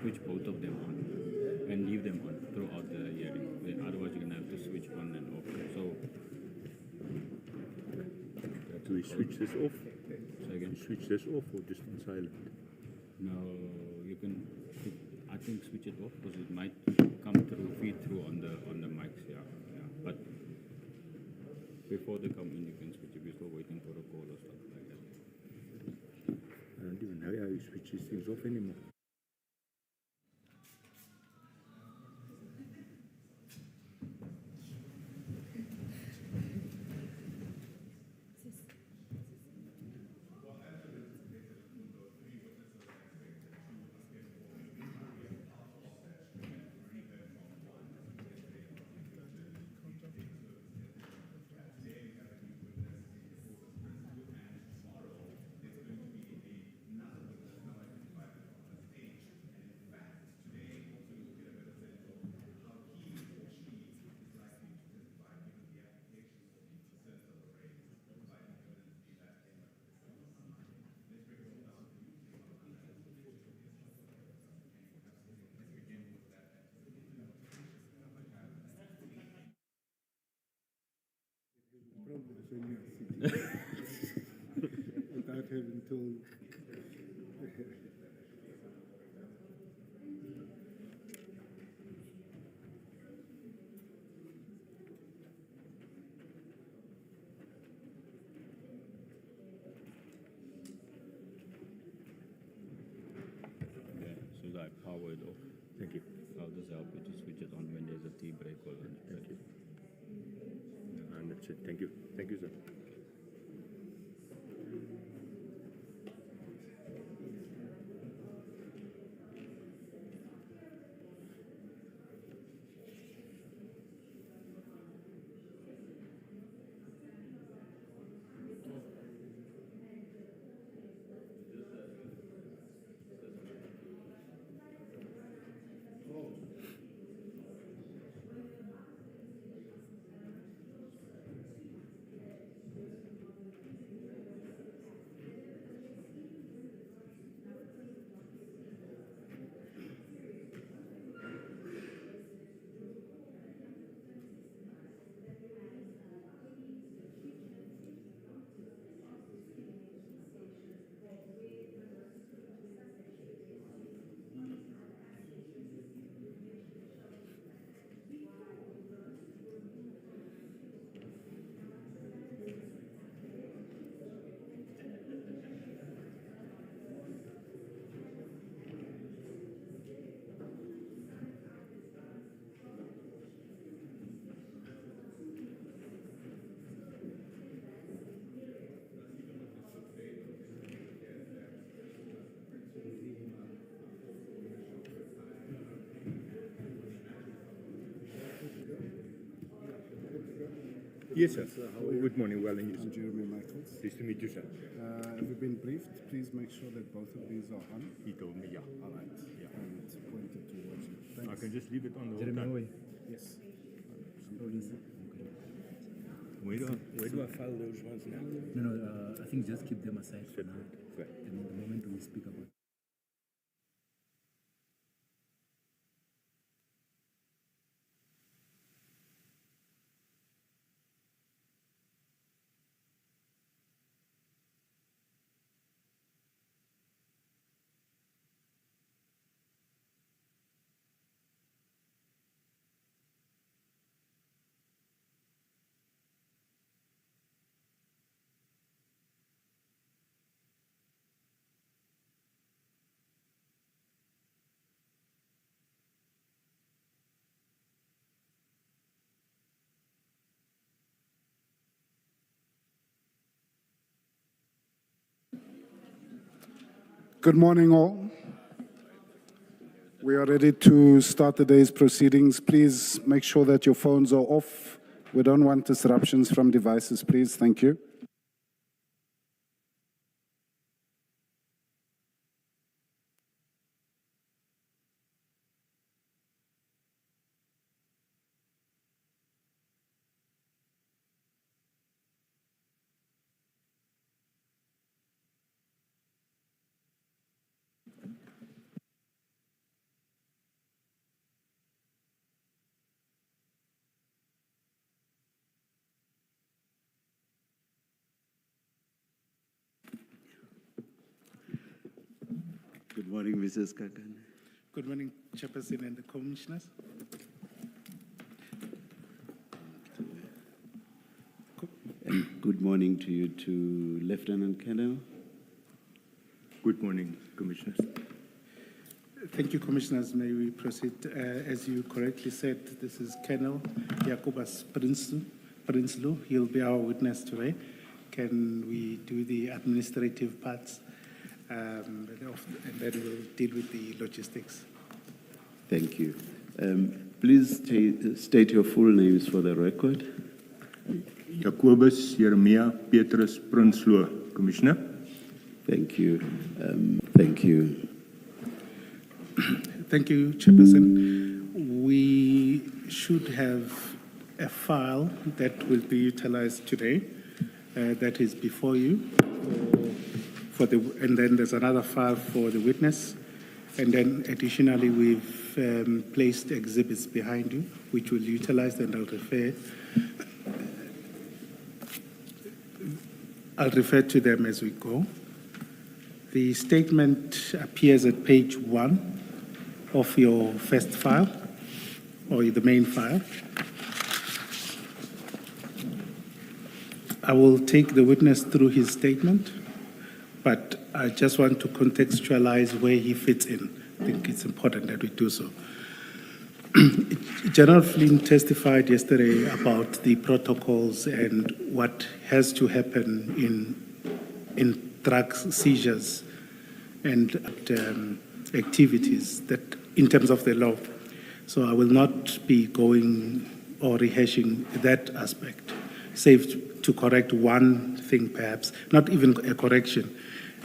switch both of them on and leave them on throughout the hearing. Otherwise, you're going to have to switch on and off. So, do we switch this off? So again, switch this off or just on silent? No, you can. I think switch it off because it might come through, feed through on the mics. senior citizen without having told. Okay, so that power it off. Thank you. I'll just help you to switch it on when there's a tea break or lunch break. Thank you. And that's it. Thank you. Thank you, sir. Yes, sir. Good morning. Well, and you, I'm sir. General Mkhwanazi. Pleased to meet you, sir. Have you been briefed? Please make sure that both of these are on. He told me, yeah. All right. Yeah. And it's pointed towards you. I Thanks. can just leave it on the whole time. Yes. Where do I file those ones now? No, I think just keep them aside for now. Right. And the moment we speak about Good morning, all. We are ready to start the day's proceedings. Please make sure that your phones are off. We don't want disruptions from devices, please. Thank you. Good morning, Mrs. Kakan. Good morning, Chairperson and the Commissioners. And good morning to you, to Lieutenant Colonel. Good morning, Commissioners. Thank you, Commissioners. May we proceed? As you correctly said, this is Colonel Jacobus Prinsloo. He'll be our witness today. Can we do the administrative parts? And then we'll deal with the logistics. Thank you. Please state your full names for the record. Jacobus Jeremia Petrus Prinsloo, Commissioner. Thank you. Thank you. Thank you, Chairperson. We should have a file that will be utilized today that is before you. And then there's another file for the witness. And then additionally, we've placed exhibits behind you, which we'll utilize, and I'll refer I'll refer to them as we go. The statement appears at page 1 of your first file, or the main file. I will take the witness through his statement, but I just want to contextualize where he fits in. I think it's important that we do so. General Flynn testified yesterday about the protocols and what has to happen in drug seizures and activities that in terms of the law. So I will not be going or rehashing that aspect, save to correct one thing perhaps, not even a correction.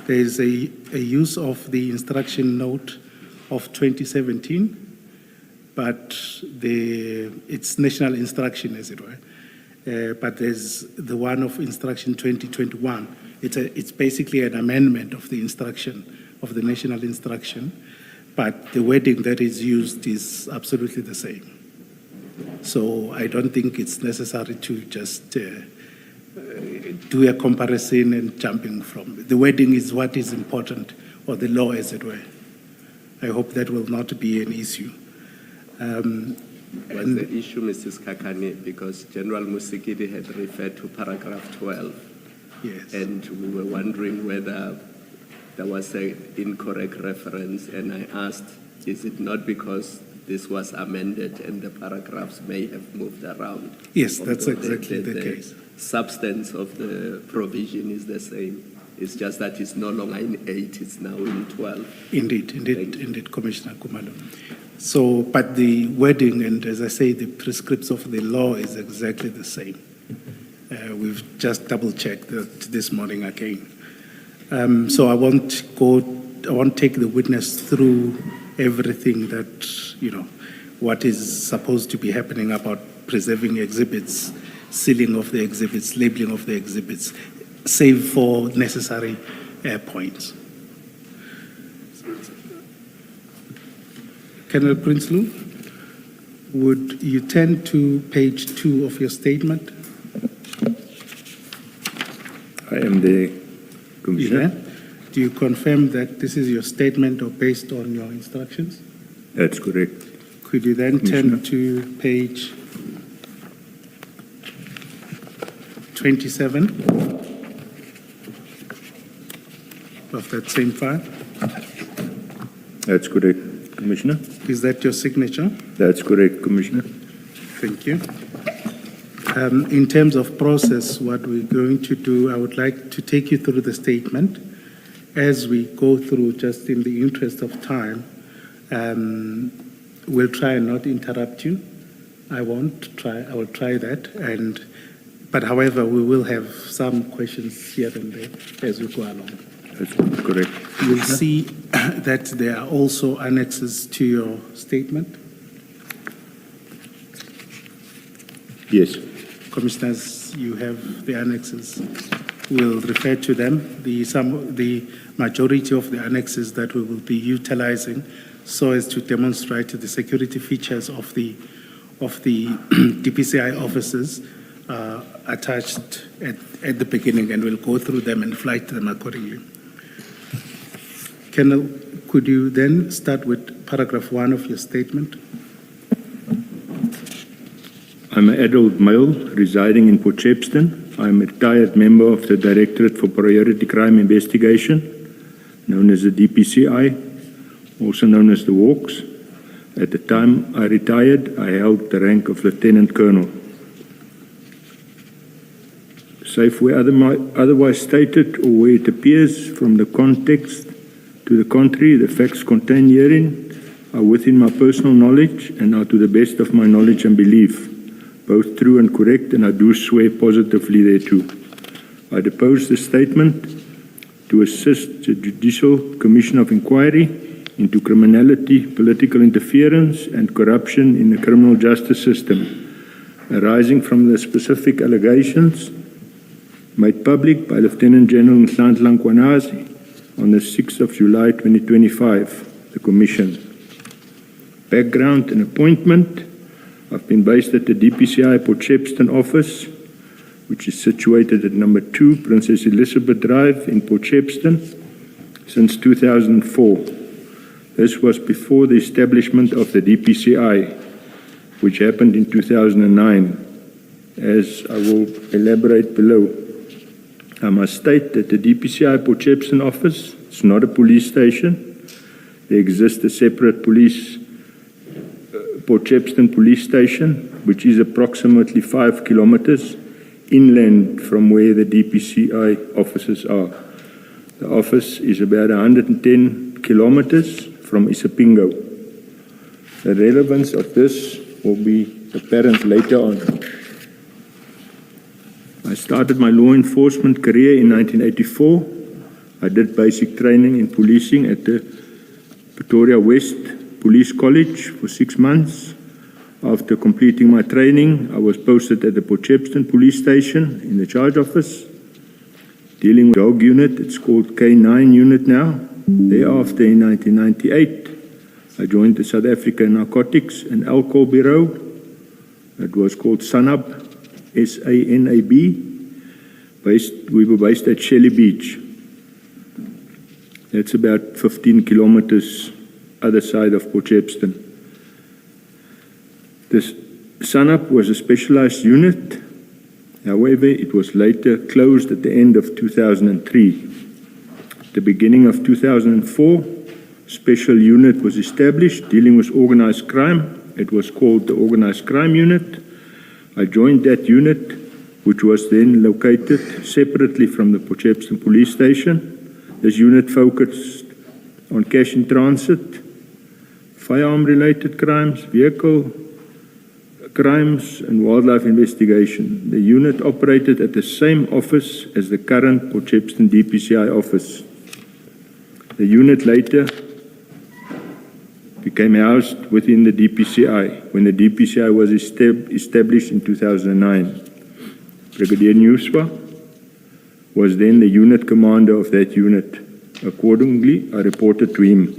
There is a use of the instruction note of 2017, but it's national instruction, as it were. But there's the one of instruction 2021. It's basically an amendment of the instruction, of the national instruction, but the wording that is used is absolutely the same. So I don't think it's necessary to just do a comparison and jumping from. The wording is what is important, or the law, as it were. I hope that will not be an issue. Was the issue, Mrs. Kakani, because General Musikidi had referred to paragraph 12. Yes. And we were wondering whether there was an incorrect reference, and I asked, is it not because this was amended and the paragraphs may have moved around? Yes, that's Although exactly the case. Substance of the provision is the same. It's just that it's no longer in 8, it's now in 12. Indeed, Commissioner Kumalo. So, but the wording and, as I say, the prescripts of the law is exactly the same. We've just double-checked that this morning again. So I won't take the witness through everything that, what is supposed to be happening about preserving exhibits, sealing of the exhibits, labeling of the exhibits, save for necessary points. Colonel Prinsloo, would you turn to page 2 of your statement? I am the Commissioner. Yeah. Do you confirm that this is your statement or based on your instructions? That's correct. Could you then turn to page 27 of that same file? That's correct, Commissioner. Is that your signature? That's correct, Commissioner. Thank you. In terms of process, what we're going to do, I would like to take you through the statement. As we go through, just in the interest of time, we'll try and not interrupt you. I will try that. But however, we will have some questions here and there as we go along. That's correct. You'll see that there are also annexes to your statement. Yes. Commissioners, you have the annexes. We'll refer to them. The majority of the annexes that we will be utilizing so as to demonstrate the security features of the DPCI officers attached at the beginning, and we'll go through them and flight them accordingly. Colonel, could you then start with paragraph 1 of your statement? I'm an adult male residing in Port Shepstone. I'm a retired member of the Directorate for Priority Crime Investigation, known as the DPCI, also known as the Hawks. At the time I retired, I held the rank of Lieutenant Colonel. Save where otherwise stated or where it appears from the context to the contrary, the facts contained herein are within my personal knowledge and are to the best of my knowledge and belief, both true and correct, and I do swear positively thereto. I depose the statement to assist the Judicial Commission of Inquiry into criminality, political interference, and corruption in the criminal justice system, arising from the specific allegations made public by Lieutenant General Mkhwanazi on the 6th of July 2025, the Commission. Background and appointment. I've been based at the DPCI Port Shepstone office which is situated at number 2 Princess Elizabeth Drive in Port Shepstone since 2004. This was before the establishment of the DPCI, which happened in 2009, as I will elaborate below. I must state that the DPCI Port Shepstone office is not a police station. There exists a separate Port Shepstone police station, which is approximately 5 kilometers inland from where the DPCI offices are. The office is about 110 kilometers from Isipingo. The relevance of this will be apparent later on. I started my law enforcement career in 1984. I did basic training in policing at the Pretoria West Police College for 6 months. After completing my training, I was posted at the Port Shepstone Police Station in the charge office, dealing with dog unit. It's called K9 unit now. Thereafter, in 1998, I joined the South African Narcotics and Alcohol Bureau. It was called SANAB, S-A-N-A-B. We were based at Shelley Beach. That's about 15 kilometers other side of Port Shepstone. This SANAP was a specialized unit. However, it was later closed at the end of 2003. At the beginning of 2004, a special unit was established dealing with organized crime. It was called the Organized Crime Unit. I joined that unit, which was then located separately from the Port Shepstone Police Station. This unit focused on cash in transit, firearm-related crimes, vehicle crimes, and wildlife investigation. The unit operated at the same office as the current Port Shepstone DPCI office. The unit later became housed within the DPCI when the DPCI was established in 2009. Brigadier Nuswa was then the unit commander of that unit. Accordingly, I reported to him.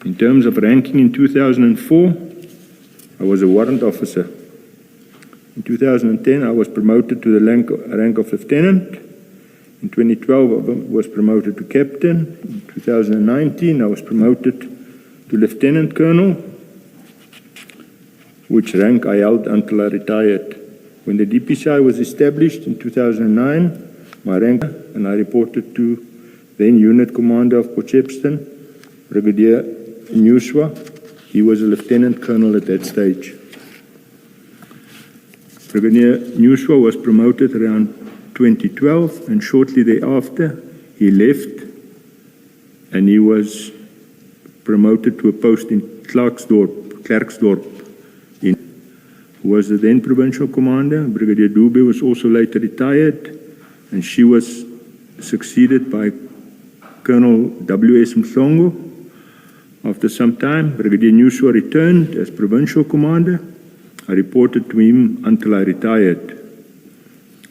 In terms of ranking in 2004, I was a warrant officer. In 2010, I was promoted to the rank of lieutenant. In 2012, I was promoted to captain. In 2019, I was promoted to lieutenant colonel, which rank I held until I retired. When the DPCI was established in 2009, my rank, and I reported to then unit commander of Port Shepstone, Brigadier Nuswa. He was a lieutenant colonel at that stage. Brigadier Nuswa was promoted around 2012, and shortly thereafter, he left, and he was promoted to a post in Klerksdorp, who was the then provincial commander. Brigadier Dube was also later retired, and she was succeeded by Colonel W.S. Mhlongo. After some time, Brigadier Nuswa returned as provincial commander. I reported to him until I retired.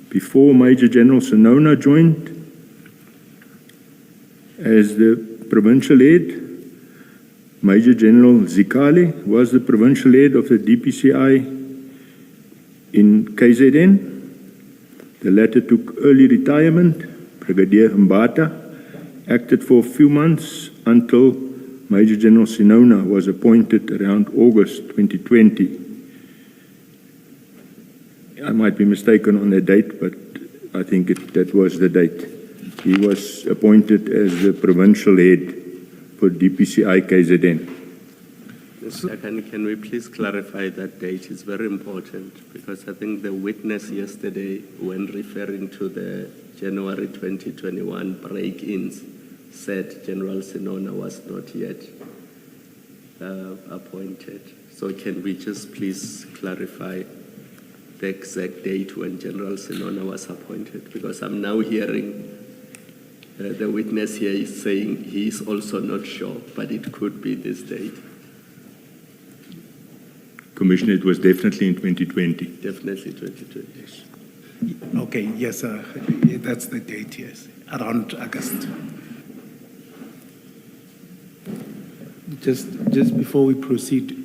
Before Major General Sinona joined as the provincial head, Major General Zikali was the provincial head of the DPCI in KZN. The latter took early retirement. Brigadier Mbata acted for a few months until Major General Sinona was appointed around August 2020. I might be mistaken on the date, but I think that was the date. He was appointed as the provincial head for DPCI KZN. Can we please clarify that date? It's very important because I think the witness yesterday, when referring to the January 2021 break-ins, said General Sinona was not yet appointed. So can we just please clarify the exact date when General Sinona was appointed? Because I'm now hearing the witness here is saying he is also not sure, but it could be this date. Commissioner, it was definitely in 2020. Definitely 2020. Yes. Okay, yes, that's the date, yes, around August. Just before we proceed,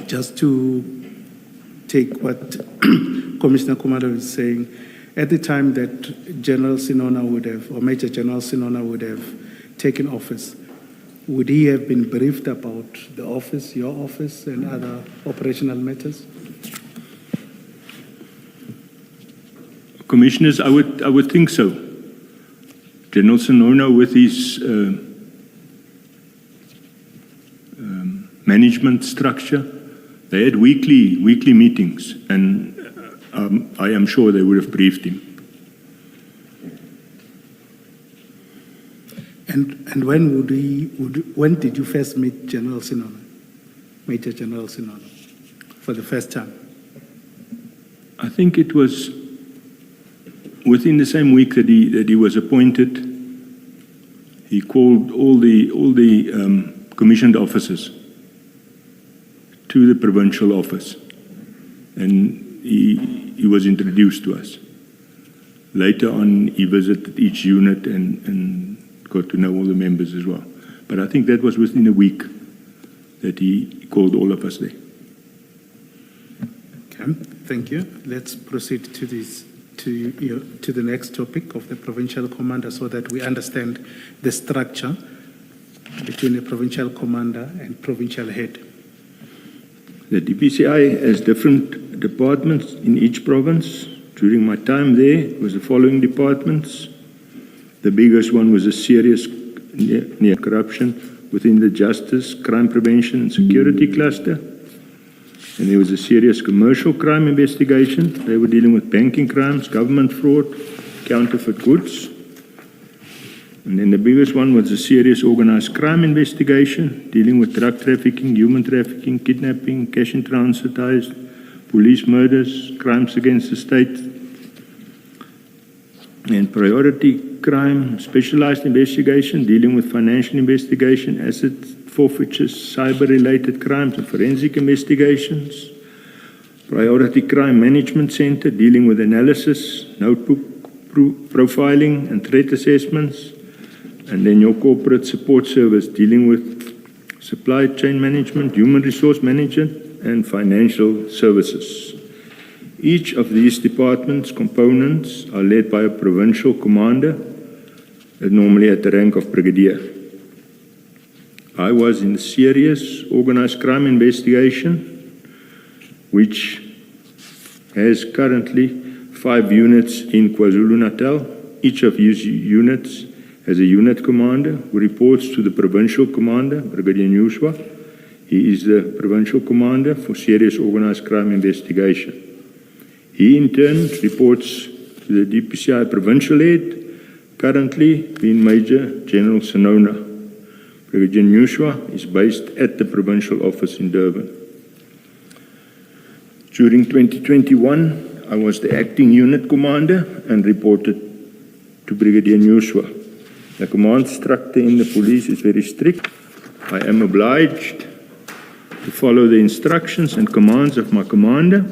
just to take what Commissioner Kumalo is saying, at the time that General Sinona would have, or Major General Sinona would have taken office, would he have been briefed about the office, your office, and other operational matters? Commissioners, I would think so. General Sinona, with his management structure, they had weekly meetings, and I am sure they would have briefed him. And when did you first meet General Sinona, Major General Sinona, for the first time? I think it was within the same week that he was appointed. He called all the commissioned officers to the provincial office, and he was introduced to us. Later on, he visited each unit and got to know all the members as well. But I think that was within a week that he called all of us there. Okay, thank you. Let's proceed to the next topic of the provincial commander, so that we understand the structure between the provincial commander and provincial head. The DPCI has different departments in each province. During my time there, it was the following departments. The biggest one was a serious near corruption within the justice, crime prevention and security cluster. And there was a serious commercial crime investigation. They were dealing with banking crimes, government fraud, counterfeit goods. And then the biggest one was a serious organized crime investigation, dealing with drug trafficking, human trafficking, kidnapping, cash in transit, police murders, crimes against the state. And priority crime, specialized investigation, dealing with financial investigation, asset forfeitures, cyber-related crimes and forensic investigations. Priority Crime Management Center, dealing with analysis, notebook profiling and threat assessments. And then your corporate support service, dealing with supply chain management, human resource management, and financial services. Each of these departments' components are led by a provincial commander, normally at the rank of brigadier. I was in the serious organized crime investigation, which has currently 5 units in KwaZulu-Natal. Each of these units has a unit commander who reports to the provincial commander, Brigadier Nyuswa. He is the provincial commander for serious organized crime investigation. He in turn reports to the DPCI provincial head, currently being Major General Sinona. Brigadier Nyuswa is based at the provincial office in Durban. During 2021, I was the acting unit commander and reported to Brigadier Nyuswa. The command structure in the police is very strict. I am obliged to follow the instructions and commands of my commander,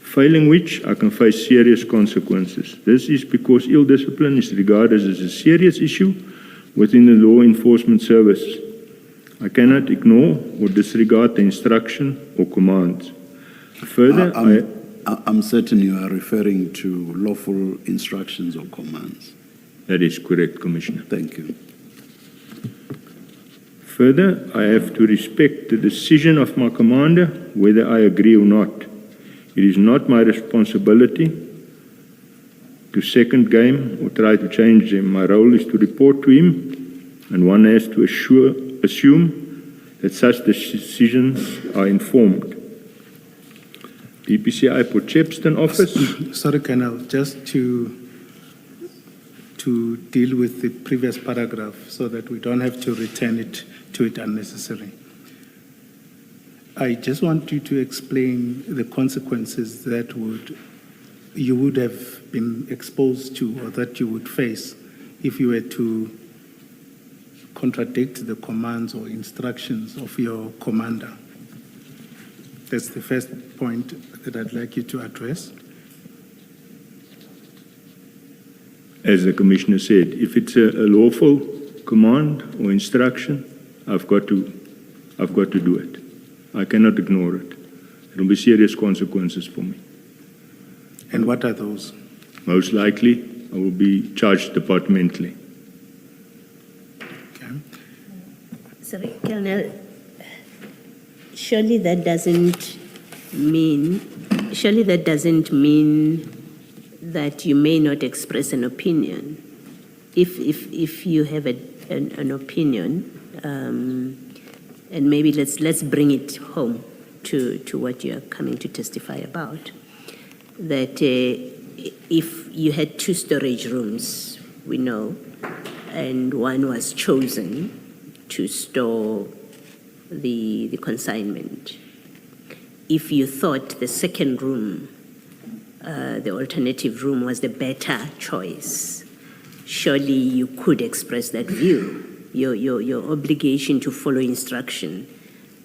failing which I can face serious consequences. This is because ill discipline is regarded as a serious issue within the law enforcement service. I cannot ignore or disregard the instruction or commands. Further, I'm certain you are referring to lawful instructions or commands. That is correct, Commissioner. Thank you. Further, I have to respect the decision of my commander, whether I agree or not. It is not my responsibility to second game or try to change them. My role is to report to him, and one has to assume that such decisions are informed. DPCI Port Shepstone office. Sorry, Colonel, just to deal with the previous paragraph so that we don't have to return to it unnecessarily. I just want you to explain the consequences that you would have been exposed to or that you would face if you were to contradict the commands or instructions of your commander. That's the first point that I'd like you to address. As the Commissioner said, if it's a lawful command or instruction, I've got to do it. I cannot ignore it. There will be serious consequences for me. And what are those? Most likely, I will be charged departmentally. Okay. Sorry, Colonel, surely that doesn't mean that you may not express an opinion. If you have an opinion, and maybe let's bring it home to what you're coming to testify about, that if you had 2 storage rooms, we know, and one was chosen to store the consignment, if you thought the second room, the alternative room, was the better choice, surely you could express that view. Your obligation to follow instruction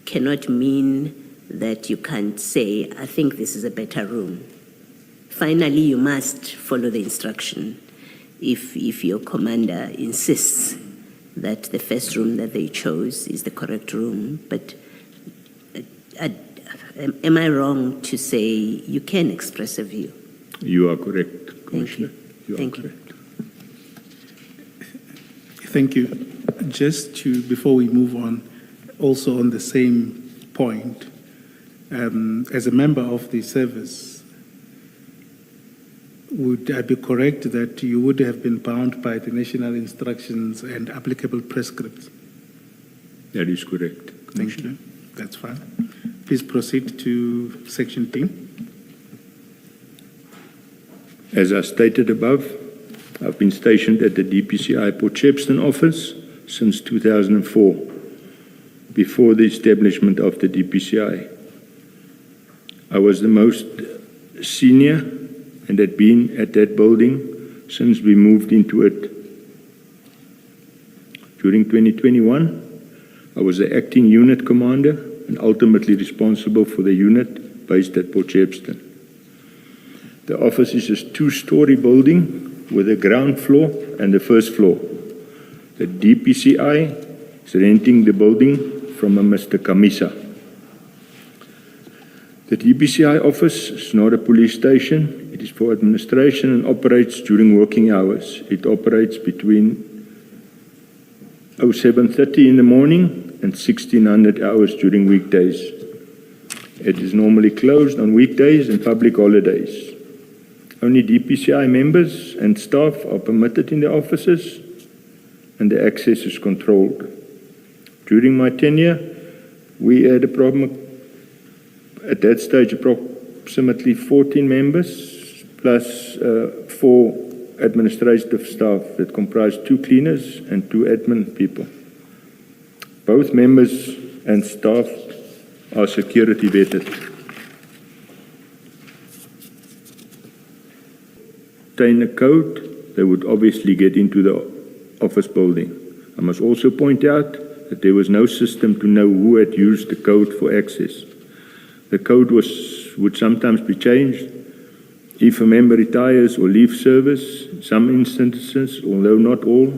cannot mean that you can't say, I think this is a better room. Finally, you must follow the instruction if your commander insists that the first room that they chose is the correct room. But am I wrong to say you can express a view? You are correct, Thank you. Commissioner. You are Thank you. correct. Thank you. Just before we move on, also on the same point, as a member of the service, would I be correct that you would have been bound by the national instructions and applicable prescripts? That is correct. Thank you. That's fine. Please proceed to Section D. As I stated above, I've been stationed at the DPCI Port Shepstone office since 2004, before the establishment of the DPCI. I was the most senior and had been at that building since we moved into it. During 2021, I was the acting unit commander and ultimately responsible for the unit based at Port Shepstone. The office is a 2-story building with a ground floor and a first floor. The DPCI is renting the building from a Mr. Kamisa. The DPCI office is not a police station. It is for administration and operates during working hours. It operates between 07:30 in the morning and 1600 hours during weekdays. It is normally closed on weekdays and public holidays. Only DPCI members and staff are permitted in the offices, and the access is controlled. During my tenure, we had a problem. At that stage, approximately 14 members, plus 4 administrative staff that comprised 2 cleaners and 2 admin people. Both members and staff are security vetted. Obtain a code, they would obviously get into the office building. I must also point out that there was no system to know who had used the code for access. The code would sometimes be changed if a member retires or leaves service. In some instances, although not all,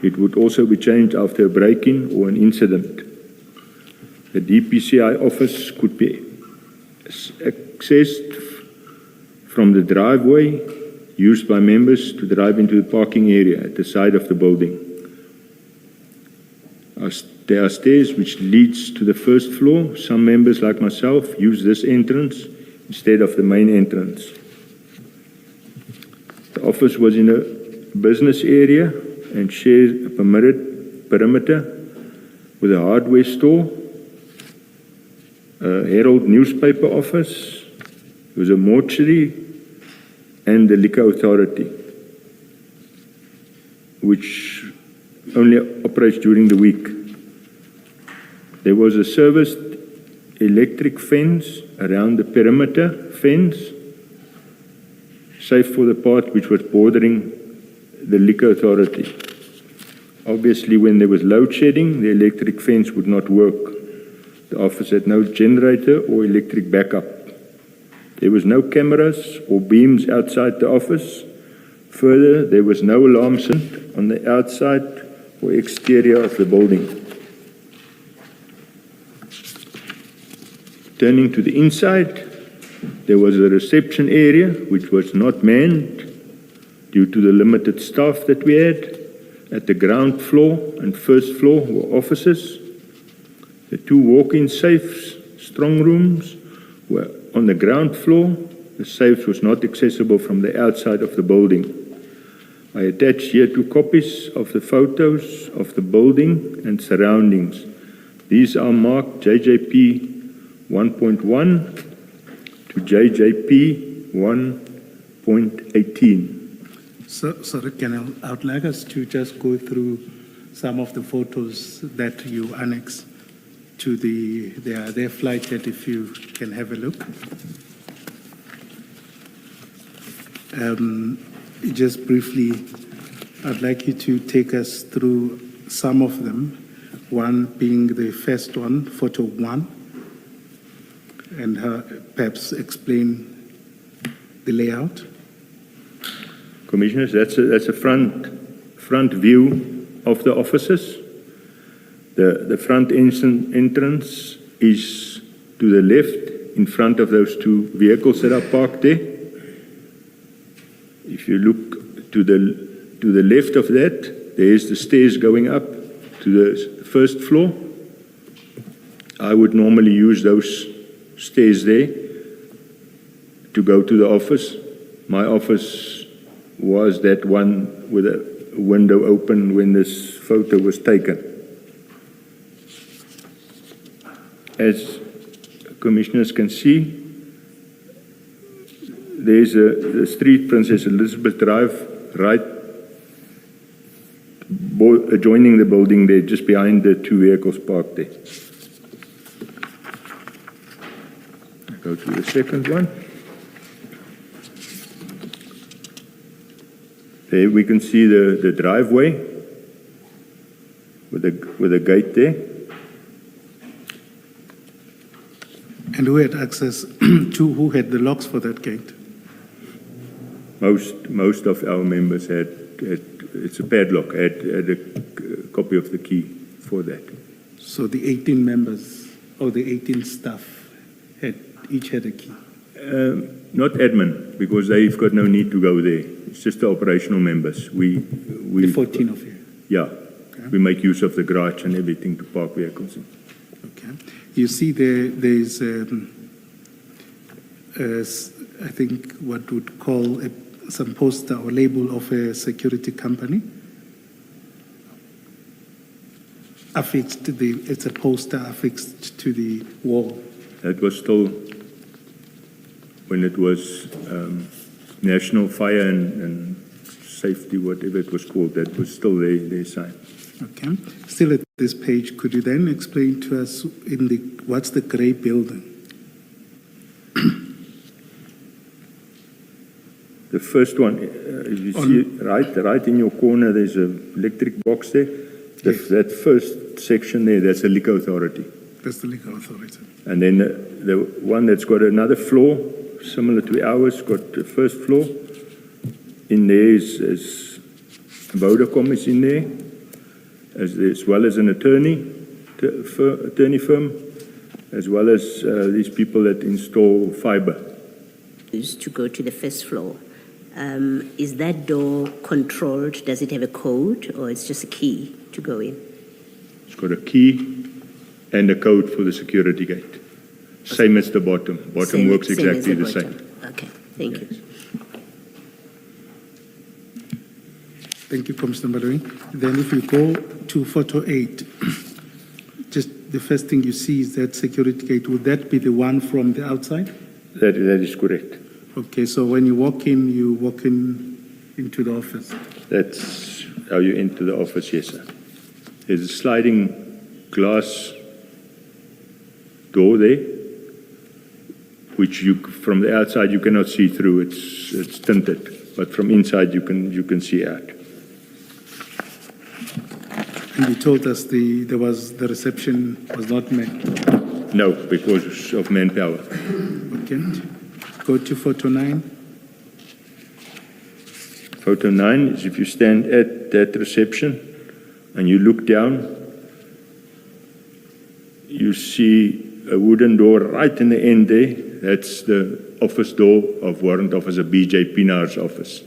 it would also be changed after a break-in or an incident. The DPCI office could be accessed from the driveway used by members to drive into the parking area at the side of the building. There are stairs which leads to the first floor. Some members, like myself, use this entrance instead of the main entrance. The office was in a business area and shared a perimeter with a hardware store, a Herald newspaper office, there was a mortuary, and the liquor authority, which only operates during the week. There was a serviced electric fence around the perimeter fence, save for the part which was bordering the liquor authority. Obviously, when there was load shedding, the electric fence would not work. The office had no generator or electric backup. There was no cameras or beams outside the office. Further, there was no alarm system on the outside or exterior of the building. Turning to the inside, there was a reception area which was not manned due to the limited staff that we had. At the ground floor and first floor were offices. The 2 walk-in safes, strong rooms, were on the ground floor. The safes was not accessible from the outside of the building. I attach here 2 copies of the photos of the building and surroundings. These are marked JJP 1.1 to JJP 1.18. So, sorry, I would like us to just go through some of the photos that you annex to they are there flighted, if you can have a look. Just briefly, I'd like you to take us through some of them, one being the first one, photo 1, and perhaps explain the layout. Commissioners, that's a front view of the offices. The front entrance is to the left, in front of those 2 vehicles that are parked there. If you look to the left of that, there is the stairs going up to the first floor. I would normally use those stairs there to go to the office. My office was that one with a window open when this photo was taken. As commissioners can see, there's the street Princess Elizabeth Drive, right adjoining the building there, just behind the 2 vehicles parked there. Go to the second one. There we can see the driveway with a gate there. And who had access to, who had the locks for that gate? Most of our members had it's a padlock, had a copy of the key for that. So the 18 members or the 18 staff each had a key? Not admin, because they've got no need to go there. It's just the operational members. The 14 of you? Yeah. Okay. We make use of the garage and everything to park vehicles in. Okay. You see there's, I think, what would call some poster or label of a security company. Affixed to it's a poster affixed to the wall. That was still when it was National Fire and Safety, whatever it was called, that was still their sign. Okay. Still at this page, could you then explain to us what's the grey building? The first one, if you see right in your corner, there's an electric box there. Yes. That first section there, that's the liquor authority. That's the liquor authority. And then the one that's got another floor, similar to ours, got the first floor. In there is Vodacom is in there, as well as an attorney firm, as well as these people that install fiber. To go to the first floor. Is that door controlled? Does it have a code, or it's just a key to go in? It's got a key and a code for the security gate. Same as the bottom. Bottom works exactly the same. Okay, thank you. Thank you, Commissioner Madlanga. Then if you go to photo 8, just the first thing you see is that security gate. Would that be the one from the outside? That is correct. Okay, so when you walk in into the office. That's how you enter the office, yes, sir. There's a sliding glass door there, which from the outside you cannot see through. It's tinted, but from inside you can see out. And you told us the reception was not met. No, because of manpower. Okay. Go to photo 9. Photo 9 is if you stand at that reception and you look down, you see a wooden door right in the end there That's the office door of Warrant Officer B.J. Pinar's office.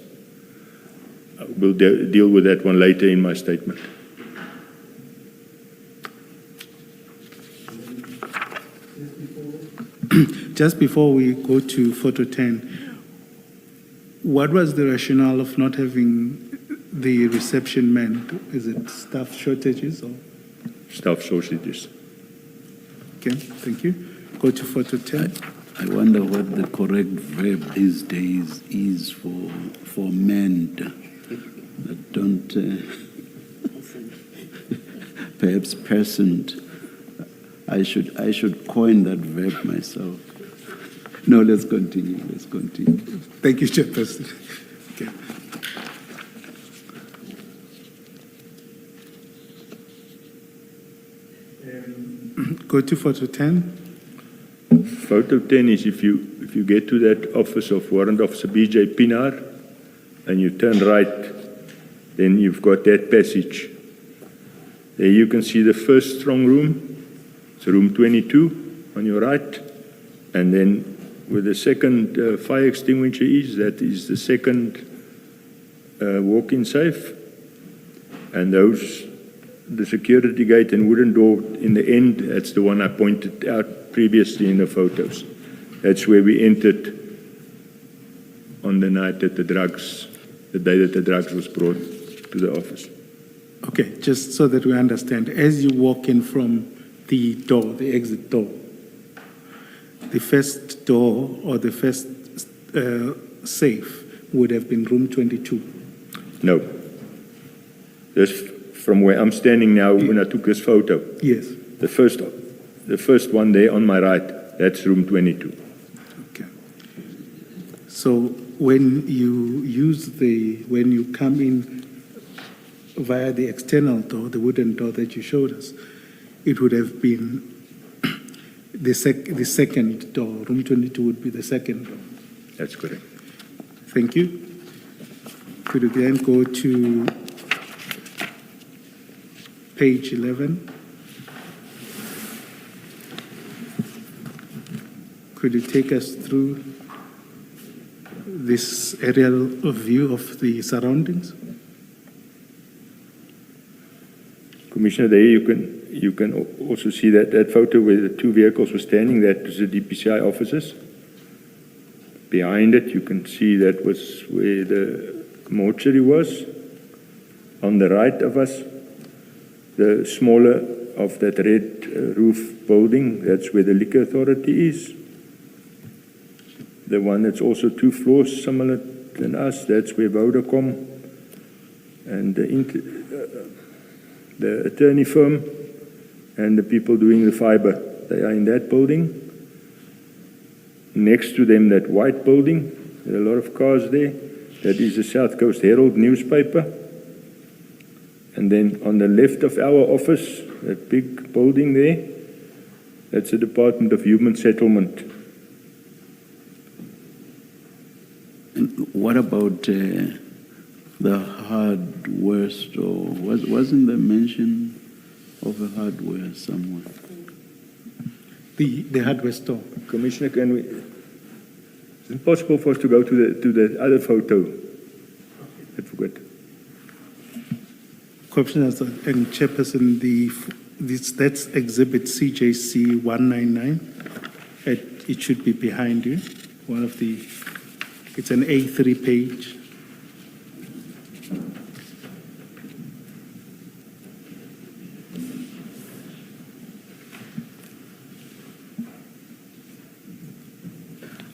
We'll deal with that one later in my statement. Just before we go to photo 10, what was the rationale of not having the reception manned? Is it staff shortages or? Staff shortages. Okay, thank you. Go to photo 10. I wonder what the correct verb these days is for manned. That don't, perhaps personed. I should coin that verb myself. No, let's continue. Thank you, Chairperson. Okay. Go to photo 10. Photo 10 is if you get to that office of Warrant Officer B.J. Pinar and you turn right, then you've got that passage. There you can see the first strong room. It's room 22 on your right. And then where the second fire extinguisher is, that is the second walk-in safe. And the security gate and wooden door in the end, that's the one I pointed out previously in the photos. That's where we entered on the night that the day that the drugs was brought to the office. Okay, just so that we understand, as you walk in from the door, the exit door, the first door or the first safe would have been room 22. No. This, from where I'm standing now when I took this photo, Yes. the first one there on my right, that's room 22. Okay. So when you come in via the external door, the wooden door that you showed us, it would have been the second door. Room 22 would be the second door. That's correct. Thank you. Could you then go to page 11? Could you take us through this aerial view of the surroundings? Commissioner, there you can also see that photo where the two vehicles were standing. That was the DPCI officers. Behind it, you can see that was where the mortuary was. On the right of us, the smaller of that red roof building, that's where the liquor authority is. The one that's also 2 floors similar than us, that's where Vodacom and the attorney firm and the people doing the fiber, they are in that building. Next to them, that white building, there are a lot of cars there. That is the South Coast Herald newspaper. And then on the left of our office, that big building there, that's the Department of Human Settlement. And what about the hardware store? Wasn't there mention of a hardware somewhere? The hardware store. Commissioner, is it possible for us to go to the other photo? I forgot. Commissioners and Chairperson, that's Exhibit CJC 199. It should be behind you. It's an A3 page.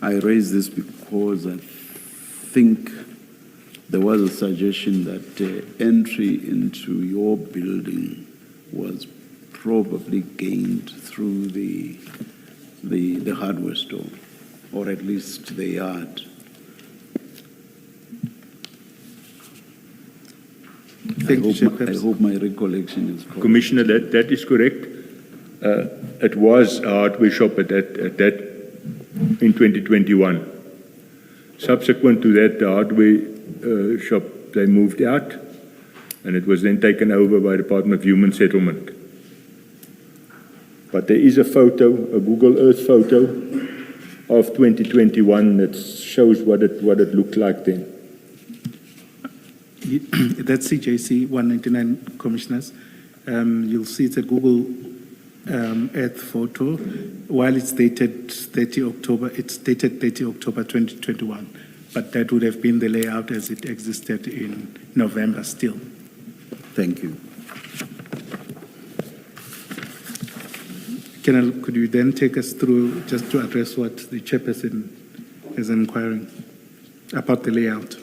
I raise this because I think there was a suggestion that entry into your building was probably gained through the hardware store, or at least the yard. I hope my recollection is correct. Commissioner, that is correct. It was a hardware shop at that in 2021. Subsequent to that, the hardware shop, they moved out, and it was then taken over by the Department of Human Settlement. But there is a photo, a Google Earth photo, of 2021 that shows what it looked like then. That's CJC 199, Commissioners. You'll see it's a Google Earth photo. While it's dated 30 October, it's dated 30 October 2021. But that would have been the layout as it existed in November still. Thank you. Colonel, could you then take us through, just to address what the chairperson is inquiring about the layout?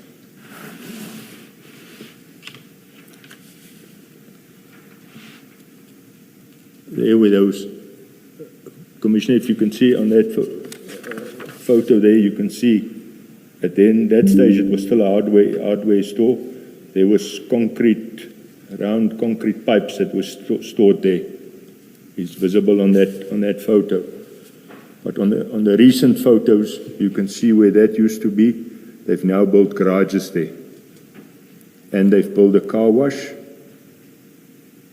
There were those, Commissioner, if you can see on that photo there, you can see at then that stage it was still a hardware store. There was round concrete pipes that were stored there. It's visible on that photo. But on the recent photos, you can see where that used to be. They've now built garages there. And they've built a car wash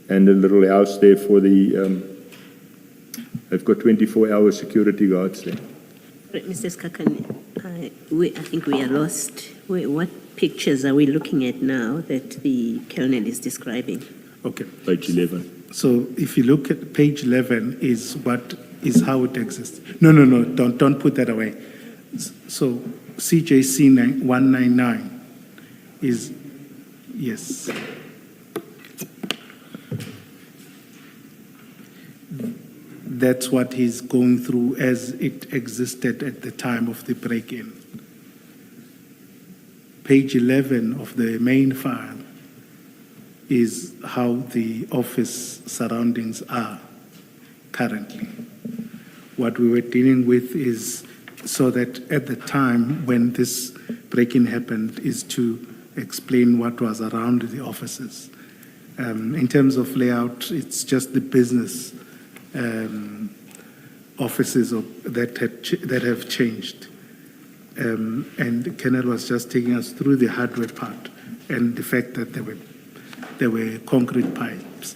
and a little house there for the, they've got 24-hour security guards there. Mr. Skakane, I think we are lost. What pictures are we looking at now that the Colonel is describing? Okay. Page 11. So if you look at page 11 is how it exists. No, don't put that away. So CJC 199 is, yes. That's what he's going through as it existed at the time of the break-in. Page 11 of the main file is how the office surroundings are currently. What we were dealing with is so that at the time when this break-in happened is to explain what was around the offices. In terms of layout, it's just the business offices that have changed. And Colonel was just taking us through the hardware part and the fact that there were concrete pipes.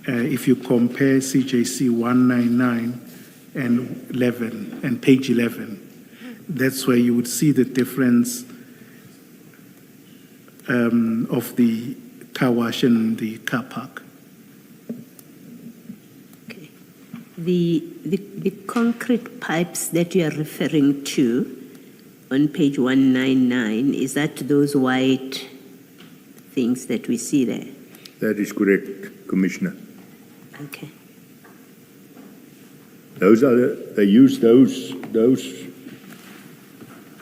If you compare CJC 199 and 11 and page 11, that's where you would see the difference of the car wash and the car park. Okay. The concrete pipes that you are referring to on page 199, is that those white things that we see there? That is correct, Commissioner. Okay. They use those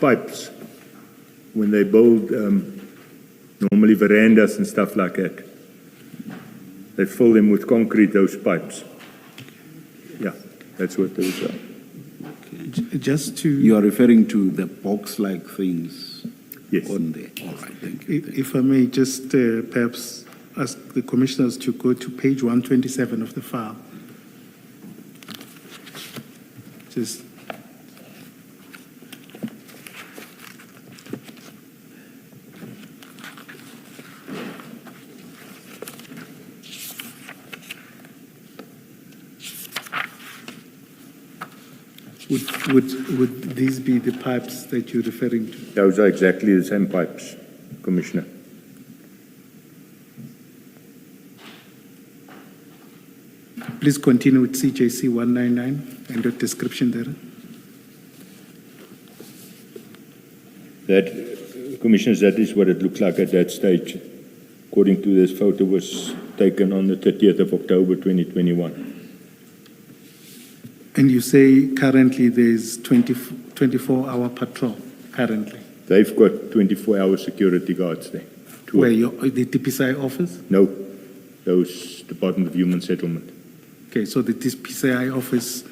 pipes when they build normally verandas and stuff like that. They fill them with concrete, those pipes. Yeah, that's what those are. Just to... You are referring to the box-like things Yes. on there. All right, thank you. If I may just perhaps ask the commissioners to go to page 127 of the file. Just would these be the pipes that you're referring to? Those are exactly the same pipes, Commissioner. Please continue with CJC 199 and your description there. That, Commissioners, that is what it looked like at that stage. According to this photo, was taken on the 30th of October 2021. And you say currently there's 24-hour patrol currently? They've got 24-hour security guards there. Where, the DPCI office? No, those Department of Human Settlement. Okay, so the DPCI office,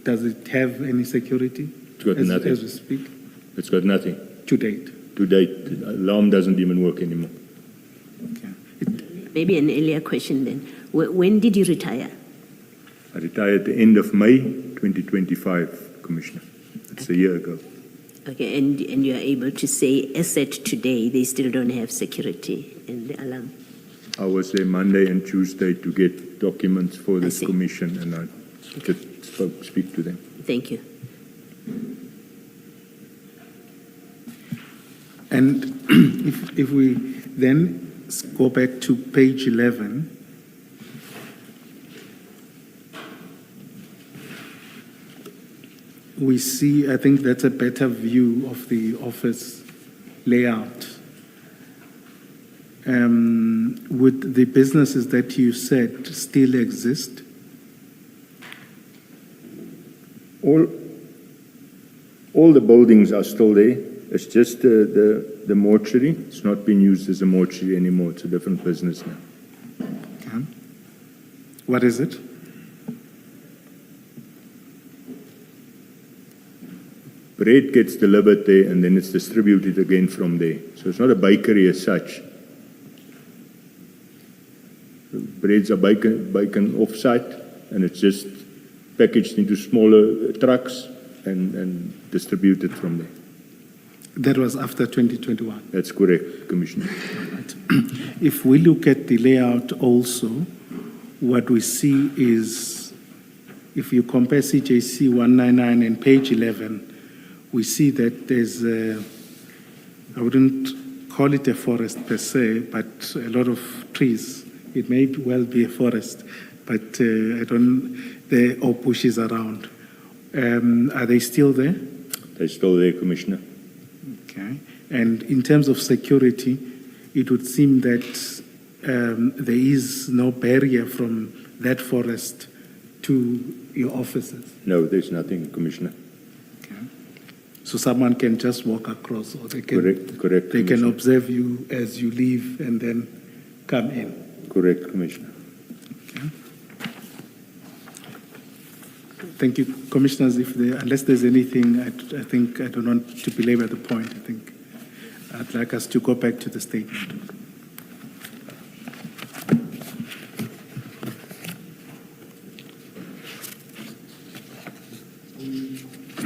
does it have any security? It's got nothing. As we speak? It's got nothing. To date? To date, the alarm doesn't even work anymore. Okay. Maybe an earlier question then. When did you retire? I retired at the end of May 2025, Commissioner. It's a year ago. Okay, and you are able to say, as at today, they still don't have security in the alarm? I was there Monday and Tuesday to get documents for this see. commission, and I did speak to them. Thank you. And if we then go back to page 11, we see, I think that's a better view of the office layout. Would the businesses that you said still exist? All the buildings are still there. It's just the mortuary. It's not being used as a mortuary anymore. It's a different business now. Okay. What is it? Bread gets delivered there and then it's distributed again from there. So it's not a bakery as such. Breads are baken off-site and it's just packaged into smaller trucks and distributed from there. That was after 2021. That's correct, Commissioner. Right. If we look at the layout also, what we see is, if you compare CJC 199 and page 11, we see that there's I wouldn't call it a forest per se, but a lot of trees. It may well be a forest, but there are bushes around. Are they still there? They're still there, Commissioner. Okay. And in terms of security, it would seem that there is no barrier from that forest to your offices. No, there's nothing, Commissioner. Okay. So someone can just walk across, or they can, Correct, they can Commissioner. observe you as you leave and then come in. Correct, Commissioner. Okay. Thank you, Commissioners. Unless there's anything, I think I don't want to belabor the point. I think I'd like us to go back to the statement.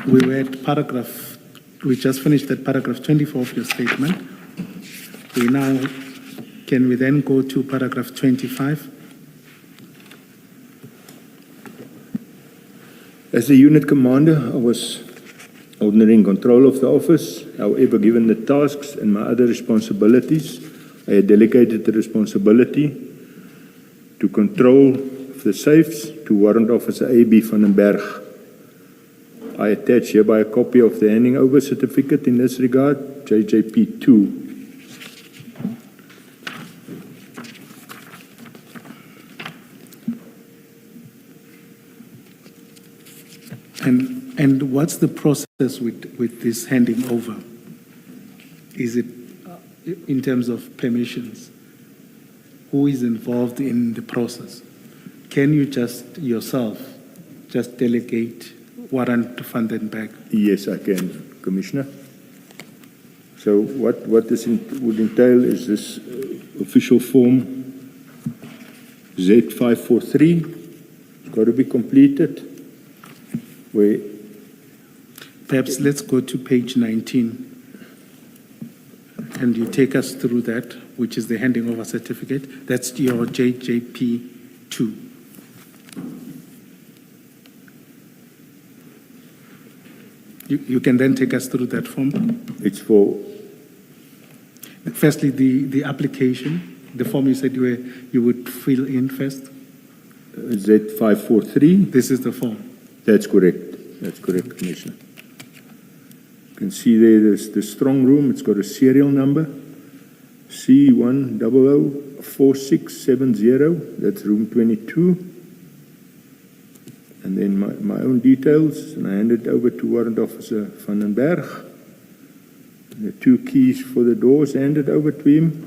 We were at we just finished at paragraph 24 of your statement. Can we then go to paragraph 25? As a unit commander, I was ordinary in control of the office. However, given the tasks and my other responsibilities, I had delegated the responsibility to control of the safes to Warrant Officer A.B. van den Berg. I attach hereby a copy of the handing over certificate in this regard, JJP 2. And what's the process with this handing over? Is it in terms of permissions? Who is involved in the process? Can you just yourself just delegate Warrant van den Berg? Yes, I can, Commissioner. So what this would entail is this official form Z543. It's got to be completed. Perhaps let's go to page 19 and you take us through that, which is the handing over certificate. That's your JJP 2. You can then take us through that form. It's for Firstly, the application, the form you said you would fill in first. Z543. This is the form. That's correct. That's correct, Commissioner. You can see there's the strong room. It's got a serial number, C1004670. That's room 22. And then my own details, and I hand it over to Warrant Officer van den Berg. The 2 keys for the doors handed over to him.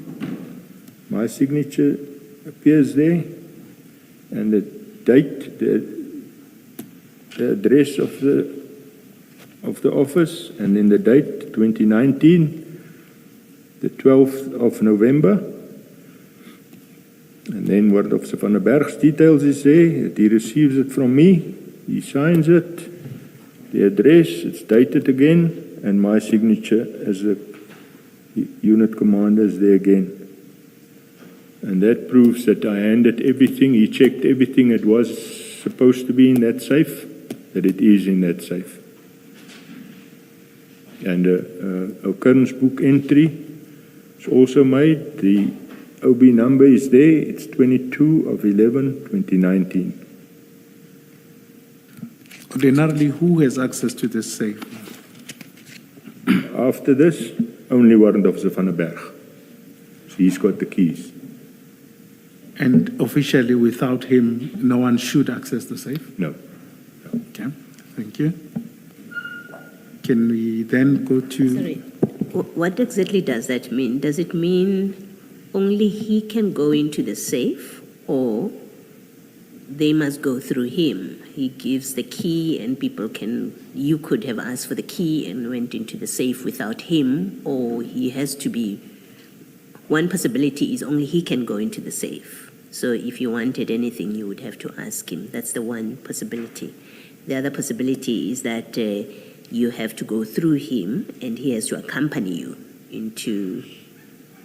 My signature appears there, and the date, the address of the office, and then the date 2019, the 12th of November. And then Warrant Officer van den Berg's details is there. He receives it from me. He signs it. The address, it's dated again, and my signature as a unit commander is there again. And that proves that I handed everything. He checked everything that was supposed to be in that safe, that it is in that safe. And occurrence book entry is also made. The OB number is there. It's 22 of 11, 2019. Ordinarily, who has access to this safe? After this, only Warrant Officer van der Berg. So he's got the keys. And officially, without him, no one should access the safe? No. Okay, thank you. Can we then go to... Sorry, what exactly does that mean? Does it mean only he can go into the safe, or they must go through him? He gives the key and people can, you could have asked for the key and went into the safe without him, or he has to be, one possibility is only he can go into the safe. So if you wanted anything, you would have to ask him. That's the one possibility. The other possibility is that you have to go through him and he has to accompany you into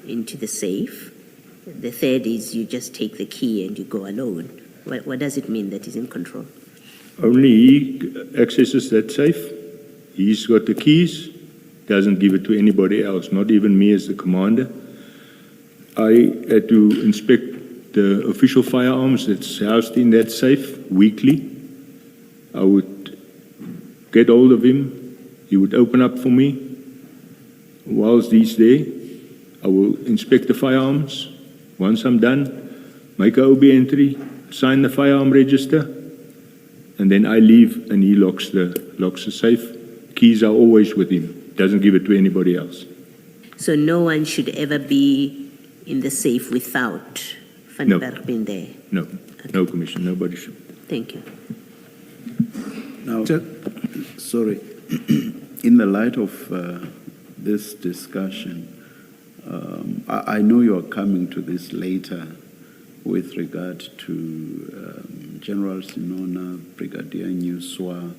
the safe. The third is you just take the key and you go alone. What does it mean that he's in control? Only he accesses that safe. He's got the keys, doesn't give it to anybody else, not even me as the commander. I had to inspect the official firearms that's housed in that safe weekly. I would get hold of him. He would open up for me. Whilst he's there, I will inspect the firearms. Once I'm done, make a OB entry, sign the firearm register, and then I leave and he locks the safe. Keys are always with him. Doesn't give it to anybody else. So no one should ever be in the safe without Van der Berg being there? No, no, Commissioner, nobody should. Thank you. Now, sorry, in the light of this discussion, I know you are coming to this later with regard to General Sinona, Brigadier Nyuswa,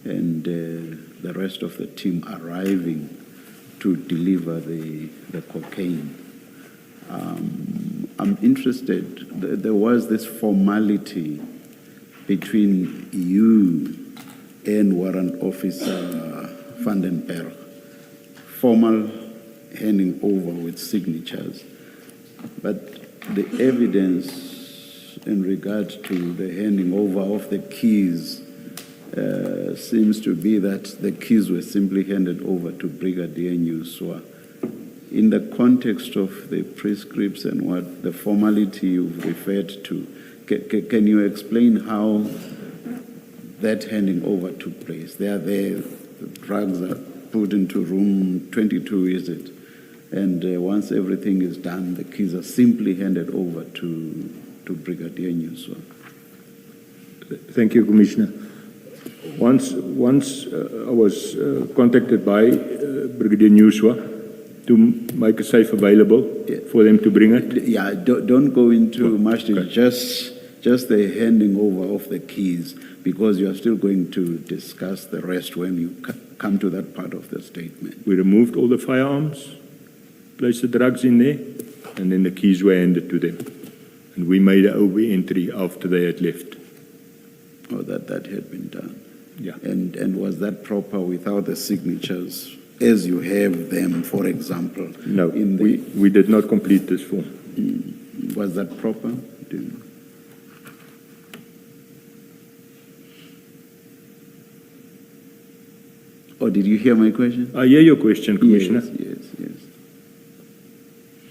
and the rest of the team arriving to deliver the cocaine. I'm interested, there was this formality between you and Warrant Officer van den Berg, formal handing over with signatures, but the evidence in regard to the handing over of the keys seems to be that the keys were simply handed over to Brigadier Nyuswa. In the context of the prescripts and what the formality you've referred to, can you explain how that handing over took place? They are there, the drugs are put into room 22, is it? And once everything is done, the keys are simply handed over to Brigadier Nyuswa. Thank you, Commissioner. Once I was contacted by Brigadier Nyuswa to make a safe available for them to bring it. Yeah, don't go into much detail, just the handing over of the keys, because you are still going to discuss the rest when you come to that part of the statement. We removed all the firearms, placed the drugs in there, and then the keys were handed to them. And we made an OB entry after they had left. Oh, that had been done. Yeah. And was that proper without the signatures as you have them, for example? No, we did not complete this form. Was that proper? Or did you hear my question? I hear your question, Commissioner. Yes.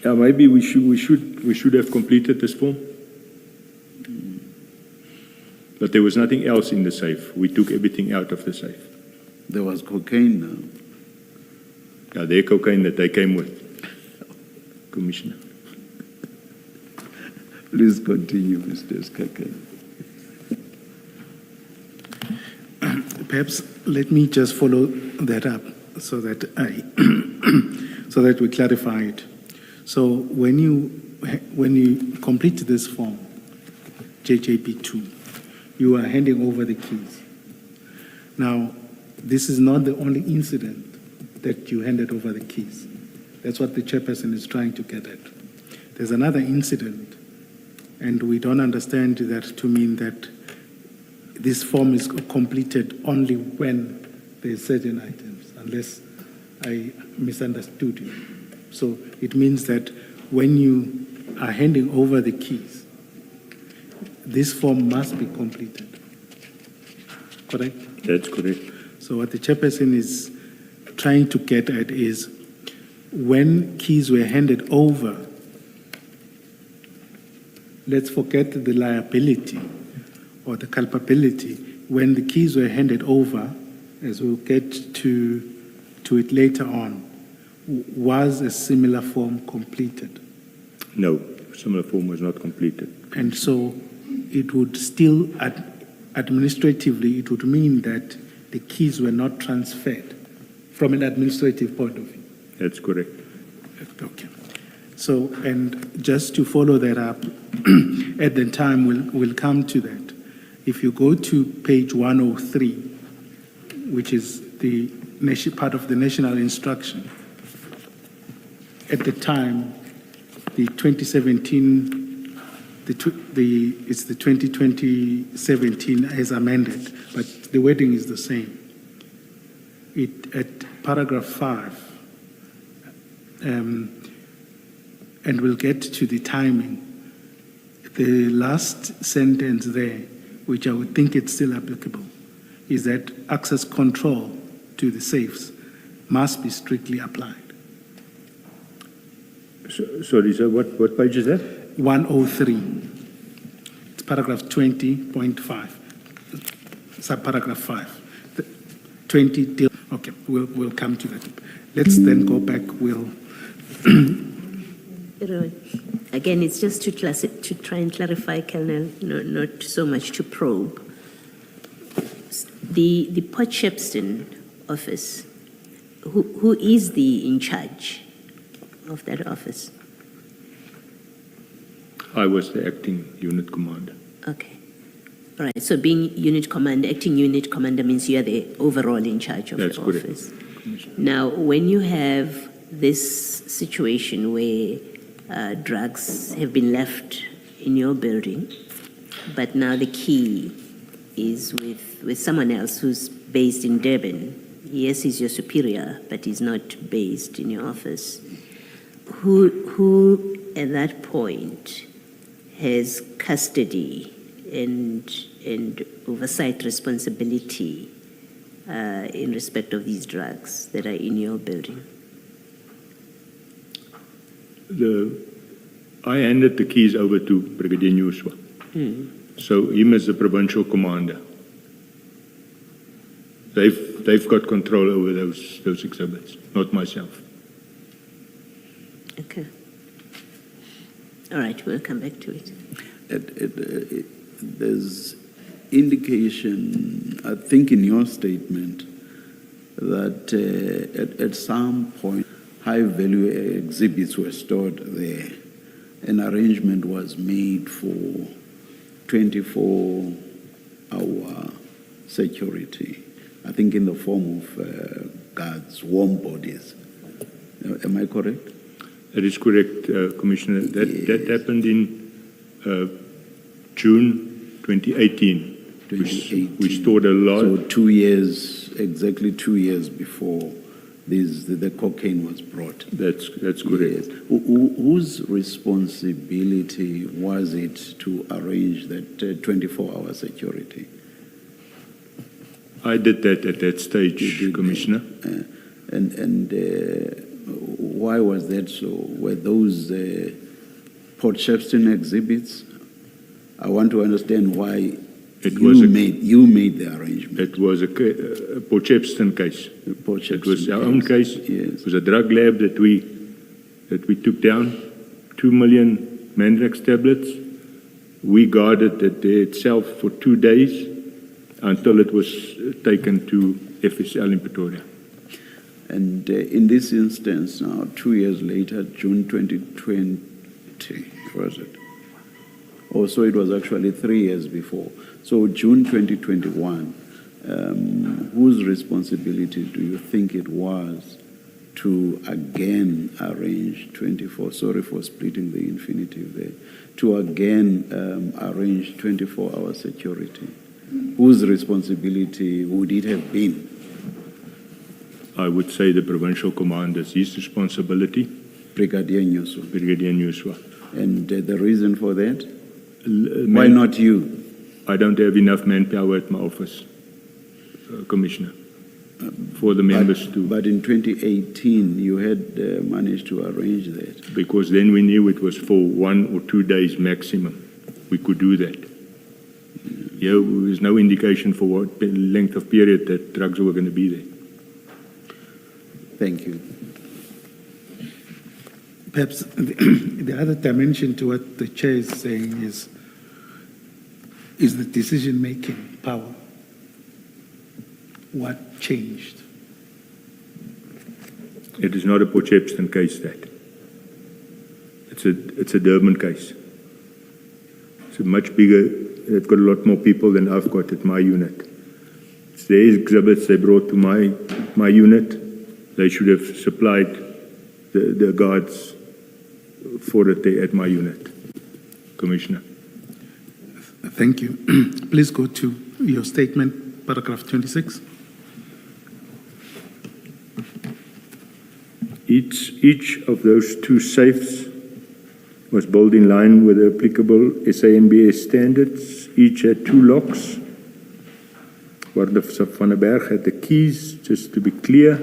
Yeah, maybe we should have completed this form. But there was nothing else in the safe. We took everything out of the safe. There was cocaine now. Yeah, their cocaine that they came with, Commissioner. Please continue, Mr. Skaka. Perhaps let me just follow that up so that so that we clarify it. So when you complete this form, JJP2, you are handing over the keys. Now, this is not the only incident that you handed over the keys. That's what the chairperson is trying to get at. There's another incident, and we don't understand that to mean that this form is completed only when there's certain items, unless I misunderstood you. So it means that when you are handing over the keys, this form must be completed. Correct? That's correct. So what the chairperson is trying to get at is when keys were handed over, let's forget the liability or the culpability. When the keys were handed over, as we'll get to it later on, was a similar form completed? No, similar form was not completed. And so it would still, administratively, it would mean that the keys were not transferred from an administrative point of view. That's correct. Okay. So, and just to follow that up, at the time we'll come to that. If you go to page 103, which is the part of the national instruction, at the time, the 2017, it's the 2017 as amended, but the wording is the same. At paragraph 5, and we'll get to the timing. The last sentence there, which I would think it's still applicable, is that access control to the safes must be strictly applied. Sorry, sir, what page is that? 103. It's paragraph 20.5, subparagraph 5. 20. Okay, we'll come to that. Let's then go back. Again, it's just to try and clarify, Colonel, not so much to probe. The Port Shepstone office, who is in charge of that office? I was the acting unit commander. Okay. All right. So being unit commander, acting unit commander means you are the overall in charge of That's the correct. office. Now, when you have this situation where drugs have been left in your building, but now the key is with someone else who's based in Durban. Yes, he's your superior, but he's not based in your office. Who at that point has custody and oversight responsibility in respect of these drugs that are in your building? I handed the keys over to Brigadier Newswa. So him as the provincial commander. They've got control over those exhibits, not myself. Okay. All right, we'll come back to it. There's indication, I think, in your statement that at some point high-value exhibits were stored there. An arrangement was made for 24-hour security, I think in the form of guards, warm bodies. Am I correct? That is correct, Commissioner. That happened in June 2018. We stored a lot. So 2 years, exactly 2 years before the cocaine was brought. That's correct. Yes. Whose responsibility was it to arrange that 24-hour security? I did that at that stage, Commissioner. And why was that so? Were those Port Shepstone exhibits? I want to understand why you made the arrangement. It was a Port Shepstone case. It was our own case. Yes. It was a drug lab that we took down, 2 million Mandrax tablets. We guarded it there itself for 2 days until it was taken to FSL in Pretoria. And in this instance now, 2 years later, June 2020, was it? Oh, so it was actually 3 years before. So June 2021, whose responsibility do you think it was to again arrange 24, sorry for splitting the infinitive there, to again arrange 24-hour security? Whose responsibility would it have been? I would say the provincial commander's his responsibility, Brigadier Nyuswa. Brigadier Nyuswa. And the reason for that? Why not you? I don't have enough manpower at my office, Commissioner, for the members to. But in 2018, you had managed to arrange that. Because then we knew it was for 1 or 2 days maximum. We could do that. Yeah, there was no indication for what length of period that drugs were going to be there. Thank you. Perhaps the other dimension to what the chair is saying is the decision-making power. What changed? It is not a Potchefstroom case, that. It's a Durban case. It's a much bigger, they've got a lot more people than I've got at my unit. It's their exhibits they brought to my unit. They should have supplied the guards for it there at my unit. Commissioner. Thank you. Please go to your statement, paragraph 26. Each of those 2 safes was built in line with the applicable SANBS standards. Each had 2 locks. Warde van der Berg had the keys. Just to be clear,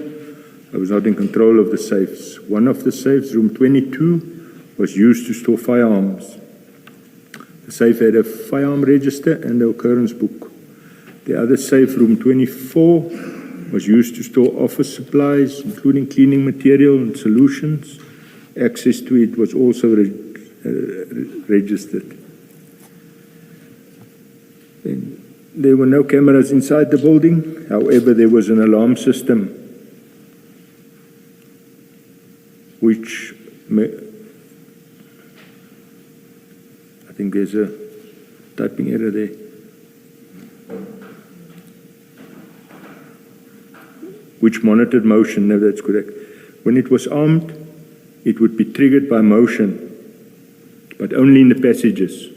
I was not in control of the safes. One of the safes, room 22, was used to store firearms. The safe had a firearm register and the occurrence book. The other safe, room 24, was used to store office supplies, including cleaning material and solutions. Access to it was also registered. There were no cameras inside the building. However, there was an alarm system which I think there's a typing error there. Which monitored motion. No, that's correct. When it was armed, it would be triggered by motion, but only in the passages.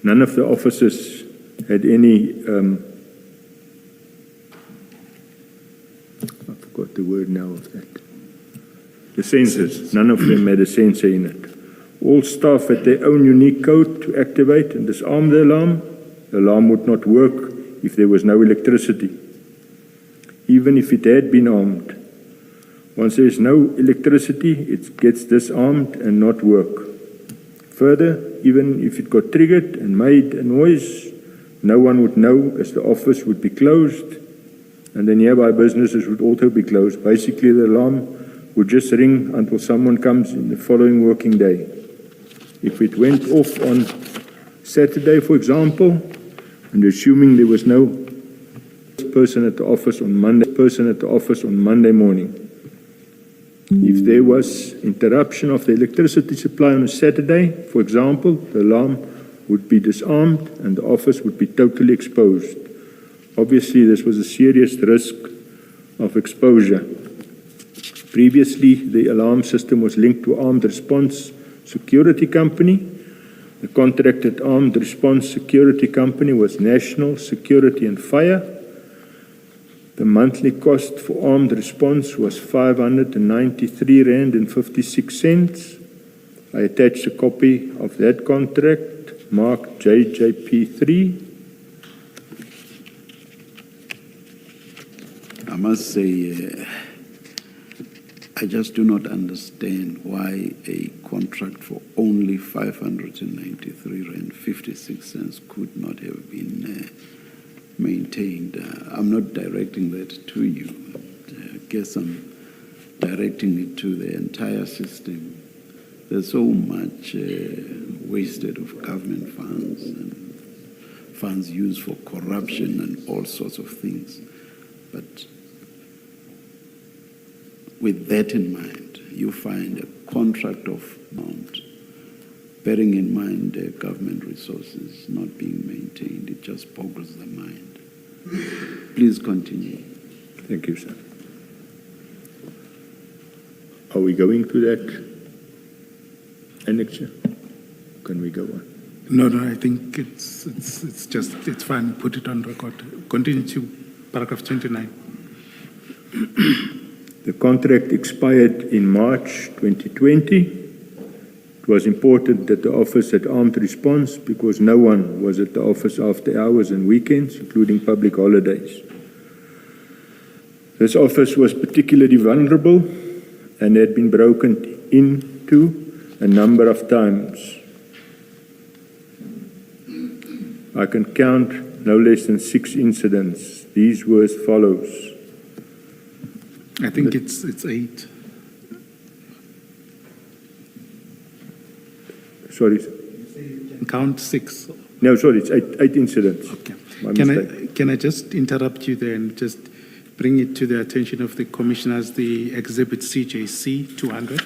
None of the officers had any, I forgot the word now of that. The sensors, none of them had a sensor in it. All staff had their own unique code to activate and disarm the alarm. The alarm would not work if there was no electricity, even if it had been armed. Once there is no electricity, it gets disarmed and not work. Further, even if it got triggered and made a noise, no one would know, as the office would be closed and the nearby businesses would also be closed. Basically, the alarm would just ring until someone comes in the following working day. If it went off on Saturday, for example, and assuming there was no person at the office on Monday morning, if there was interruption of the electricity supply on a Saturday, for example, the alarm would be disarmed and the office would be totally exposed. Obviously, this was a serious risk of exposure. Previously, the alarm system was linked to Armed Response Security Company. The contracted Armed Response Security Company was National Security and Fire. The monthly cost for armed response was R593.56. I attached a copy of that contract, marked JJP3. I must say, I just do not understand why a contract for only R593.56 could not have been maintained. I'm not directing that to you. I guess I'm directing it to the entire system. There's so much wasted of government funds and funds used for corruption and all sorts of things. But with that in mind, you find a contract of amount, bearing in mind government resources not being maintained. It just boggles the mind. Please continue. Thank you, sir. Are we going to that annexure? Can we go on? No, I think it's fine. Put it on record. Continue to paragraph 29. The contract expired in March 2020. It was important that the office had armed response because no one was at the office after hours and weekends, including public holidays. This office was particularly vulnerable and had been broken into a number of times. I can count no less than 6 incidents. These were as follows. I think it's 8. Sorry. Count 6. No, sorry, it's 8 incidents. Okay. My mistake. Can I just interrupt you there and just bring it to the attention of the commissioners, the exhibit CJC 200?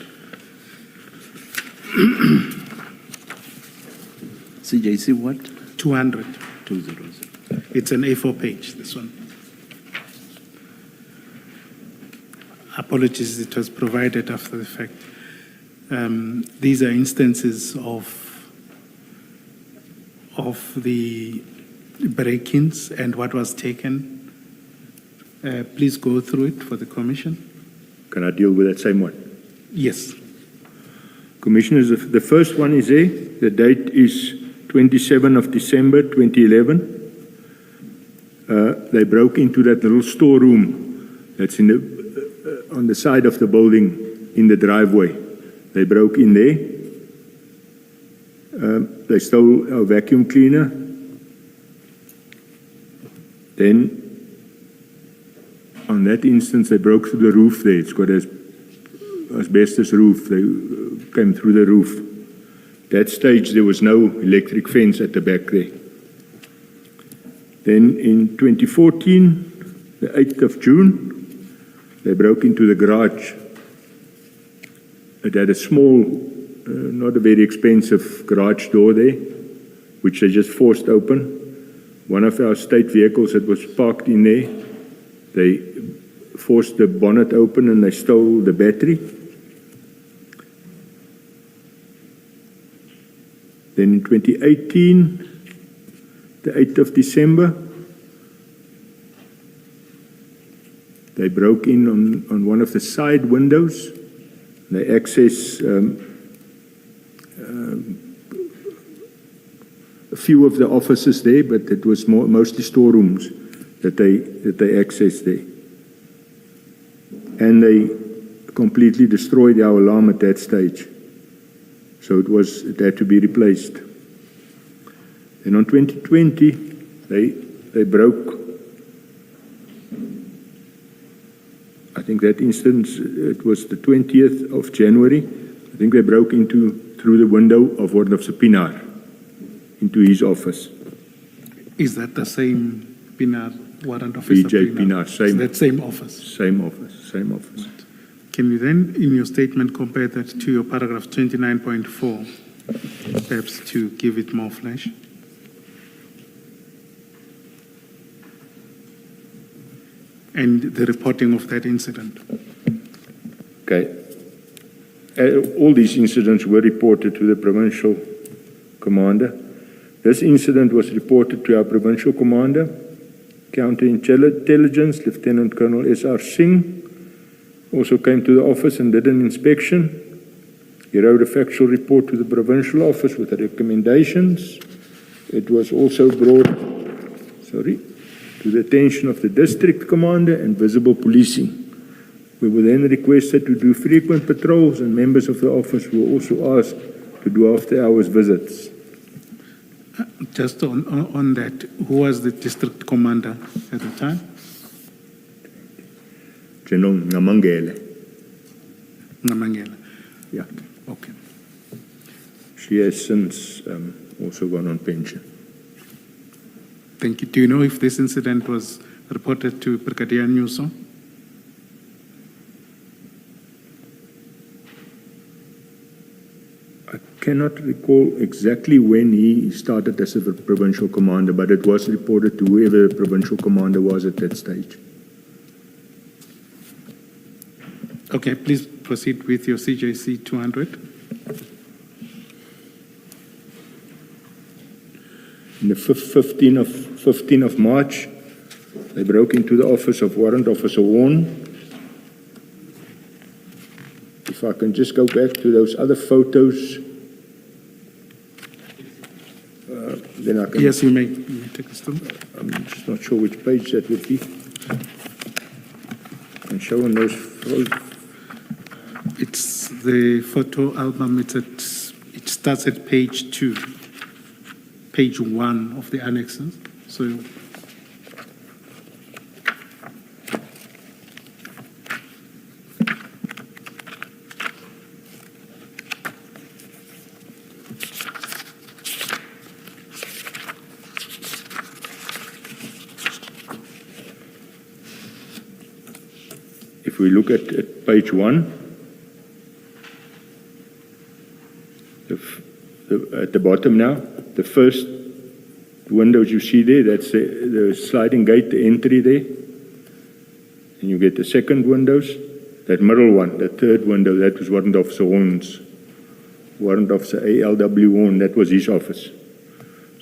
CJC what? 200. 200. It's an A4 page, this one. Apologies, it was provided after the fact. These are instances of the break-ins and what was taken. Please go through it for the commission. Can I deal with that same one? Yes. Commissioners, the first one is there. The date is 27 of December 2011. They broke into that little storeroom that's in the on the side of the building in the driveway. They broke in there. They stole a vacuum cleaner. Then, on that instance, they broke through the roof there. It's got an asbestos roof. They came through the roof. That stage, there was no electric fence at the back there. Then in 2014, the 8th of June, they broke into the garage. It had a small, not a very expensive garage door there, which they just forced open. One of our state vehicles that was parked in there, they forced the bonnet open and they stole the battery. Then in 2018, the 8th of December, they broke in on one of the side windows. They accessed a few of the offices there, but it was mostly storerooms that they accessed there. And they completely destroyed our alarm at that stage. So it had to be replaced. And on 2020, they broke. I think that instance, it was the 20th of January. I think they broke through the window of Warden of Pinar into his office. Is that the same Pinar warrant officer? VJ Pinar, same. That same office? Same office, same office. Can you then, in your statement, compare that to your paragraph 29.4, perhaps to give it more flesh? And the reporting of that incident. Okay. All these incidents were reported to the provincial commander. This incident was reported to our provincial commander, Counterintelligence, Lieutenant Colonel S.R. Singh, also came to the office and did an inspection. He wrote a factual report to the provincial office with the recommendations. It was also brought, to the attention of the district commander and visible policing. We were then requested to do frequent patrols, and members of the office were also asked to do after-hours visits. Just on that, who was the district commander at the time? General Mkhwanazi. Namangela. Yeah. Okay. She has since also gone on pension. Thank you. Do you know if this incident was reported to Brigadier Newsom? I cannot recall exactly when he started as a provincial commander, but it was reported to whoever the provincial commander was at that stage. Okay, please proceed with your CJC 200. On the 15th of March, they broke into the office of Warrant Officer Warren. If I can just go back to those other photos, then I can. Yes, you may take us through. I'm just not sure which page that would be. And showing those photos. It's the photo album. It starts at page 2, page 1 of the annexes. So If we look at page 1, at the bottom now, the first windows you see there, that's the sliding gate, the entry there. And you get the second windows. That middle one, the third window, that was Warrant Officer Horn's. Warrant Officer ALW Horn, that was his office.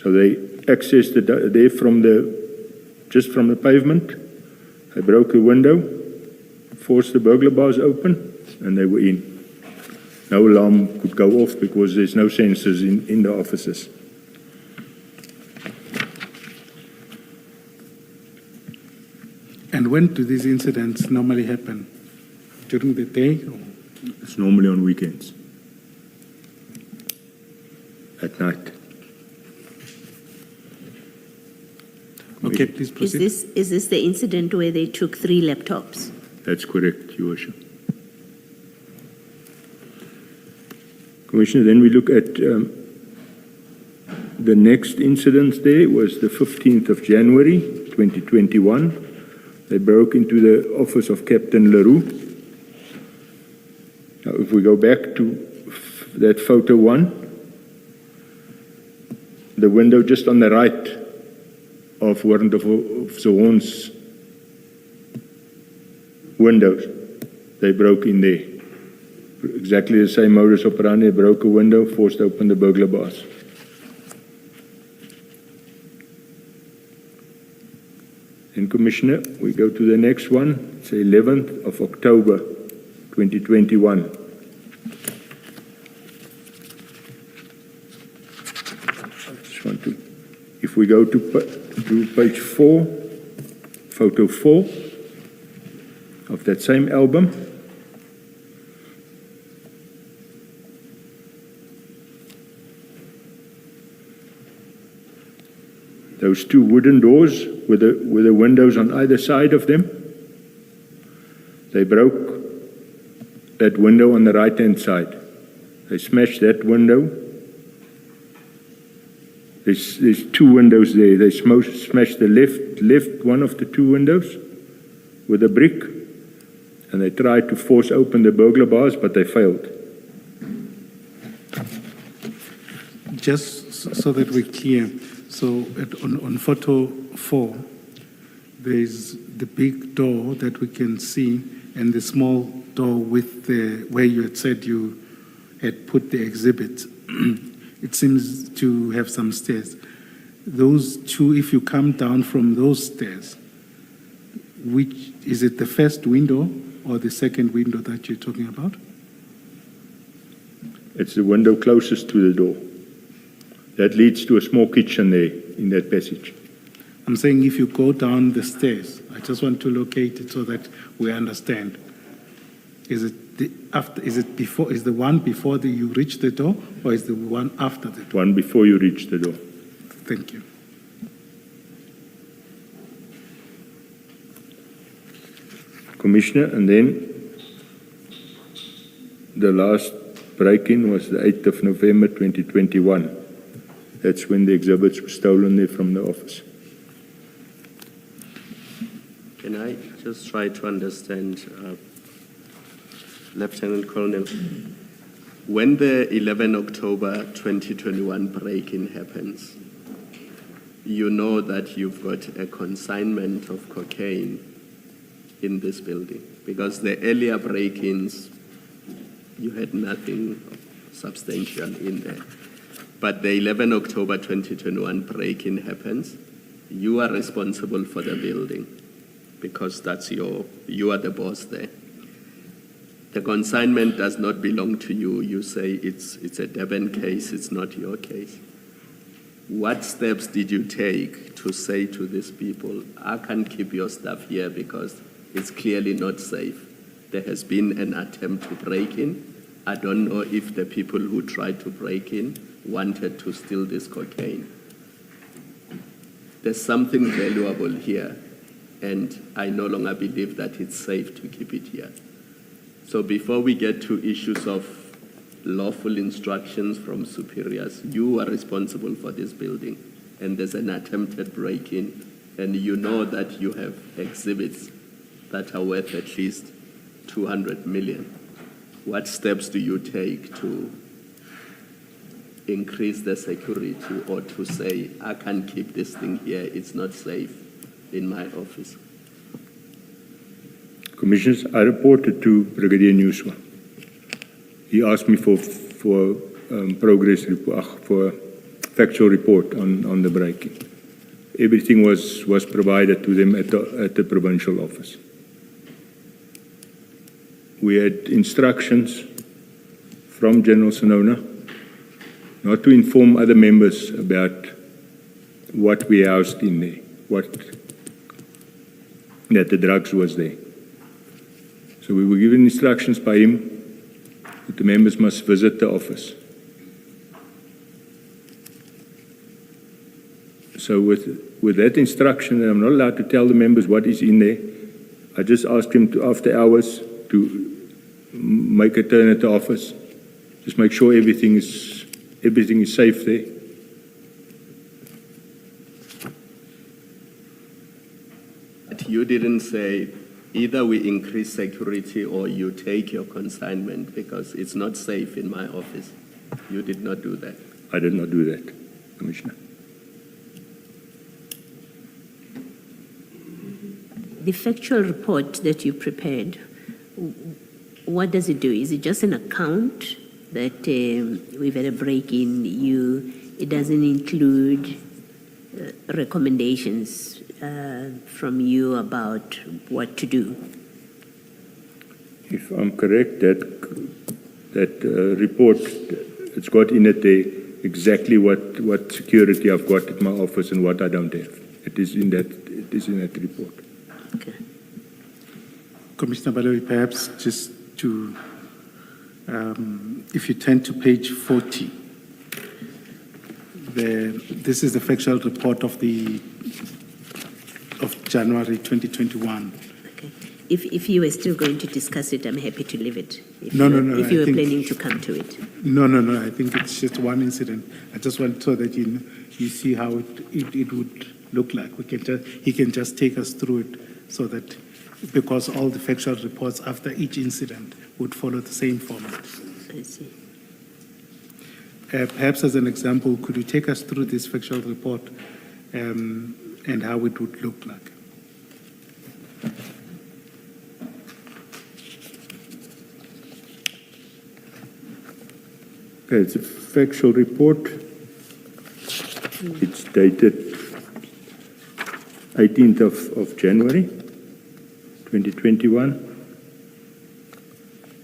So they accessed there just from the pavement. They broke a window, forced the burglar bars open, and they were in. No alarm could go off because there's no sensors in the offices. and when do these incidents normally happen? During the day? Or? It's normally on weekends. At night. Okay, please Is proceed. this the incident where they took 3 laptops? That's correct, Your Worship. Commissioner, then we look at the next incident there was the 15th of January, 2021. They broke into the office of Captain Leroux. Now, if we go back to that photo 1, the window just on the right of Warrant Officer Horn's windows, they broke in there. Exactly the same modus operandi, broke a window, forced open the burglar bars. Then, Commissioner, we go to the next one. It's the 11th of October, 2021. Just want to, if we go to page 4, photo 4 of that same album. Those 2 wooden doors with the windows on either side of them, they broke that window on the right-hand side. They smashed that window. There's 2 windows there. They smashed the left one of the 2 windows with a brick, and they tried to force open the burglar bars, but they failed. Just so that we're clear, so on photo 4, there's the big door that we can see and the small door with where you had said you had put the exhibit. It seems to have some stairs. Those 2, if you come down from those stairs, which is it, the first window or the second window that you're talking about? It's the window closest to the door. That leads to a small kitchen there in that passage. I'm saying if you go down the stairs, I just want to locate it so that we understand. Is it before? Is the one before you reach the door, or is the one after the door? One before you reach the door. Thank you. Commissioner, and then the last break-in was the 8th of November 2021. That's when the exhibits were stolen there from the office. Can I just try to understand, Lieutenant Colonel, when the 11 October 2021 break-in happens, you know that you've got a consignment of cocaine in this building, because the earlier break-ins, you had nothing substantial in there. But the 11 October 2021 break-in happens, you are responsible for the building because you are the boss there. The consignment does not belong to you. You say it's a Durban case, it's not your case. What steps did you take to say to these people, I can't keep your stuff here because it's clearly not safe? There has been an attempt to break in. I don't know if the people who tried to break in wanted to steal this cocaine. There's something valuable here, and I no longer believe that it's safe to keep it here. So before we get to issues of lawful instructions from superiors, you are responsible for this building, and there's an attempted break-in, and you know that you have exhibits that are worth at least 200 million. What steps do you take to increase the security or to say, I can't keep this thing here, it's not safe in my office? Commissioners, I reported to Brigadier Newswa. He asked me for progress report, for factual report on the break-in. Everything was provided to them at the provincial office. We had instructions from General Sinona not to inform other members about what we housed in there, that the drugs was there. So we were given instructions by him that the members must visit the office. So with that instruction, and I'm not allowed to tell the members what is in there, I just asked him to, after hours, to make a turn at the office, just make sure everything is safe there. But you didn't say either we increase security or you take your consignment because it's not safe in my office. You did not do that. I did not do that, Commissioner. The factual report that you prepared, what does it do? Is it just an account that we've had a break-in? It doesn't include recommendations from you about what to do? If I'm correct, that report, it's got in it there exactly what security I've got at my office and what I don't have. It is in that report. Okay. Commissioner Baloyi, perhaps just to, if you turn to page 40, this is the factual report of January 2021. Okay. If you were still going to discuss it, I'm happy to leave it. If No. If you I were think- planning to come to it. No. I think it's just one incident. I just want so that you see how it would look like. He can just take us through it so that, because all the factual reports after each incident would follow the same format. I see. Perhaps as an example, could you take us through this factual report and how it would look like? Okay, it's a factual report. It's dated 18th of January 2021.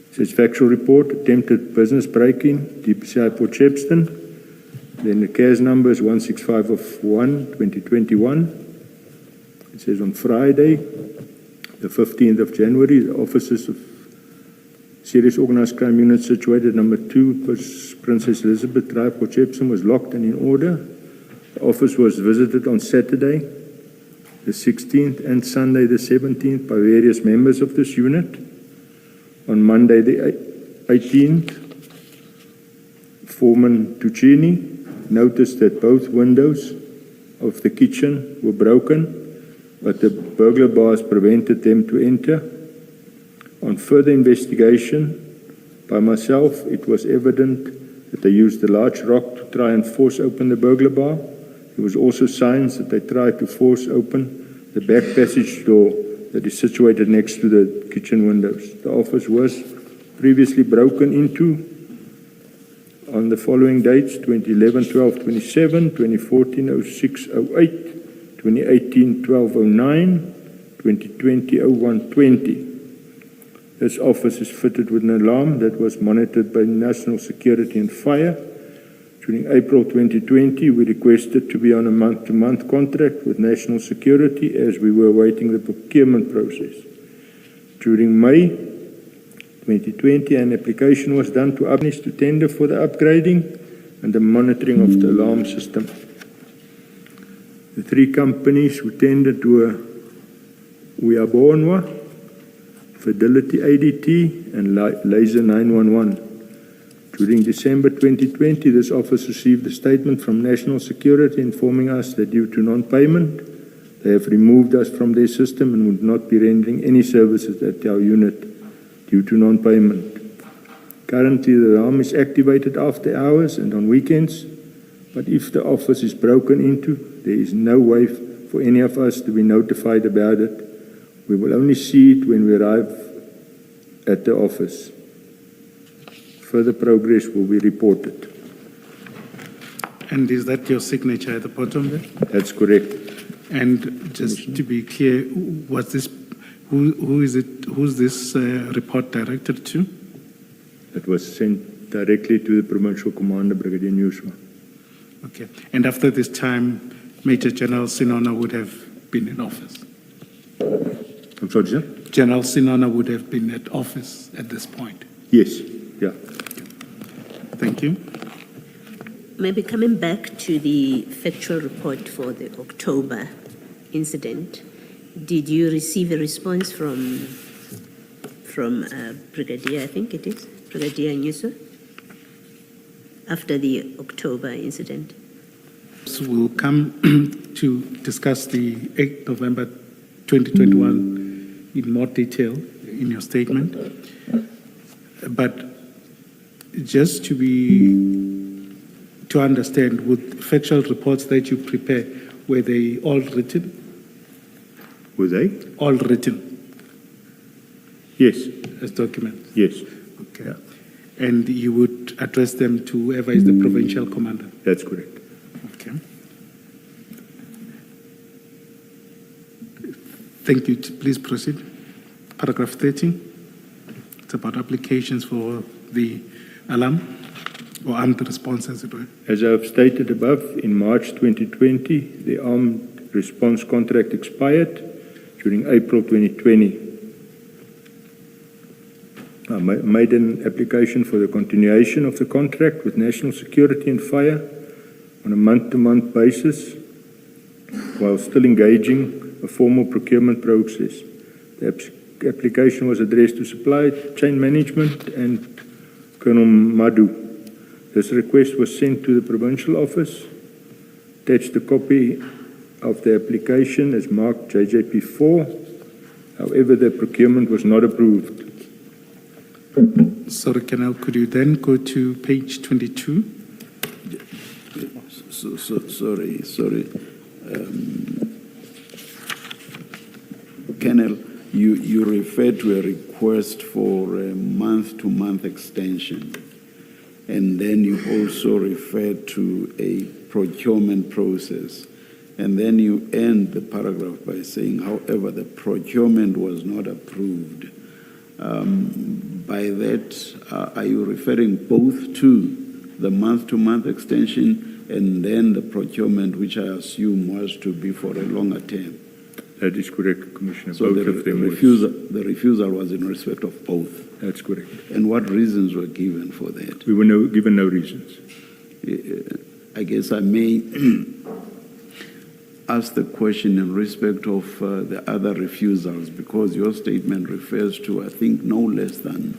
It says factual report, attempted business break-in, DPCI Port Shepstone. Then the case number is 165 of 1/2021. It says on Friday, the 15th of January, the offices of Serious Organized Crime Unit situated number 2, Princess Elizabeth Drive, Port Shepstone, was locked and in order. The office was visited on Saturday, the 16th, and Sunday, the 17th, by various members of this unit. On Monday, the 18th, Foreman Tuccini noticed that both windows of the kitchen were broken, but the burglar bars prevented them to enter. On further investigation by myself, it was evident that they used a large rock to try and force open the burglar bar. There was also signs that they tried to force open the back passage door that is situated next to the kitchen windows. The office was previously broken into on the following dates: 2011-12-27, 2014-06-08, 2018-12-09, 2020-01-20. This office is fitted with an alarm that was monitored by National Security and Fire. During April 2020, we requested to be on a month-to-month contract with National Security as we were awaiting the procurement process. During May 2020, an application was done to Upnis to tender for the upgrading and the monitoring of the alarm system. The three companies who tendered were Uyabonwa, Fidelity ADT, and Laser 911. During December 2020, this office received a statement from National Security informing us that due to non-payment, they have removed us from their system and would not be rendering any services at our unit due to non-payment. Currently, the alarm is activated after hours and on weekends, but if the office is broken into, there is no way for any of us to be notified about it. We will only see it when we arrive at the office. Further progress will be reported. And is that your signature at the bottom there? That's correct. And just to be clear, was this, who is it? Who's this report directed to? It was sent directly to the Provincial Commander, Brigadier Newsma. Okay. And after this time, Major General Sinona would have been in office? I'm sorry, sir? General Sinona would have been at office at this point? Yes, yeah. Thank you. Maybe coming back to the factual report for the October incident, did you receive a response from Brigadier, I think it is, Brigadier Nyuso, after the October incident? So we'll come to discuss the 8th November 2021 in more detail in your statement. But just to understand, would factual reports that you prepare, were they all written? Were they? All written Yes, as documents? yes. Okay. Yeah. And you would address them to whoever is the provincial commander? That's correct. Okay. Thank you. Please proceed. Paragraph 13. It's about applications for the alarm or armed response, as it were. As I have stated above, in March 2020, the armed response contract expired. During April 2020, I made an application for the continuation of the contract with National Security and Fire on a month-to-month basis while still engaging a formal procurement process. The application was addressed to Supply Chain Management and Colonel Madhu. This request was sent to the provincial office. Attached a copy of the application as marked JJP4. However, the procurement was not approved. Sorry, Colonel, could you then go to page 22? Sorry. Colonel, you referred to a request for a month-to-month extension, and then you also referred to a procurement process, and then you end the paragraph by saying, however, the procurement was not approved. By that, are you referring both to the month-to-month extension and then the procurement, which I assume was to be for a longer term? That is correct, Commissioner. So both the of them refusal was in respect of both. That's correct. And what reasons were given for that? We were given no reasons. I guess I may ask the question in respect of the other refusals, because your statement refers to, I think, no less than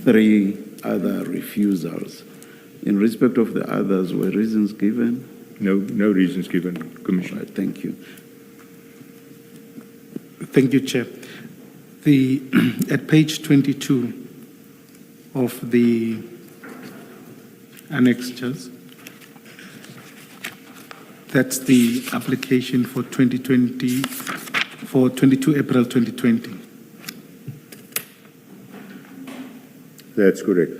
3 other refusals. In respect of the others, were reasons given? No reasons given, Commissioner. Right, thank you. Thank you, Chair. At page 22 of the annexures, that's the application for 2020, for 22 April 2020. That's correct,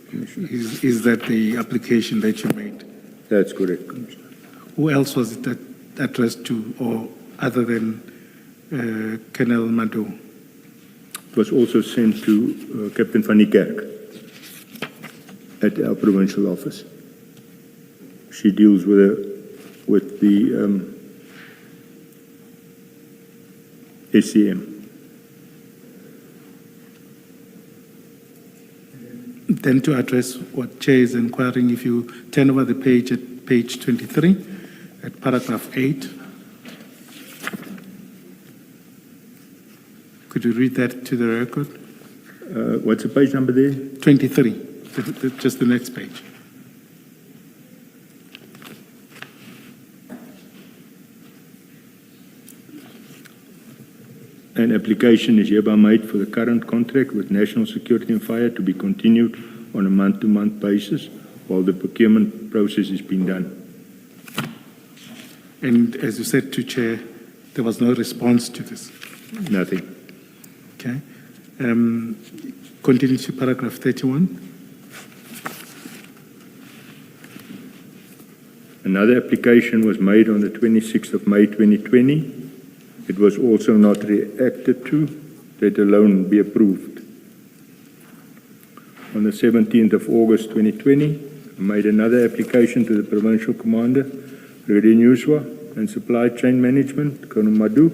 Commissioner. Is that the application that you made? That's correct, Commissioner. Who else was it addressed to, or other than Colonel Madhu? It was also sent to Captain van Niekerk at our provincial office. She deals with the SCM. Then to address what Chair is inquiring, if you turn over the page at page 23, at paragraph 8, could you read that to the record? What's the page number there? 23, just the next page. An application is hereby made for the current contract with National Security and Fire to be continued on a month-to-month basis while the procurement process is being done. And as you said to Chair, there was no response to this. Nothing. Okay. Continue to paragraph 31. Another application was made on the 26th of May 2020. It was also not reacted to, let alone be approved. On the 17th of August 2020, I made another application to the Provincial Commander, Brigadier Newswa, and Supply Chain Management, Colonel Madu,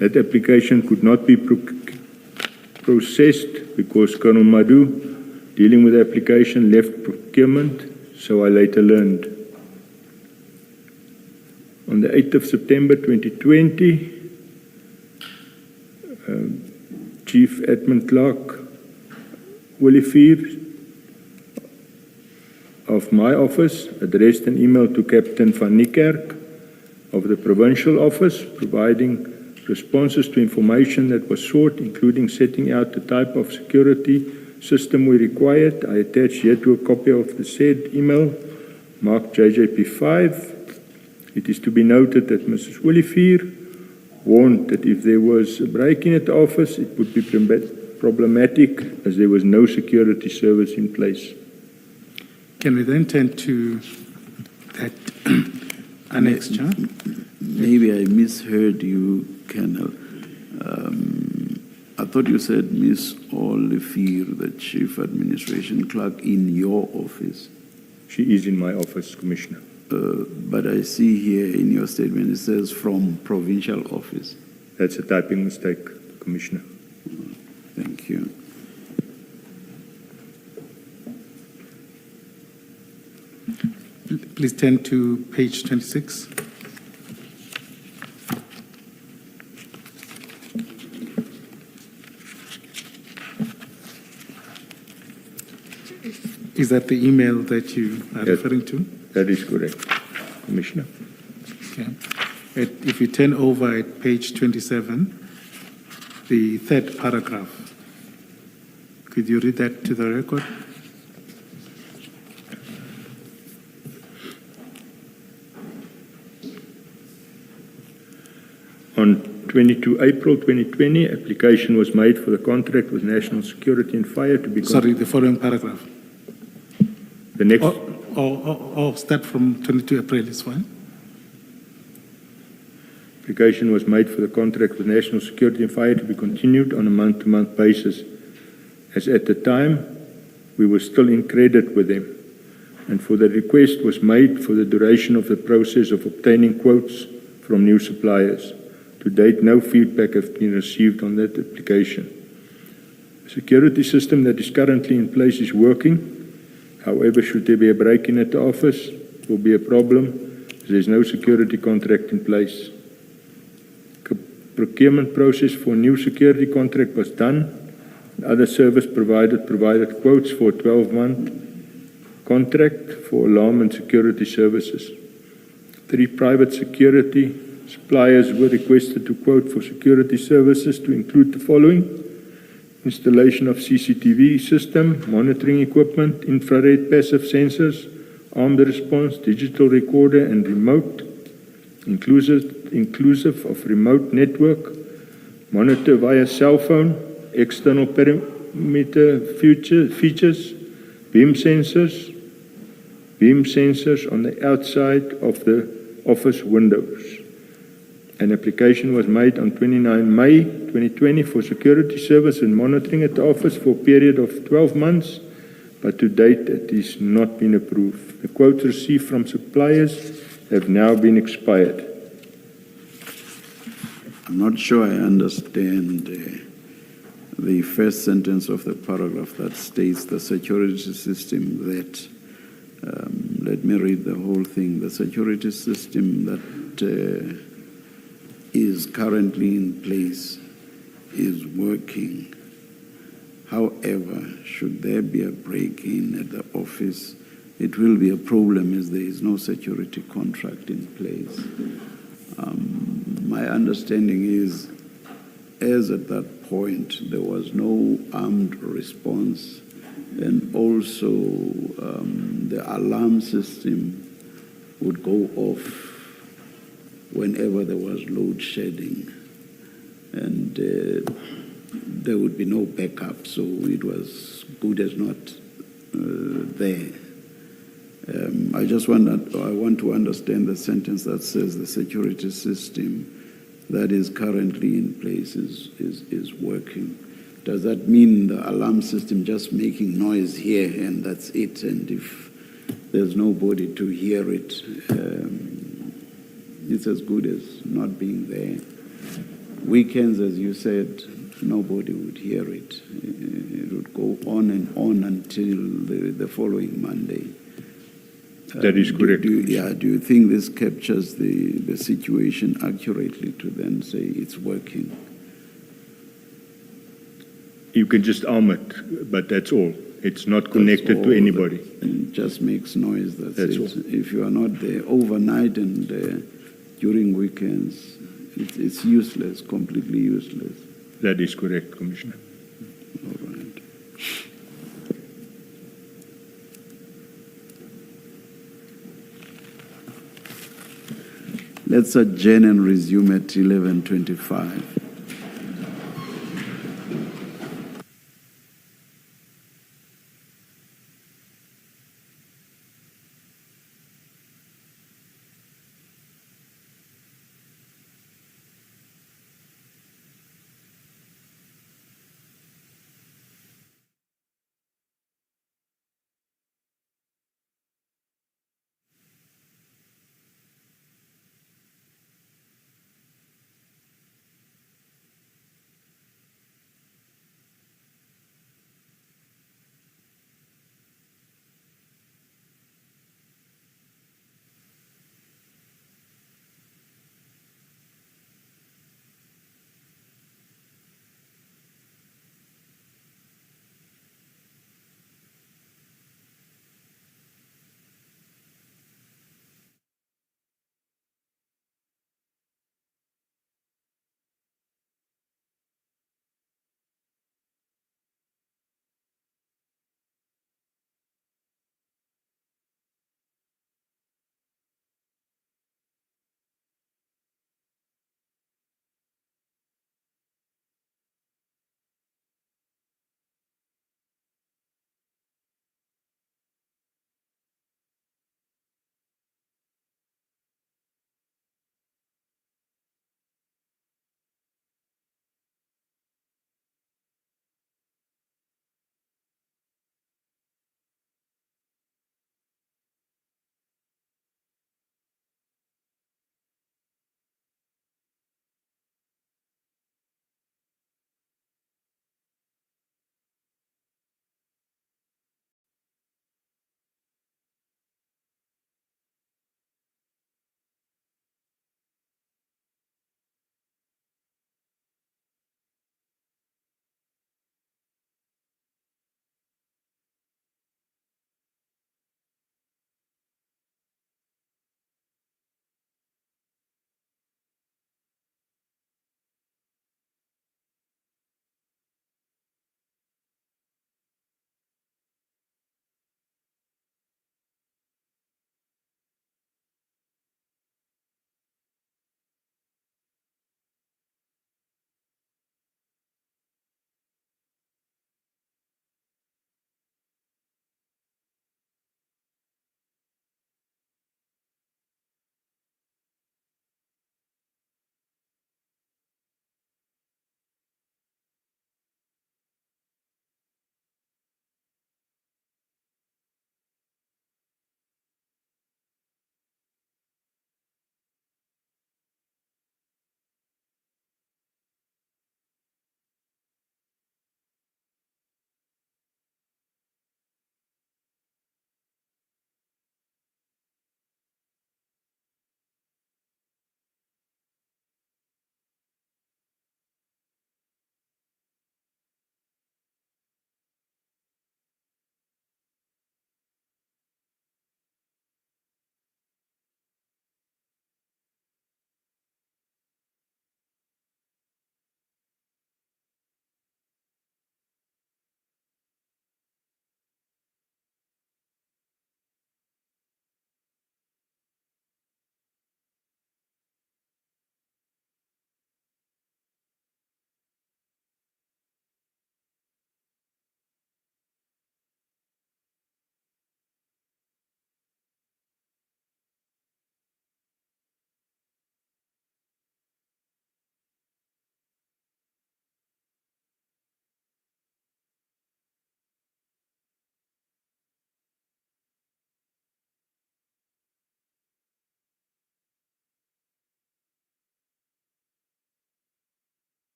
that application could not be processed because Colonel Madu, dealing with the application, left procurement, so I later learned. On the 8th of September 2020, Chief Admin Clerk Willie Fears of my office addressed an email to Captain van Niekerk of the Provincial Office, providing responses to information that was sought, including setting out the type of security system we required. I attached here to a copy of the said email, marked JJP5. It is to be noted that Mrs. Willifeer warned that if there was a break-in at the office, it would be problematic as there was no security service in place. Can we then turn to that annexure? Maybe I misheard you, Colonel. I thought you said Miss Olivier, the Chief Administration Clerk in your office. She is in my office, Commissioner. But I see here in your statement it says from provincial office. That's a typing mistake, Commissioner. Thank you. Please turn to page 26. Is that the email that you are referring to? That is correct, Commissioner. Okay. If you turn over at page 27, the third paragraph, could you read that to the record? On 22 April 2020, application was made for the contract with National Security and Fire to be... Sorry, the following paragraph. The next... Start from 22 April is fine. Application was made for the contract with National Security and Fire to be continued on a month-to-month basis, as at the time we were still in credit with them, and for the request was made for the duration of the process of obtaining quotes from new suppliers. To date, no feedback has been received on that application. The security system that is currently in place is working. However, should there be a break-in at the office, it will be a problem, as there is no security contract in place. Procurement process for new security contract was done. Other service provided quotes for a 12-month contract for alarm and security services. 3 private security suppliers were requested to quote for security services to include the following: installation of CCTV system, monitoring equipment, infrared passive sensors, armed response, digital recorder, and remote, inclusive of remote network, monitor via cell phone, external perimeter features, beam sensors on the outside of the office windows. An application was made on 29 May 2020 for security service and monitoring at the office for a period of 12 months, but to date it has not been approved. The quotes received from suppliers have now been expired. I'm not sure I understand the first sentence of the paragraph that states the security system that, let me read the whole thing, the security system that is currently in place is working. However, should there be a break-in at the office, it will be a problem as there is no security contract in place. My understanding is, as at that point, there was no armed response, and also the alarm system would go off whenever there was load shedding, and there would be no backup, so it was good as not there. I want to understand the sentence that says the security system that is currently in place is working. Does that mean the alarm system just making noise here and that's it, and if there's nobody to hear it, it's as good as not being there? Weekends, as you said, nobody would hear it. It would go on and on until the following Monday. That is correct. Do you think this captures the situation accurately to then say it's working? You can just arm it, but that's all. It's not connected to anybody. It just makes noise, that's it. all. If you are not there overnight and during weekends, it's useless, completely useless. That is correct, Commissioner. All right. Let's adjourn and resume at 11:25.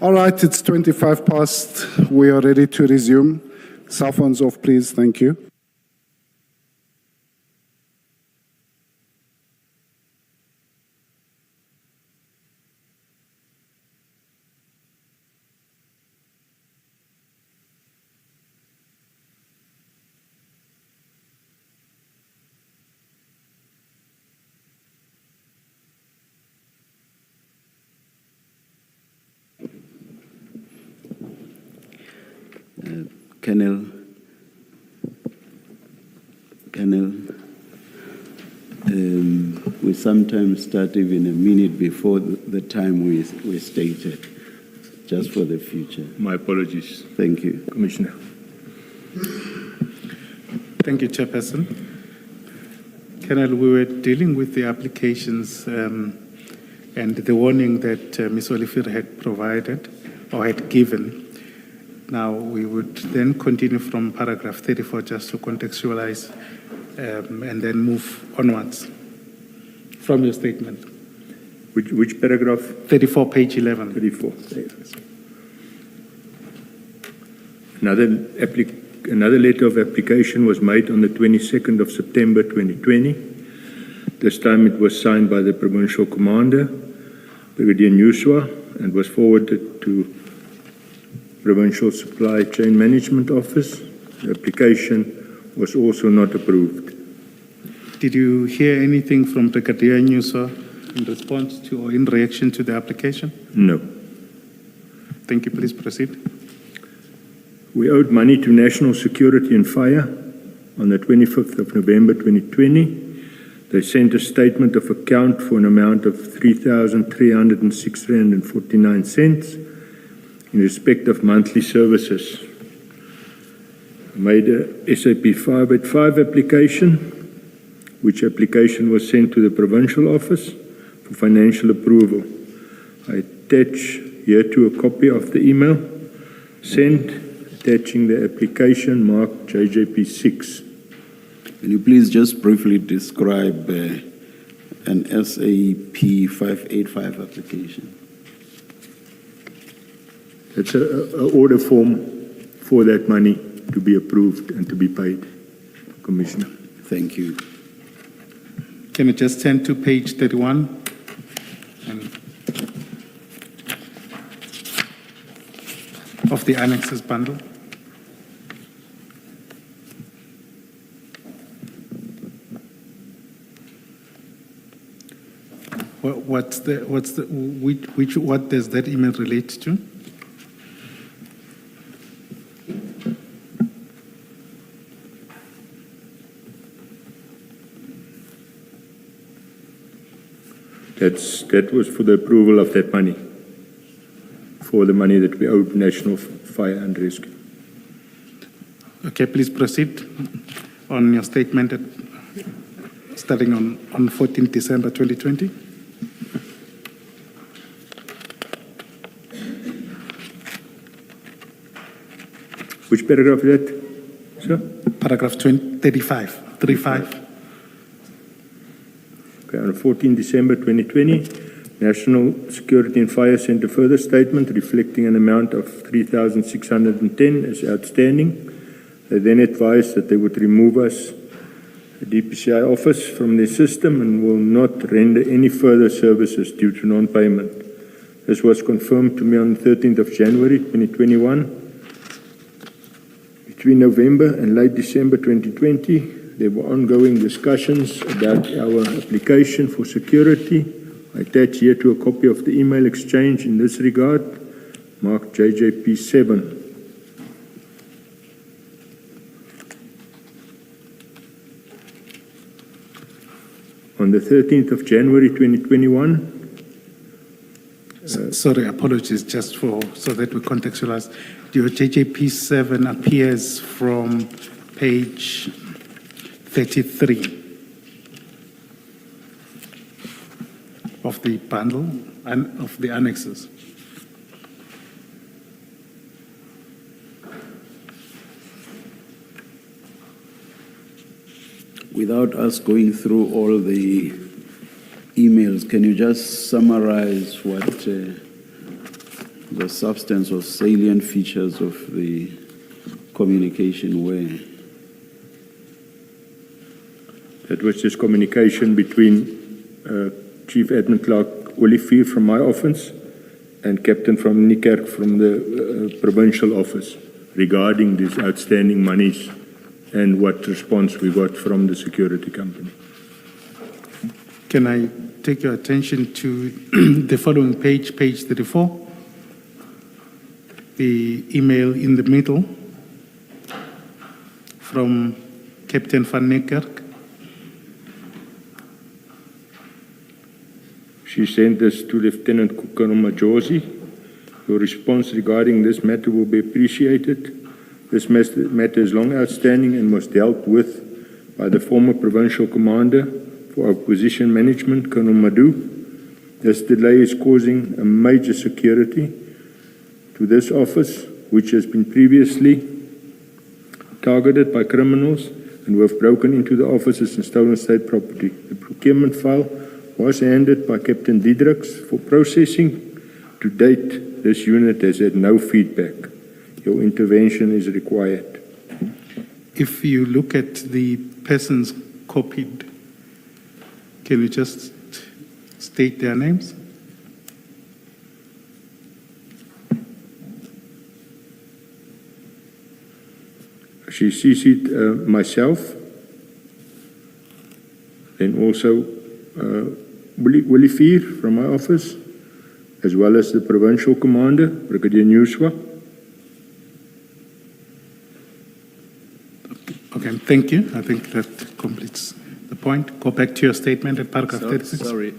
All right, it's 25 past. We are ready to resume. Cell phones off, please. Thank you. Colonel, we sometimes start even a minute before the time we stated, just for the future. My apologies, Thank you. Commissioner. Thank you, Chairperson. Colonel, we were dealing with the applications and the warning that Ms. Oliver had provided or had given. Now, we would then continue from paragraph 34 just to contextualize and then move onwards from your statement. Which paragraph? 34, page 11. 34. Another letter of application was made on the 22nd of September 2020. This time it was signed by the Provincial Commander, Brigadier Nuswa, and was forwarded to Provincial Supply Chain Management Office. The application was also not approved. Did you hear anything from Brigadier Nuswa in response to or in reaction to the application? No. Thank you. Please proceed. We owed money to National Security and Fire on the 25th of November 2020. They sent a statement of account for an amount of 3,306 rand and 49 cents in respect of monthly services. I made a SAP 585 application, which application was sent to the provincial office for financial approval. I attach here to a copy of the email sent, attaching the application marked JJP 6. Can you please just briefly describe an SAP 585 application? It's an order form for that money to be approved and to be paid, Commissioner. Thank you. Can you just turn to page 31? Of the annexes bundle. What does that email relate to? That was for the approval of that money, for the money that we owed National Fire and Rescue. Okay, please proceed on your statement starting on 14 December 2020. Which paragraph is that, sir? Paragraph 35. Okay, on 14 December 2020, National Security and Fire sent a further statement reflecting an amount of 3,610 as outstanding. They then advised that they would remove us, the DPCI office, from their system and will not render any further services due to non-payment. This was confirmed to me on the 13th of January 2021. Between November and late December 2020, there were ongoing discussions about our application for security. I attach here to a copy of the email exchange in this regard, marked JJP 7. On the 13th of January 2021. Sorry, apologies, just so that we contextualize. Your JJP 7 appears from page 33 of the bundle and of the annexes. Without us going through all the emails, can you just summarize what the substance or salient features of the communication were? That was just communication between Chief Admin Clerk Olivier from my office and Captain from Niekerk from the provincial office regarding these outstanding monies and what response we got from the security company. Can I take your attention to the following page, page 34? The email in the middle from Captain van Niekerk. She sent this to Lieutenant Colonel Majosi. Your response regarding this matter will be appreciated. This matter is long outstanding and was dealt with by the former provincial commander for acquisition management, Colonel Madhu. This delay is causing a major security to this office, which has been previously targeted by criminals and who have broken into the offices and stolen state property. The procurement file was handed by Captain Diedrichs for processing. To date, this unit has had no feedback. Your intervention is required. If you look at the persons copied, can you just state their names? She CC'd myself, then also Olivier from my office, as well as the provincial commander, Brigadier Newswa. Okay, thank you. I think that completes the point. Go back to your statement at paragraph 36. Sorry,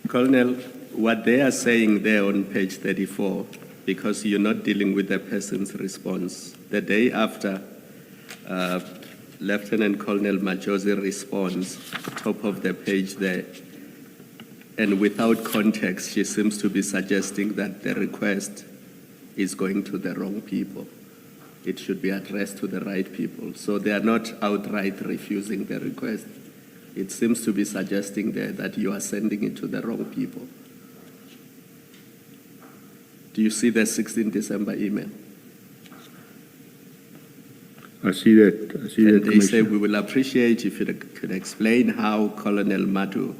Colonel, what they are saying there on page 34, because you're not dealing with the person's response, the day after Lieutenant Colonel Majosi responds, top of the page there, and without context, she seems to be suggesting that the request is going to the wrong people. It should be addressed to the right people. So they are not outright refusing the request. It seems to be suggesting there that you are sending it to the wrong people. Do you see the 16 December email? I see that. I see that. And they say, Commissioner. we will appreciate if you could explain how Colonel Madu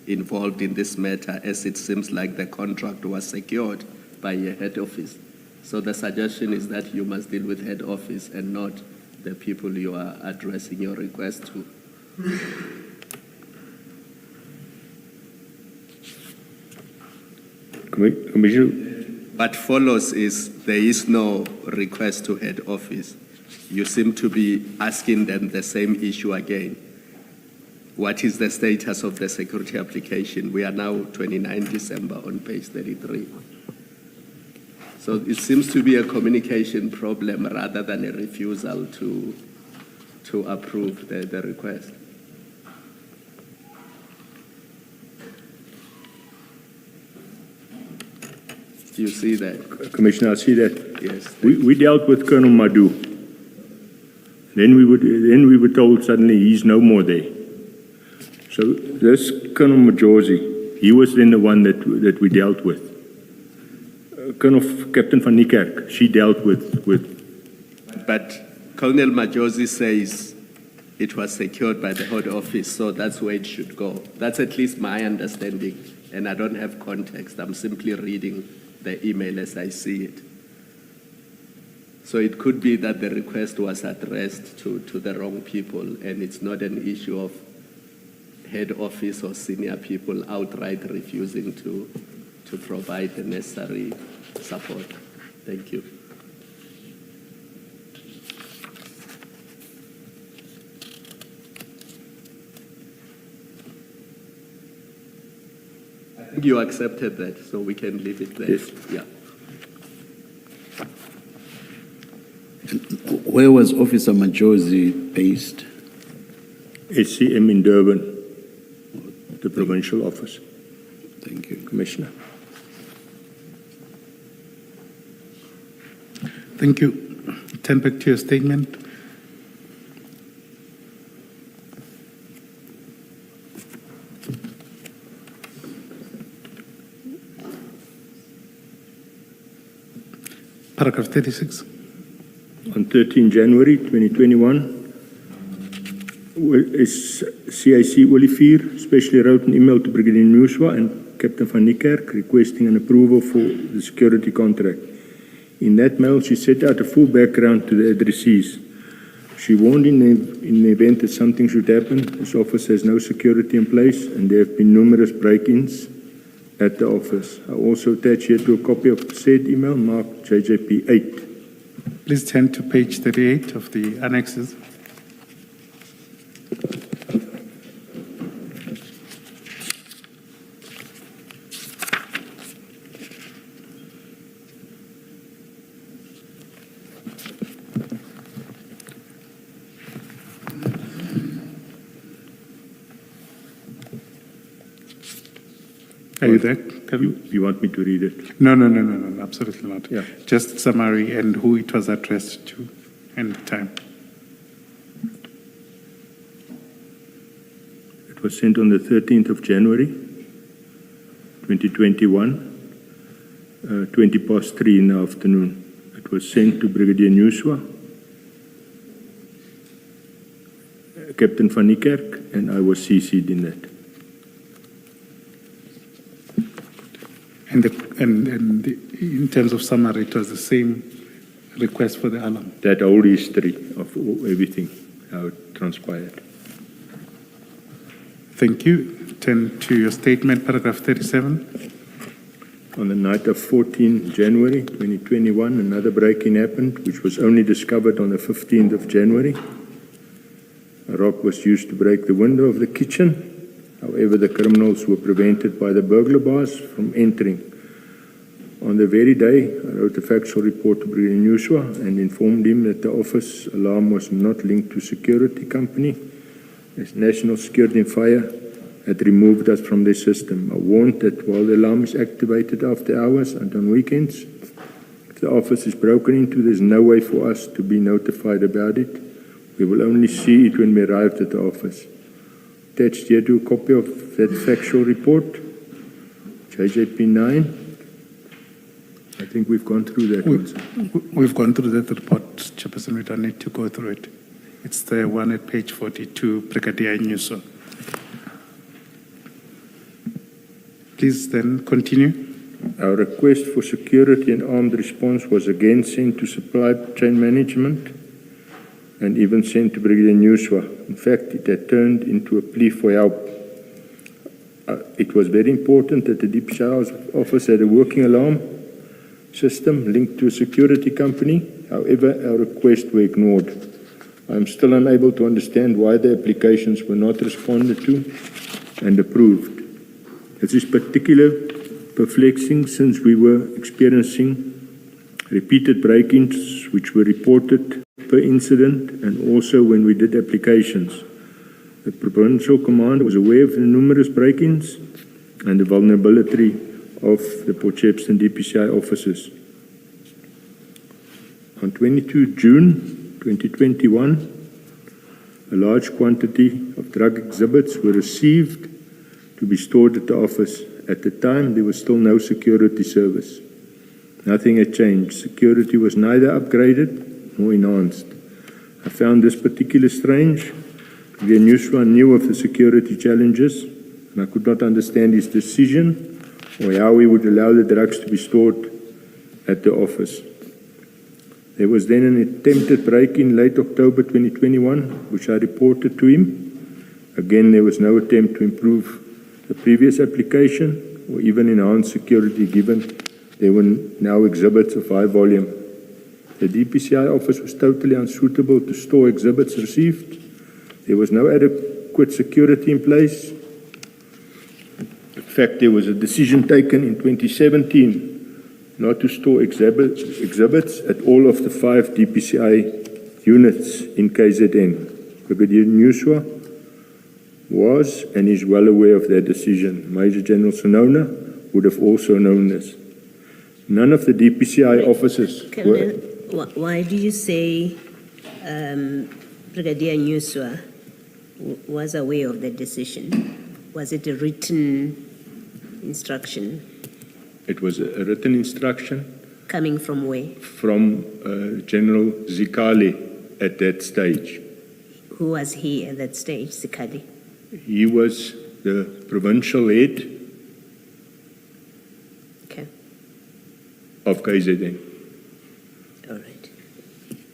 involved in this matter, as it seems like the contract was secured by your head office. So the suggestion is that you must deal with head office and not the people you are addressing your request to. Commissioner, What follows is there is no request to head office. You seem to be asking them the same issue again. What is the status of the security application? We are now 29 December on page 33. So it seems to be a communication problem rather than a refusal to approve the request. Do you see that? Commissioner, I see that. Yes. We dealt with Colonel Madhu. Then we were told suddenly he's no more there. So this Colonel Majosi, he was then the one that we dealt with. Captain van Niekerk, she dealt with. But Colonel Majosi says it was secured by the head office, so that's where it should go. That's at least my understanding, and I don't have context. I'm simply reading the email as I see it. So it could be that the request was addressed to the wrong people, and it's not an issue of head office or senior people outright refusing to provide the necessary support. Thank you. I think you accepted that, so we can leave it there. Yes. Yeah. Where was Officer Majosi based? SCM in Durban, the provincial office. Thank you. Commissioner. Thank you. Turn back to your statement. Paragraph 36. On 13 January 2021, CIC Olivier specially wrote an email to Brigadier Nuswa and Captain van Niekerk requesting an approval for the security contract. In that mail, she set out a full background to the addressees. She warned in the event that something should happen, this office has no security in place and there have been numerous break-ins at the office. I also attach here to a copy of said email marked JJP 8. Please turn to page 38 of the annexes. Are you there? You want me to read it? No, absolutely not. Yeah. Just summary and who it was addressed to and the time. It was sent on the 13th of January 2021, 20 past 3 in the afternoon. It was sent to Brigadier Nuswa, Captain van Niekerk, and I was CC'd in that. And in terms of summary, it was the same request for the alarm. That whole history of everything, how it transpired. Thank you. Turn to your statement, paragraph 37. On the night of 14 January 2021, another break-in happened, which was only discovered on the 15th of January. A rock was used to break the window of the kitchen. However, the criminals were prevented by the burglar bars from entering. On the very day, I wrote a factual report to Brigadier Nuswa and informed him that the office alarm was not linked to security company, as National Security and Fire had removed us from their system. I warned that while the alarm is activated after hours and on weekends, if the office is broken into, there's no way for us to be notified about it. We will only see it when we arrive at the office. Attached here to a copy of that factual report, JJP 9. I think we've gone through that one. We've gone through that report, Chairperson. We don't need to go through it. It's the one at page 42, Brigadier Nuswa. Please then continue. Our request for security and armed response was again sent to supply chain management and even sent to Brigadier Nuswa. In fact, it had turned into a plea for help. It was very important that the DPSI's office had a working alarm system linked to a security company. However, our requests were ignored. I am still unable to understand why the applications were not responded to and approved. This is particularly perplexing since we were experiencing repeated break-ins which were reported per incident and also when we did applications. The Provincial Command was aware of the numerous break-ins and the vulnerability of the Port Shepstone DPCI officers. On 22 June 2021, a large quantity of drug exhibits were received to be stored at the office. At the time, there was still no security service. Nothing had changed. Security was neither upgraded nor enhanced. I found this particularly strange. The Nuswa knew of the security challenges, and I could not understand his decision or how he would allow the drugs to be stored at the office. There was then an attempted break-in late October 2021, which I reported to him. Again, there was no attempt to improve the previous application or even enhance security, given there were now exhibits of high volume. The DPCI office was totally unsuitable to store exhibits received. There was no adequate security in place. In fact, there was a decision taken in 2017 not to store exhibits at all of the 5 DPCI units in KZN. Brigadier Nuswa was and is well aware of that decision. Major General Sonona would have also known this. None of the DPCI officers were... Why do you say Brigadier Nuswa was aware of the decision? Was it a written instruction? It was a written instruction. Coming from where? from General Zikali at that stage. Who was he at that stage, Sikali? He was the provincial head Okay, of KZN. all right.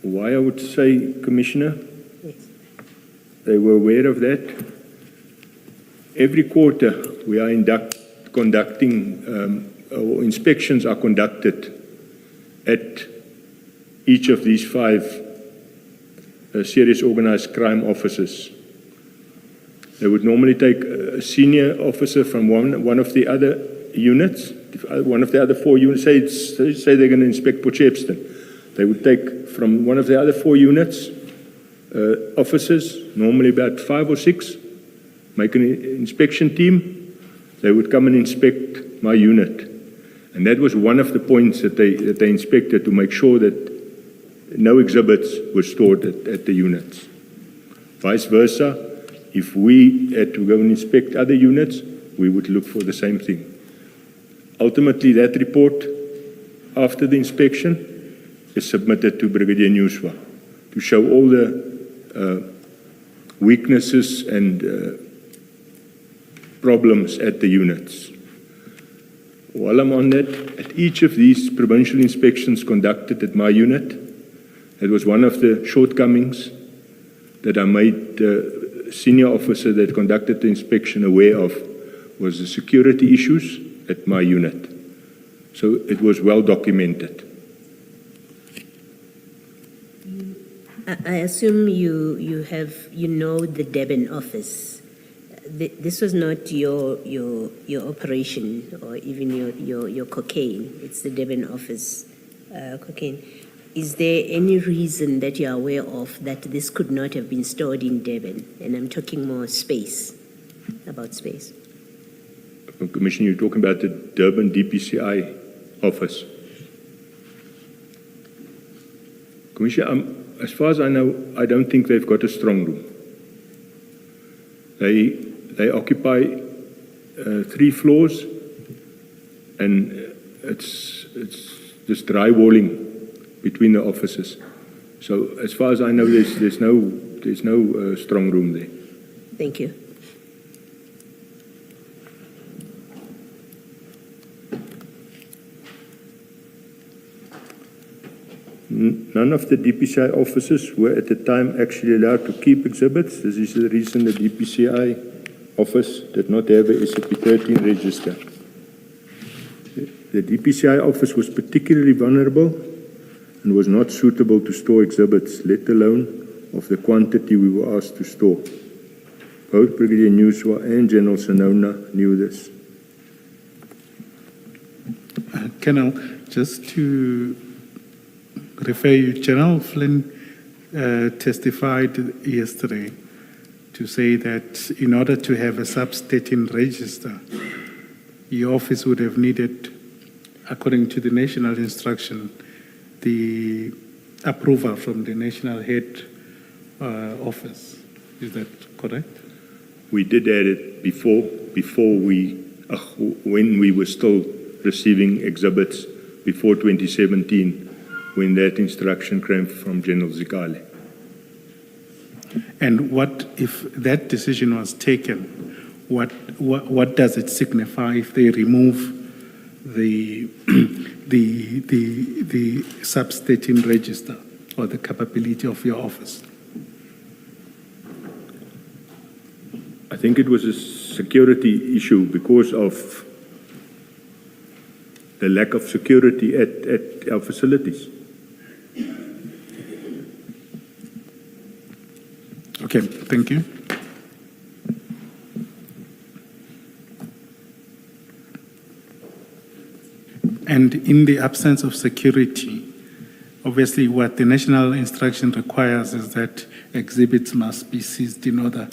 Why I would say, Commissioner, Yes. they were aware of that. Every quarter we are conducting, or inspections are conducted at each of these 5 serious organized crime officers. They would normally take a senior officer from one of the other units, one of the other 4 units, say they're going to inspect Potchefstroom. They would take from one of the other 4 units officers, normally about 5 or 6, make an inspection team. They would come and inspect my unit. And that was one of the points that they inspected, to make sure that no exhibits were stored at the units. Vice versa, if we had to go and inspect other units, we would look for the same thing. Ultimately, that report, after the inspection, is submitted to Brigadier Newswa to show all the weaknesses and problems at the units. While I'm on that, at each of these provincial inspections conducted at my unit, it was one of the shortcomings that I made the senior officer that conducted the inspection aware of, was the security issues at my unit. So it was well documented. I assume you know the Durban office. This was not your operation or even your cocaine. It's the Durban office cocaine. Is there any reason that you are aware of that this could not have been stored in Durban? And I'm talking more about space. Commissioner, you're talking about the Durban DPCI office. Commissioner, as far as I know, I don't think they've got a strong room. They occupy 3 floors, and it's just drywalling between the offices. So as far as I know, there's no strong room there. Thank you. None of the DPCI officers were at the time actually allowed to keep exhibits. This is the reason the DPCI office did not have a SCP-13 register. The DPCI office was particularly vulnerable and was not suitable to store exhibits, let alone of the quantity we were asked to store. Both Brigadier Newswa and General Sinona knew this. Colonel, just to refer you, General Flynn testified yesterday to say that in order to have a sub-13 register, your office would have needed, according to the national instruction, the approval from the national head office. Is that correct? We did add it before when we were still receiving exhibits before 2017, when that instruction came from General Zikali. And what if that decision was taken? What does it signify if they remove the sub-13 register or the capability of your office? I think it was a security issue because of the lack of security at our facilities. Okay, thank you. And in the absence of security, obviously what the national instruction requires is that exhibits must be seized in order,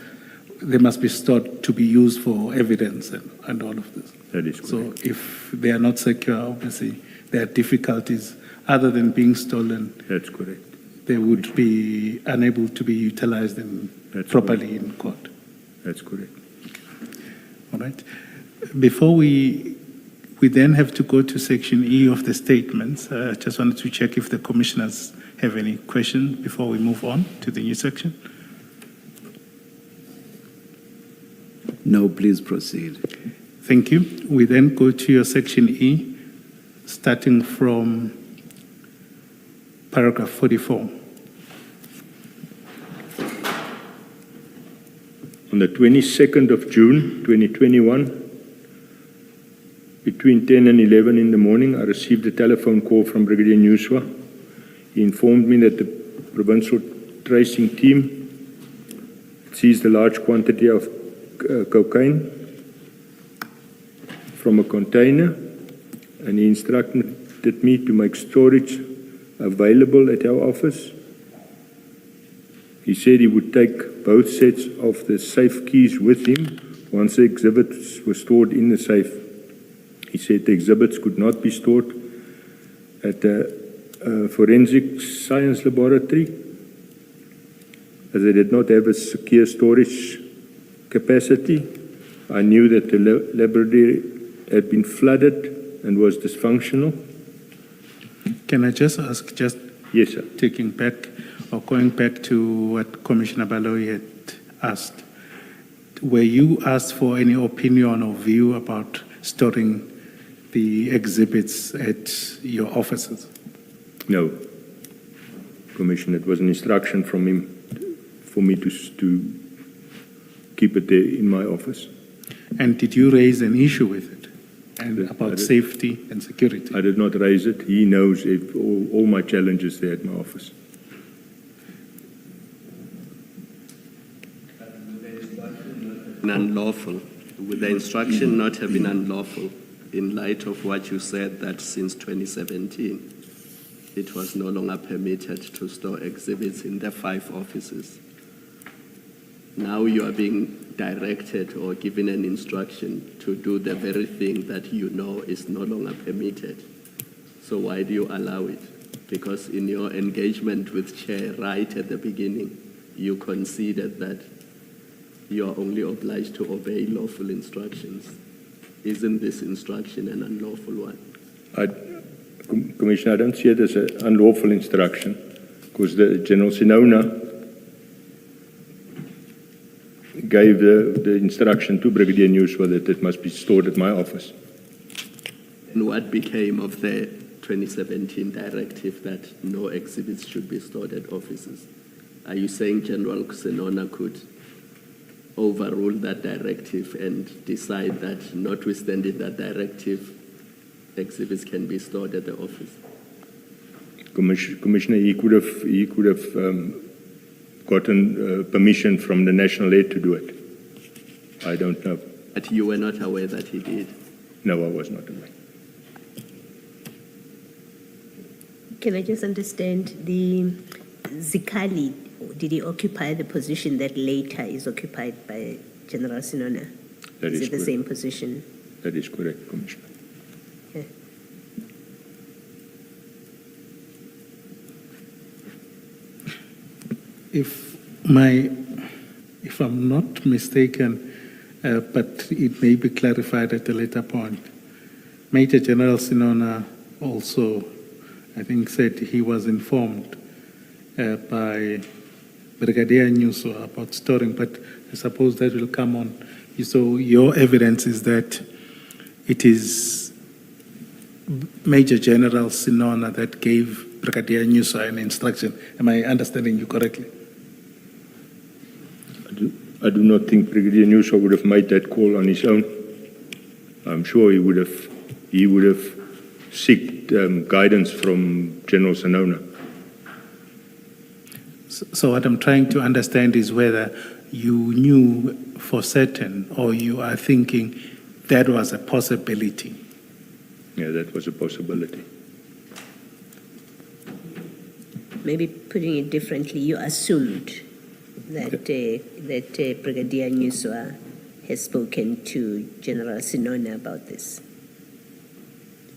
they must be stored to be used for evidence and all of this. That is correct. So if they are not secure, obviously there are difficulties other than being stolen. That's correct. They would be unable to be utilized properly in court. That's correct. All right. Before we We then have to go to section E of the statements. Just wanted to check if the commissioners have any questions before we move on to the new section. No, please proceed. Thank you. We then go to your section E, starting from paragraph 44. On the 22nd of June 2021, between 10 and 11 in the morning, I received a telephone call from Brigadier Nyuswa. He informed me that the provincial tracing team seized a large quantity of cocaine from a container, and he instructed me to make storage available at our office. He said he would take both sets of the safe keys with him once the exhibits were stored in the safe. He said the exhibits could not be stored at the forensic science laboratory as they did not have a secure storage capacity. I knew that the laboratory had been flooded and was dysfunctional. Can I just ask, just Yes, sir. taking back or going back to what Commissioner Baloyi had asked, were you asked for any opinion or view about storing the exhibits at your offices? No, Commissioner, it was an instruction from him for me to keep it there in my office. And did you raise an issue with it and I about did. safety and security? I did not raise it. He knows all my challenges there at my office. Unlawful. Would the instruction not have been unlawful in light of what you said that since 2017 it was no longer permitted to store exhibits in the 5 offices? Now you are being directed or given an instruction to do the very thing that you know is no longer permitted. So why do you allow it? Because in your engagement with Chair right at the beginning, you conceded that you are only obliged to obey lawful instructions. Isn't this instruction an unlawful one? Commissioner, I don't see it as an unlawful instruction because the General Sinona gave the instruction to Brigadier Nyuswa that it must be stored at my office. And what became of the 2017 directive that no exhibits should be stored at offices? Are you saying General Sinona could overrule that directive and decide that, notwithstanding that directive, exhibits can be stored at the office? Commissioner, he could have gotten permission from the national head to do it. I don't know. But you were not aware that he did? No, I was not aware. Can I just understand the Zikali? Did he occupy the position that later is occupied by General Sinona? That is is it the correct. same position? That is correct, Commissioner. Okay. If I'm not mistaken, but it may be clarified at a later point, Major General Sinona also, I think, said he was informed by Brigadier Nyuswa about storing, but I suppose that will come on. So your evidence is that it is Major General Sinona that gave Brigadier Nyuswa an instruction. Am I understanding you correctly? I do not think Brigadier Nyuswa would have made that call on his own. I'm sure he would have sought guidance from General Sinona. So what I'm trying to understand is whether you knew for certain or you are thinking that was a possibility. Yeah, that was a possibility. Maybe putting it differently, you assumed that Brigadier Nyuswa has spoken to General Sinona about this.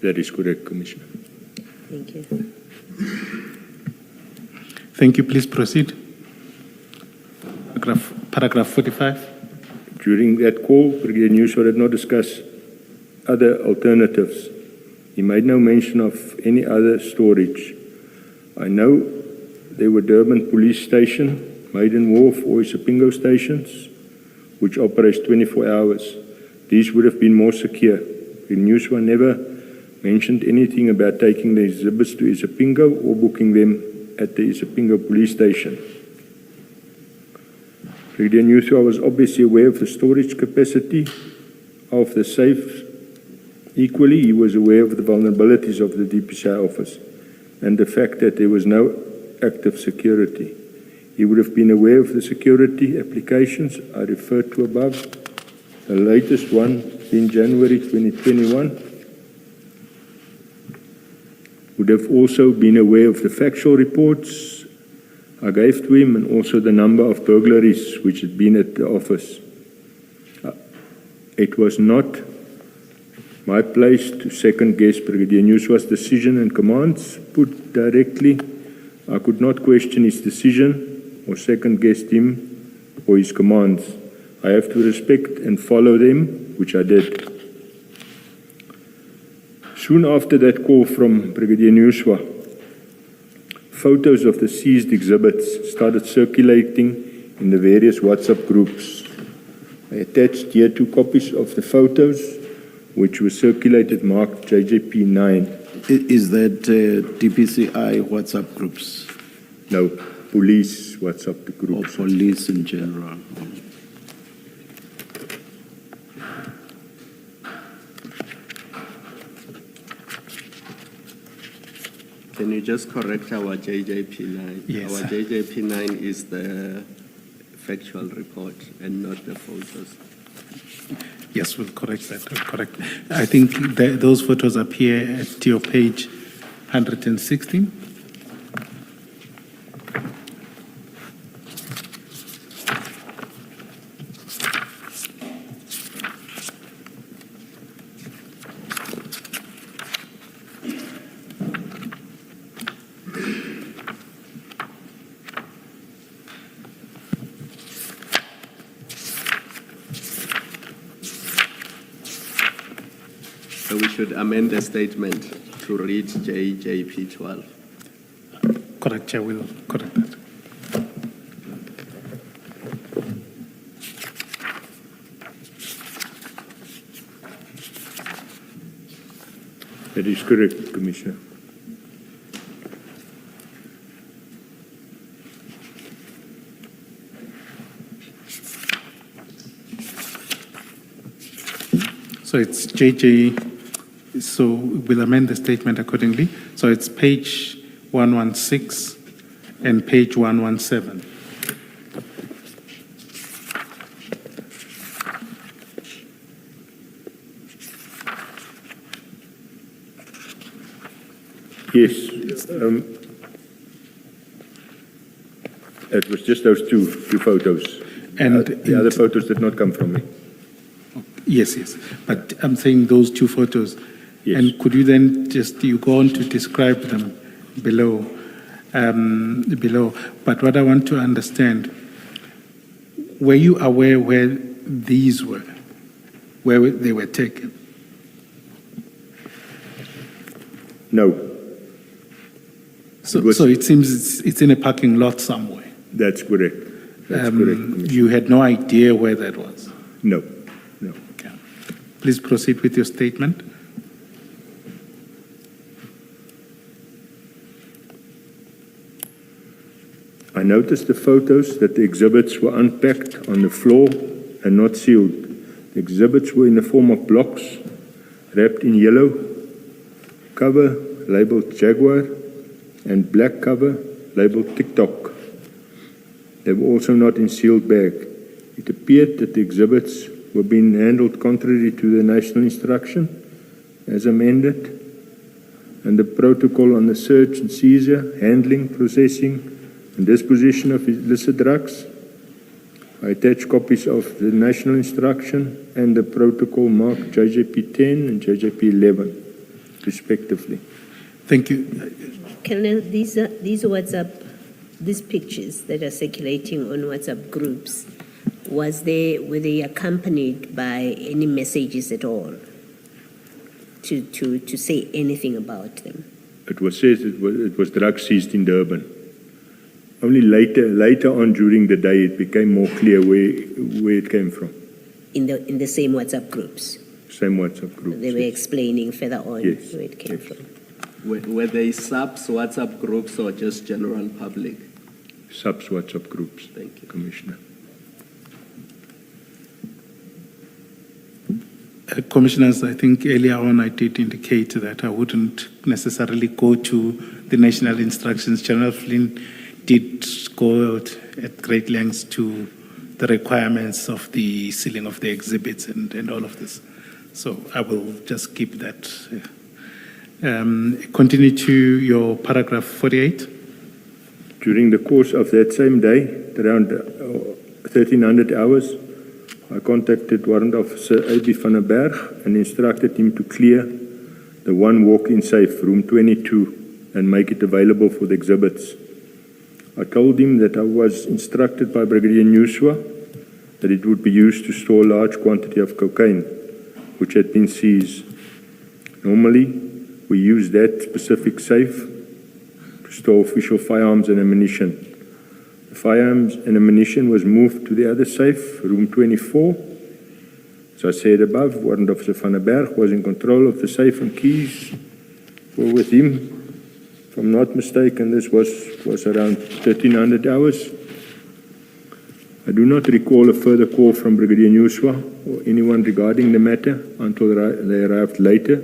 That is correct, Commissioner. Thank you. Thank you. Please proceed. Paragraph 45. During that call, Brigadier Nyuswa did not discuss other alternatives. He made no mention of any other storage. I know there were Durban Police Station, Maiden Wharf or Isipingo stations, which operates 24 hours. These would have been more secure. The Newswa never mentioned anything about taking the exhibits to Isipingo or booking them at the Isipingo Police Station. Brigadier Newswa was obviously aware of the storage capacity of the safe. Equally, he was aware of the vulnerabilities of the DPCI office and the fact that there was no active security. He would have been aware of the security applications I referred to above, the latest one in January 2021. Would have also been aware of the factual reports I gave to him and also the number of burglaries which had been at the office. It was not my place to second guess Brigadier Newswa's decision and commands. Put directly, I could not question his decision or second guess him or his commands. I have to respect and follow them, which I did. Soon after that call from Brigadier Newswa, photos of the seized exhibits started circulating in the various WhatsApp groups. I attached here 2 copies of the photos, which were circulated marked JJP 9. Is that DPCI WhatsApp groups No, police WhatsApp or groups. police in general? Can you just correct our JJP9? Yes. Our JJP9 is the factual report and not the photos. Yes, we'll correct that. We'll correct. I think those photos appear at your page 116. So we should amend the statement to read JJP12. Correct, Chair, we'll correct that. That is correct, Commissioner. So it's JJ, so we'll amend the statement accordingly. So it's page 116 and page 117. Yes. It was just those two photos. And the other photos did not come from me. Yes, yes. But I'm saying those 2 photos. Yes. And could you then you go on to describe them below? But what I want to understand, were you aware where these were, where they were taken? No, So, It was- so it seems it's in a parking lot somewhere. that's correct. That's correct, Commissioner. You had no idea where that was. No, no. Okay. Please proceed with your statement. I noticed the photos that the exhibits were unpacked on the floor and not sealed. The exhibits were in the form of blocks, wrapped in yellow cover labeled Jaguar and black cover labeled TikTok. They were also not in sealed bag. It appeared that the exhibits were being handled contrary to the national instruction as amended and the protocol on the search and seizure, handling, processing and disposition of illicit drugs. I attach copies of the national instruction and the protocol marked JJP 10 and JJP 11 respectively. Thank you. Colonel, these pictures that are circulating on WhatsApp groups, were they accompanied by any messages at all? to say anything about them? It was said it was drugs seized in Durban. Only later on during the day it became more clear where it came from. In the same WhatsApp groups? Same WhatsApp group. They were explaining further on Yes. where it came Yes. from. Were they subs, WhatsApp groups, or just general public? Subs WhatsApp groups, Thank you. Commissioner. Commissioners, I think earlier on I did indicate that I wouldn't necessarily go to the national instructions. General Flynn did go out at great lengths to the requirements of the sealing of the exhibits and all of this. So I will just keep that. Continue to your paragraph 48. During the course of that same day, around 1300 hours, I contacted Warrant Officer A.B. van der Berg and instructed him to clear the one walk-in safe, room 22, and make it available for the exhibits. I told him that I was instructed by Brigadier Nuswa that it would be used to store a large quantity of cocaine, which had been seized. Normally, we use that specific safe to store official firearms and ammunition. The firearms and ammunition was moved to the other safe, room 24. As I said above, Warrant Officer van der Berg was in control of the safe and keys were with him. If I'm not mistaken, this was around 1300 hours. I do not recall a further call from Brigadier Nuswa or anyone regarding the matter until they arrived later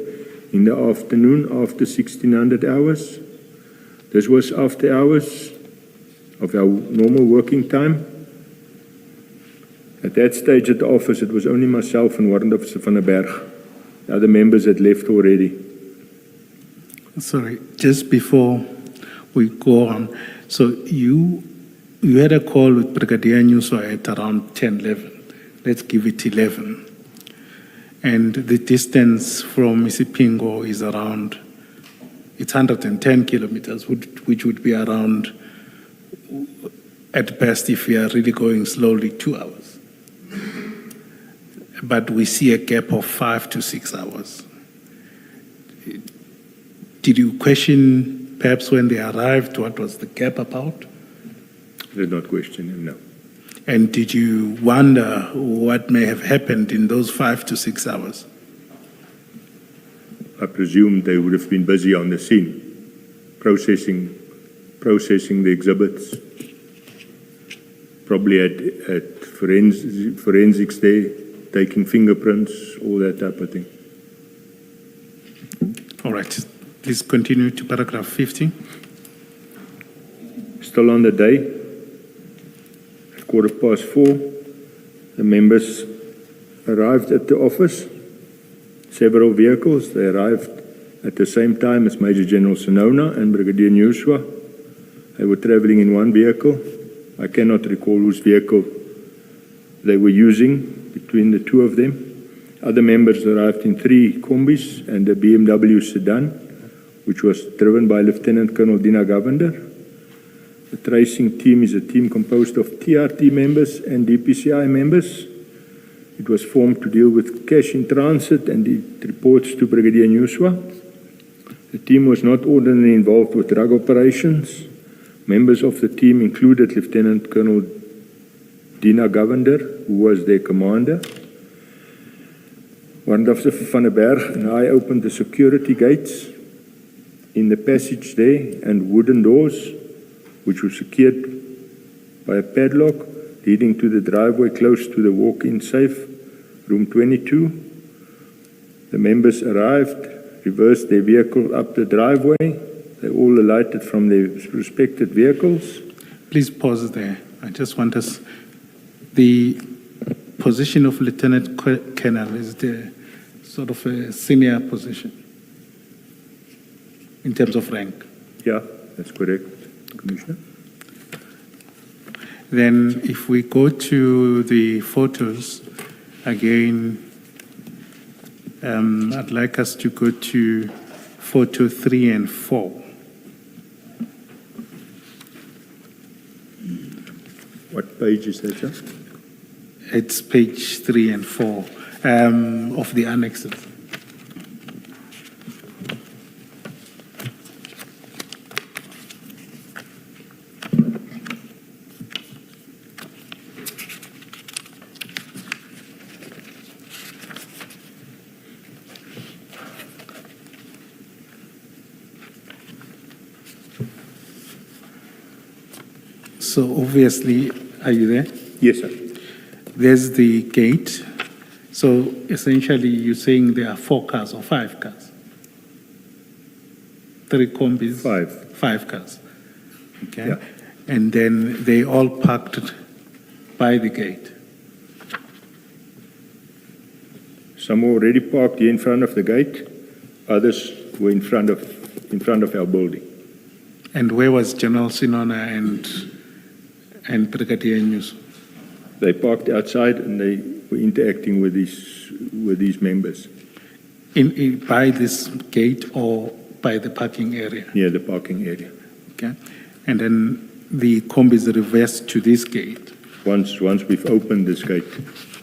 in the afternoon after 1600 hours. This was after hours of our normal working time. At that stage at the office, it was only myself and Warrant Officer van der Berg. The other members had left already. Sorry, just before we go on, so you had a call with Brigadier Nuswa at around 10, 11. Let's give it 11. And the distance from Isipingo is around, it's 110 kilometers, which would be around, at best, if we are really going slowly, 2 hours. But we see a gap of 5 to 6 hours. Did you question, perhaps when they arrived, what was the gap about? I did not question him, no. And did you wonder what may have happened in those 5 to 6 hours? I presumed they would have been busy on the scene, processing the exhibits, probably at forensics there, taking fingerprints, all that type of thing. All right, please continue to paragraph 50. Still on the day, at 4:15, the members arrived at the office. Several vehicles, they arrived at the same time as Major General Sinona and Brigadier Nuswa. They were traveling in one vehicle. I cannot recall whose vehicle they were using between the two of them. Other members arrived in 3 combis and a BMW sedan, which was driven by Lieutenant Colonel Dina Govender. The tracing team is a team composed of TRT members and DPCI members. It was formed to deal with cash in transit and it reports to Brigadier Nuswa. The team was not ordinarily involved with drug operations. Members of the team included Lieutenant Colonel Dina Govender, who was their commander. Warrant Officer van der Berg and I opened the security gates in the passage there and wooden doors, which were secured by a padlock leading to the driveway close to the walk-in safe, room 22. The members arrived, reversed their vehicle up the driveway. They all alighted from their respective vehicles. Please pause there. I just want us, the position of Lieutenant Colonel is the sort of a senior position in terms of rank. Yeah, that's correct, Commissioner. Then if we go to the photos, again, I'd like us to go to photo 3 and 4. What page is that, sir? It's page 3 and 4 of the annexes. So obviously, are you there? Yes, sir. There's the gate. So essentially, you're saying there are 4 cars or 5 cars? 3 combis? 5. 5 cars. Okay. Yeah. And then they all parked by the gate. Some were already parked here in front of the gate. Others were in front of our building. And where was General Sinona and Brigadier News? They parked outside and they were interacting with these members By this gate or by the parking area? near the parking area. Okay. And then the combis reversed to this gate. Once we've opened this gate,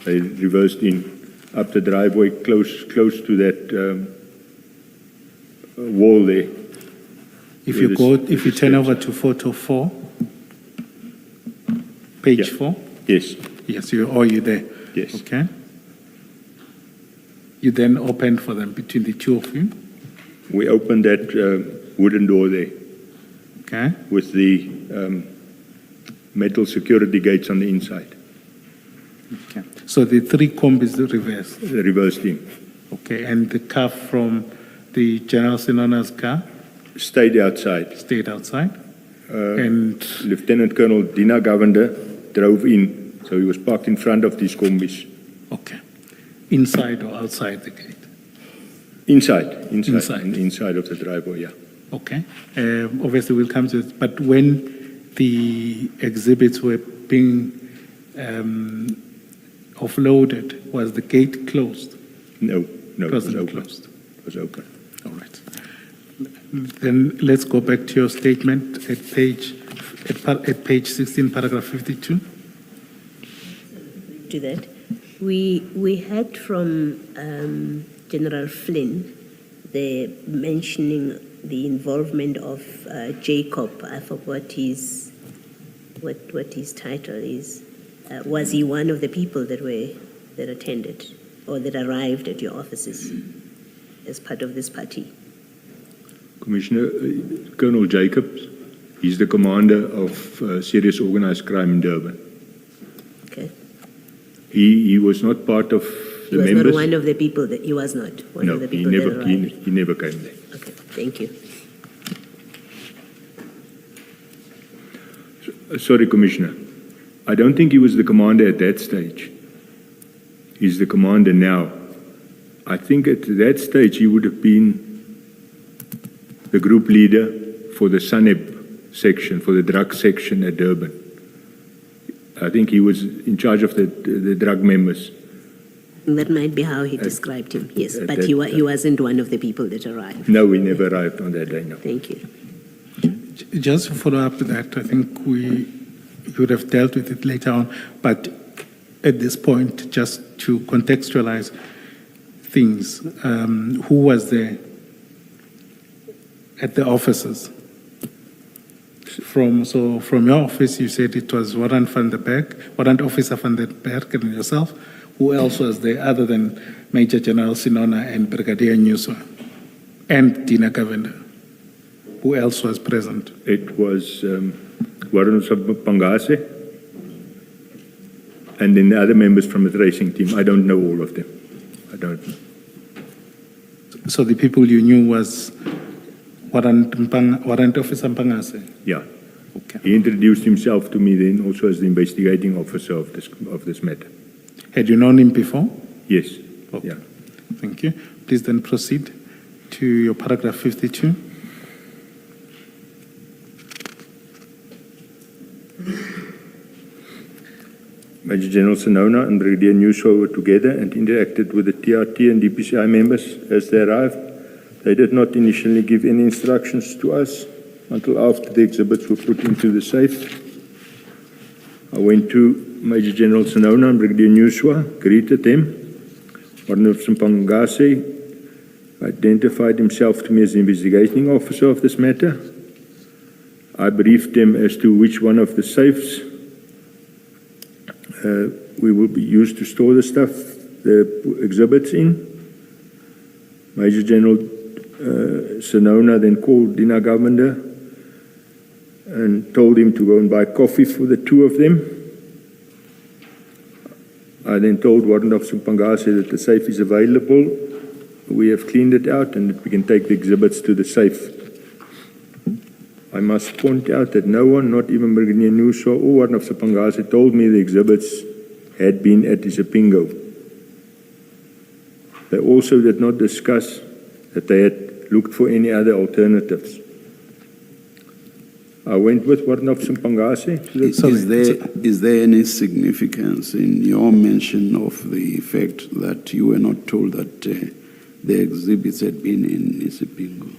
they reversed in up the driveway, close to that wall there. If Where you the turn over steps to photo 4, page Yeah. 4, Yes, yes, you're there. yes. Okay. You then opened for them between the two of you. We opened that wooden door there Okay. with the metal security gates on the inside. Okay. So the 3 combis reversed. They reversed in. Okay. And the car from the General Sinona's car Stayed outside. stayed outside. And Lieutenant Colonel Dina Govender drove in, so he was parked in front of these combis. okay. Inside or outside the gate? Inside. Inside. Of the driveway, yeah. Okay. Obviously, we'll come to it. But when the exhibits were being offloaded, was the gate closed? No, It it was wasn't open. closed. It was open. All right. Then let's go back to your statement at page 16, paragraph 52. To that, we heard from General Flynn the mentioning the involvement of Jacob. I forgot what his title is. Was he one of the people that attended or that arrived at your offices as part of this party? Commissioner, Colonel Jacobs, he's the commander of serious organized crime in Durban. Okay. He was not part of He the was members. not one of the people that he was not one No, of the he people never, that arrived. he never came there. Okay, thank you. Sorry, Commissioner. I don't think he was the commander at that stage. He's the commander now. I think at that stage he would have been the group leader for the SANEB section, for the drug section at Durban. I think he was in charge of the drug members. That might be how he described him, yes. at But that he wasn't one of the people that arrived. No, he never arrived on that day, no. Thank you. Just to follow up with that, I think we would have dealt with it later on, but at this point, just to contextualize things, who was there at the offices? From your office, you said it was Warrant Officer van der Berg and yourself. Who else was there other than Major General Sinona and Brigadier Nyuswa and Dina Govender? Who else was present? It was Warren Pangase and then the other members from the tracing team. I don't know all of them. I don't. So the people you knew was Warrant Officer Pangase? Yeah. Okay. He introduced himself to me then also as the investigating officer of this matter. Had you known him before? Yes. Okay. Yeah. Thank you. Please then proceed to your paragraph 52. Major General Sinona and Brigadier Nyuswa were together and interacted with the TRT and DPCI members as they arrived. They did not initially give any instructions to us until after the exhibits were put into the safe. I went to Major General Sinona and Brigadier Nyuswa, greeted them. Warden of Simpangase identified himself to me as the investigating officer of this matter. I briefed them as to which one of the safes we will be used to store the stuff, the exhibits in. Major General Sinona then called Dina Govender and told him to go and buy coffee for the two of them. I then told Warrant Officer Mkhwanazi that the safe is available. We have cleaned it out and that we can take the exhibits to the safe. I must point out that no one, not even Brigadier Nusa or Warrant Officer Mkhwanazi, told me the exhibits had been at Isipingo. They also did not discuss that they had looked for any other alternatives. I went with Warrant Officer Mkhwanazi. Is there any significance in your mention of the fact that you were not told that the exhibits had been in Isipingo?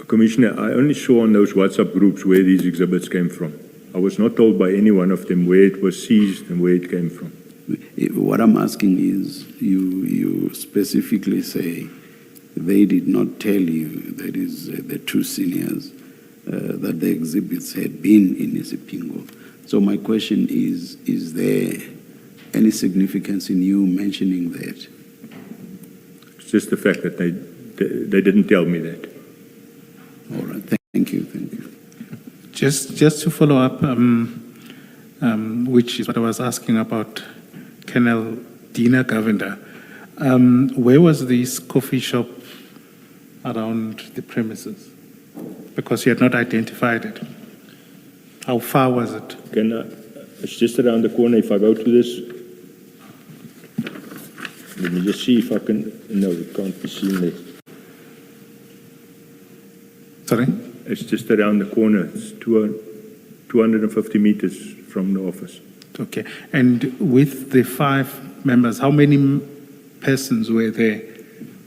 Commissioner, I only saw on those WhatsApp groups where these exhibits came from. I was not told by any one of them where it was seized and where it came from. What I'm asking is, you specifically say they did not tell you, that is the two seniors, that the exhibits had been in Isipingo. So my question is there any significance in you mentioning that? It's just the fact that they didn't tell me that. All right, thank you. Just to follow up, which is what I was asking about Colonel Dina Govender. Where was this coffee shop around the premises? Because you had not identified it. How far was it? It's just around the corner. If I go to this, let me just see if I can. No, it can't be seen there. Sorry? It's just around the corner. It's 250 meters from the office. Okay. And with the 5 members, how many persons were there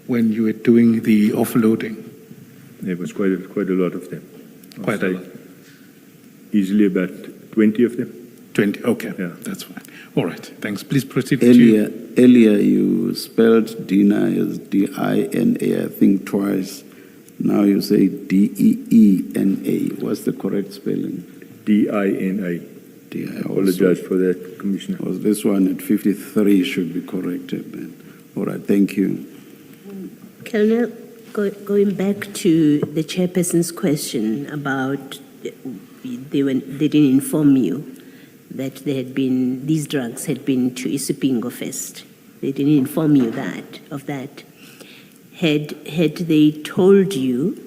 when you were doing the offloading? There was quite a lot of them. Quite a lot. Easily about 20 of them. 20, okay. Yeah. That's fine. All right, thanks. Please proceed. Earlier you spelled Dina as D-I-N-A, I think twice. Now you say D-E-E-N-A. What's the correct spelling? D-I-N-A. D-I. I apologize for that, Commissioner. Well, this one at 53 should be corrected then. All right, thank you. Colonel, going back to the chairperson's question about they didn't inform you that these drugs had been to Isipingo first. They didn't inform you of that. Had they told you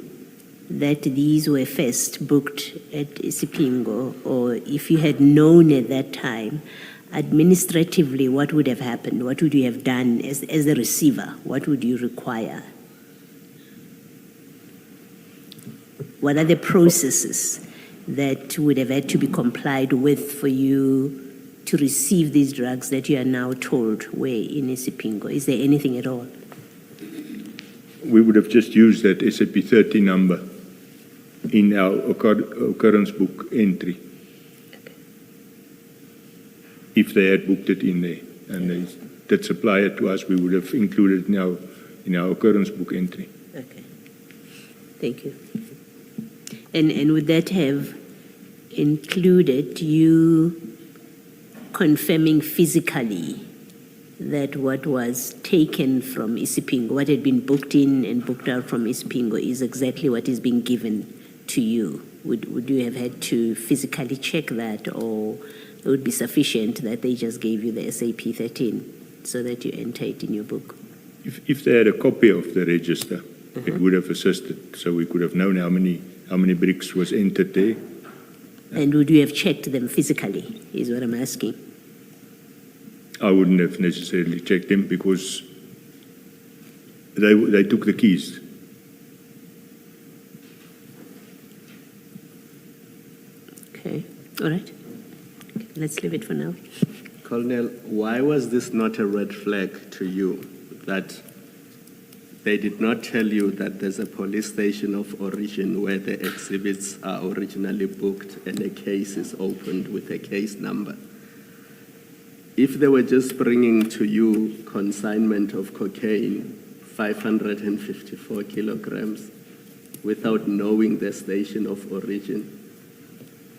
that these were first booked at Isipingo, or if you had known at that time, administratively, what would have happened? What would you have done as a receiver? What would you require? What are the processes that would have had to be complied with for you to receive these drugs that you are now told were in Isipingo? Is there anything at all? We would have just used that SAP 30 number in our occurrence book entry. If they had booked it in there and they did supply it to us, we would have included it in our occurrence book entry. Okay. Thank you. And would that have included you confirming physically that what was taken from Isipingo, what had been booked in and booked out from Isipingo, is exactly what is being given to you? Would you have had to physically check that, or it would be sufficient that they just gave you the SAP 13 so that you enter it in your book? If they had a copy of the register, it would have assisted, so we could have known how many bricks was entered there. And would you have checked them physically, is what I'm asking. I wouldn't have necessarily checked them because they took the keys. Okay, all right. Okay, let's leave it for now. Colonel, why was this not a red flag to you that they did not tell you that there's a police station of origin where the exhibits are originally booked and a case is opened with a case number? If they were just bringing to you consignment of cocaine, 554 kilograms, without knowing the station of origin,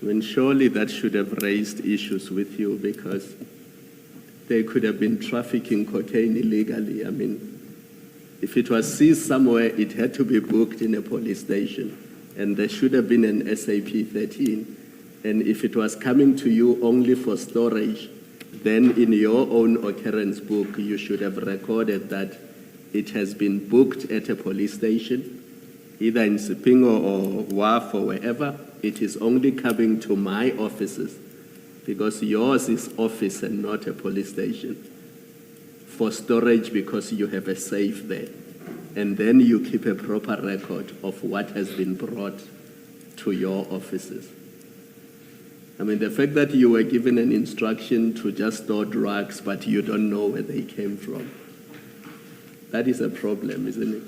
I mean, surely that should have raised issues with you, because they could have been trafficking cocaine illegally. I mean, if it was seized somewhere, it had to be booked in a police station and there should have been an SAP 13. And if it was coming to you only for storage, then in your own occurrence book, you should have recorded that it has been booked at a police station, either in Sipingo or WAF or wherever. It is only coming to my offices, because yours is office and not a police station, for storage because you have a safe there. And then you keep a proper record of what has been brought to your offices. I mean, the fact that you were given an instruction to just store drugs, but you don't know where they came from, that is a problem, isn't it?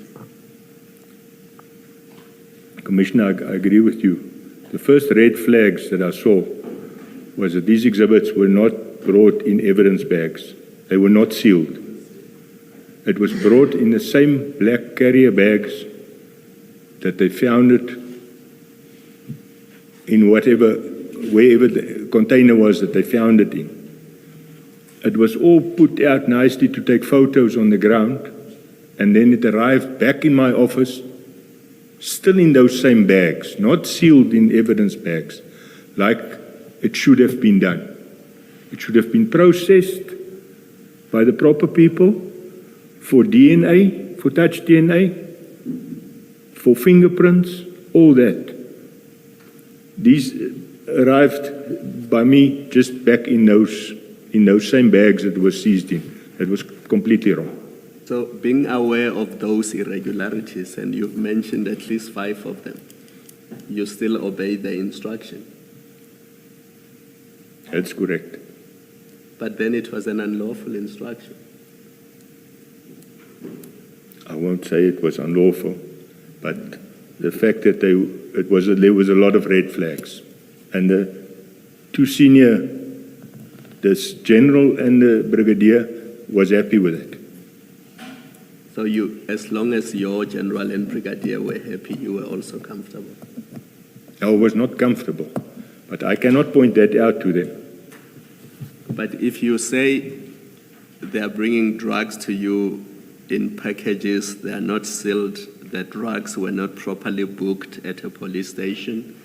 Commissioner, I agree with you. The first red flags that I saw was that these exhibits were not brought in evidence bags. They were not sealed. It was brought in the same black carrier bags that they found it in wherever the container was that they found it in. It was all put out nicely to take photos on the ground, and then it arrived back in my office, still in those same bags, not sealed in evidence bags, like it should have been done. It should have been processed by the proper people for DNA, for touch DNA, for fingerprints, all that. These arrived by me just back in those same bags that were seized in. That was completely wrong. So being aware of those irregularities, and you've mentioned at least 5 of them, you still obey the instruction. That's correct. But then it was an unlawful instruction. I won't say it was unlawful, but the fact that there was a lot of red flags. And the 2 senior, this general and the brigadier, was happy with it. So you, as long as your general and brigadier were happy, you were also comfortable? I was not comfortable, but I cannot point that out to them. But if you say they are bringing drugs to you in packages, they are not sealed, the drugs were not properly booked at a police station,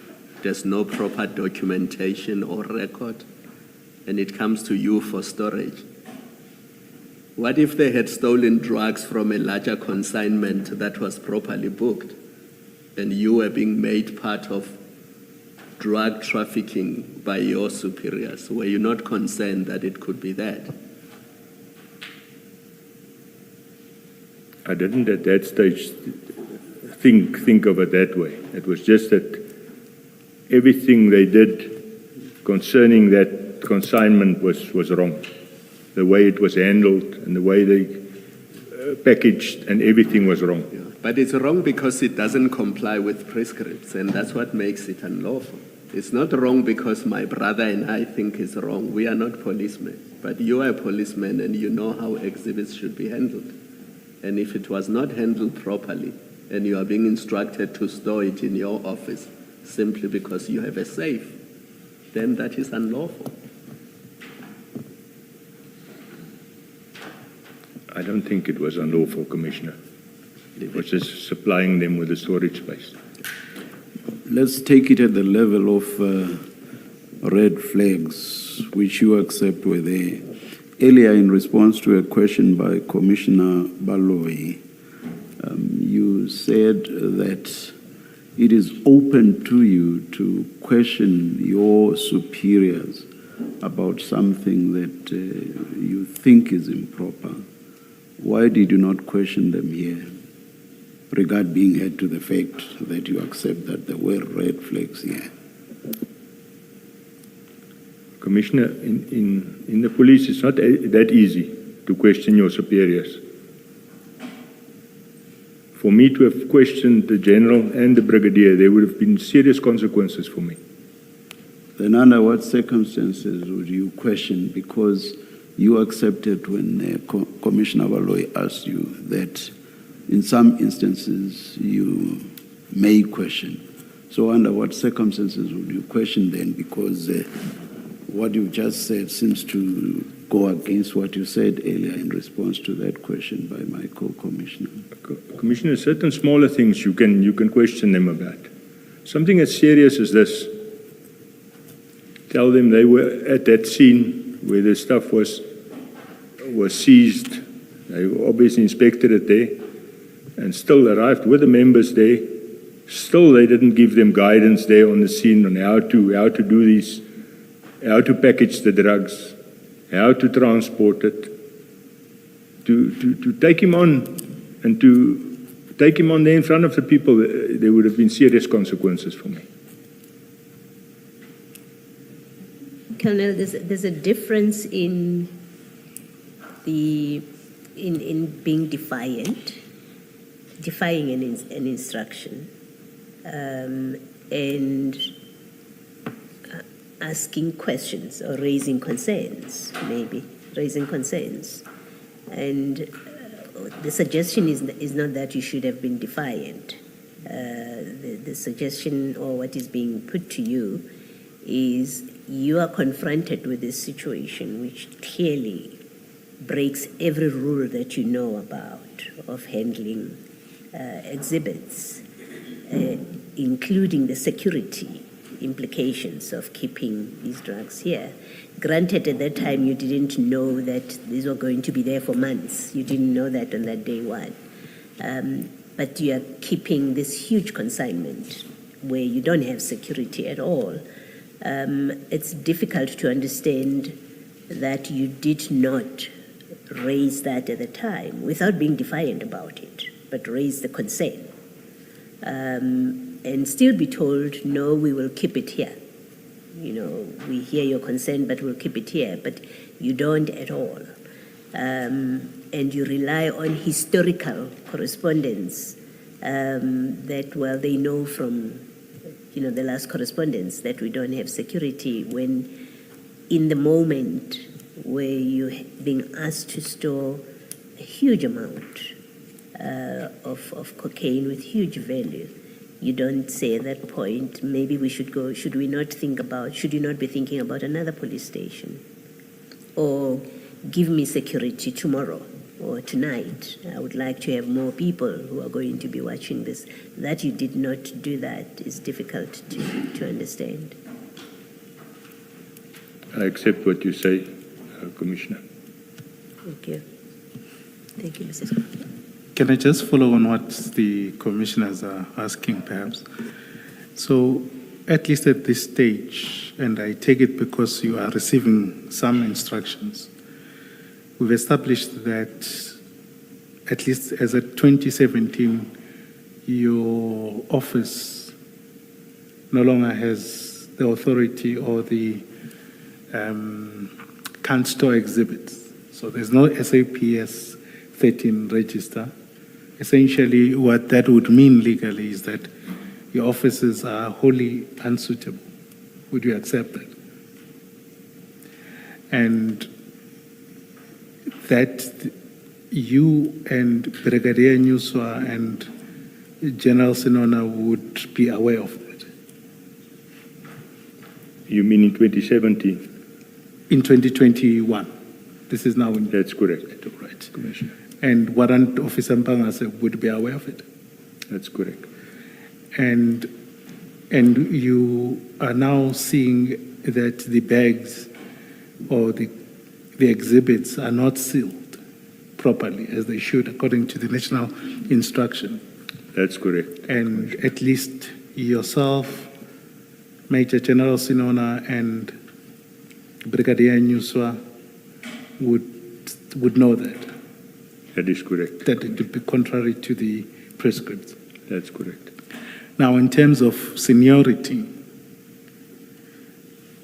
there's no proper documentation or record, and it comes to you for storage. What if they had stolen drugs from a larger consignment that was properly booked, and you were being made part of drug trafficking by your superiors? Were you not concerned that it could be that? I didn't at that stage think of it that way. It was just that everything they did concerning that consignment was wrong. The way it was handled and the way they packaged and everything was wrong. Yeah. But it's wrong because it doesn't comply with prescripts, and that's what makes it unlawful. It's not wrong because my brother and I think it's wrong. We are not policemen, but you are a policeman and you know how exhibits should be handled. And if it was not handled properly and you are being instructed to store it in your office simply because you have a safe, then that is unlawful. I don't think it was unlawful, Commissioner. It was just supplying them with a storage space. Let's take it at the level of red flags, which you accept were there. Earlier, in response to a question by Commissioner Baloyi, you said that it is open to you to question your superiors about something that you think is improper. Why did you not question them here? Regard being held to the fact that you accept that there were red flags here. Commissioner, in the police, it's not that easy to question your superiors. For me to have questioned the general and the brigadier, there would have been serious consequences for me. Then under what circumstances would you question? Because you accepted when Commissioner Baloyi asked you that in some instances you may question. So under what circumstances would you question then? Because what you just said seems to go against what you said earlier in response to that question by my co-commissioner. Commissioner, certain smaller things you can question them about. something as serious as this. Tell them they were at that scene where the stuff was seized. They obviously inspected it there and still arrived with the members there. Still, they didn't give them guidance there on the scene on how to do these, how to package the drugs, how to transport it. To take him on and to take him on there in front of the people, there would have been serious consequences for me. Colonel, there's a difference in being defiant, defying an instruction, and asking questions or raising concerns, maybe raising concerns. And the suggestion is not that you should have been defiant. The suggestion, or what is being put to you, is you are confronted with this situation which clearly breaks every rule that you know about of handling exhibits, including the security implications of keeping these drugs here. Granted, at that time you didn't know that these were going to be there for months. You didn't know that on that day one. But you are keeping this huge consignment where you don't have security at all. It's difficult to understand that you did not raise that at the time without being defiant about it, but raise the concern. And still be told, no, we will keep it here. You know, we hear your concern, but we'll keep it here. But you don't at all. And you rely on historical correspondence that, well, they know from, you know, the last correspondence that we don't have security, when in the moment where you're being asked to store a huge amount of cocaine with huge value, you don't say at that point, maybe we should go, should you not be thinking about another police station? Or give me security tomorrow or tonight. I would like to have more people who are going to be watching this. That you did not do that is difficult to understand. I accept what you say, Commissioner. Thank you. Thank you, Mrs. Can I just follow on what the commissioners are asking, perhaps? So, at least at this stage, and I take it because you are receiving some instructions, we've established that, at least as of 2017, your office no longer has the authority or the can't store exhibits. So there's no SAPS 13 register. Essentially, what that would mean legally is that your offices are wholly unsuitable. Would you accept that? And that you and Brigadier Nyuswa and General Sinona would be aware of that? You mean in 2017? In 2021. This is now in... That's correct. Right. Commissioner. And Warrant Officer Mpangase would be aware of it? That's correct. And you are now seeing that the bags or the exhibits are not sealed properly as they should according to the national instruction. That's correct. And at least yourself, Major General Sinona, and Brigadier Nyuswa would know that. That is correct. That it would be contrary to the prescripts. That's correct. Now, in terms of seniority,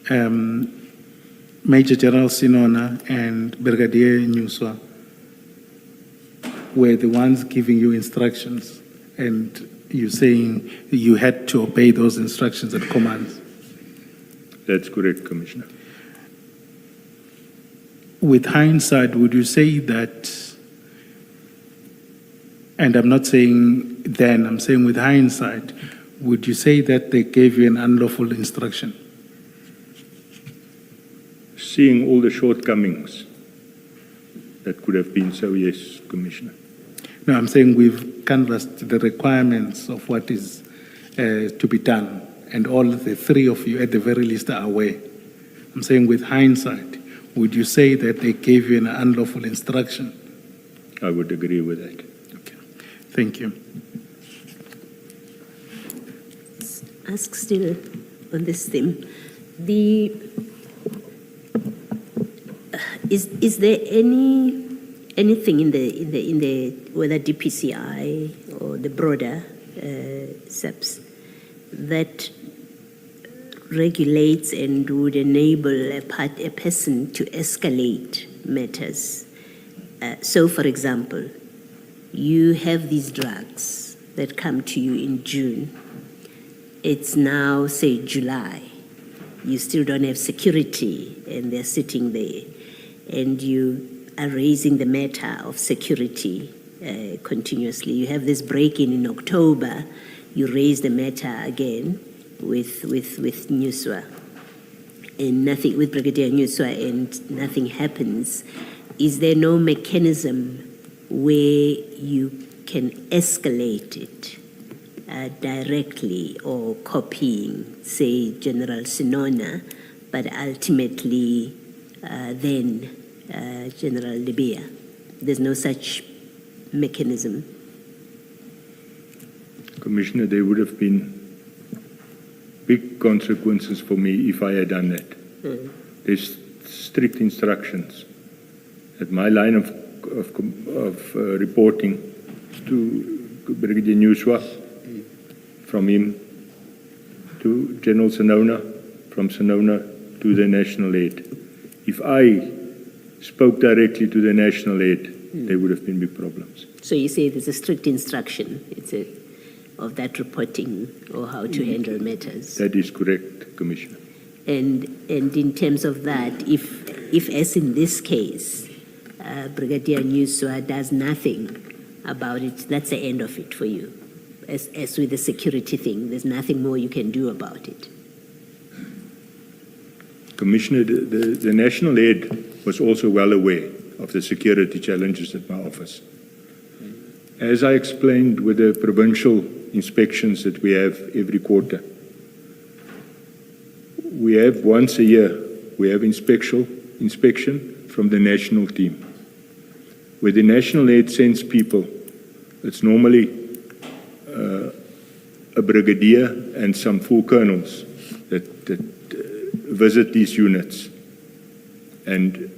Major General Sinona and Brigadier Nyuswa were the ones giving you instructions, and you saying you had to obey those instructions and commands. That's correct, Commissioner. With hindsight, would you say that, and I'm not saying then, I'm saying with hindsight, would you say that they gave you an unlawful instruction? Seeing all the shortcomings that could have been so, yes, Commissioner. No, I'm saying we've canvassed the requirements of what is to be done, and all the three of you at the very least are aware. I'm saying with hindsight, would you say that they gave you an unlawful instruction? I would agree with that. Okay. Thank you. Ask still on this theme. Is there anything in the whether DPCI or the broader SEPs that regulates and would enable a person to escalate matters? So, for example, you have these drugs that come to you in June. It's now, say, July. You still don't have security, and they're sitting there, and you are raising the matter of security continuously. You have this break-in in October. You raise the matter again with Nuswa, and nothing with Brigadier Nuswa, and nothing happens. Is there no mechanism where you can escalate it directly, or copying, say, General Sinona, but ultimately then General Libya? There's no such mechanism. Commissioner, there would have been big consequences for me if I had done that. There's strict instructions that my line of reporting to Brigadier Nuswa, from him to General Sinona, from Sinona to the national head. If I spoke directly to the national head, there would have been big problems. So you say there's a strict instruction of that reporting or how to handle matters. That is correct, Commissioner. And in terms of that, if as in this case, Brigadier Nuswa does nothing about it, that's the end of it for you. As with the security thing, there's nothing more you can do about it. Commissioner, the national head was also well aware of the security challenges at my office. As I explained with the provincial inspections that we have every quarter, we have once a year, we have inspection from the national team. Where the national head sends people, it's normally a brigadier and some full colonels that visit these units and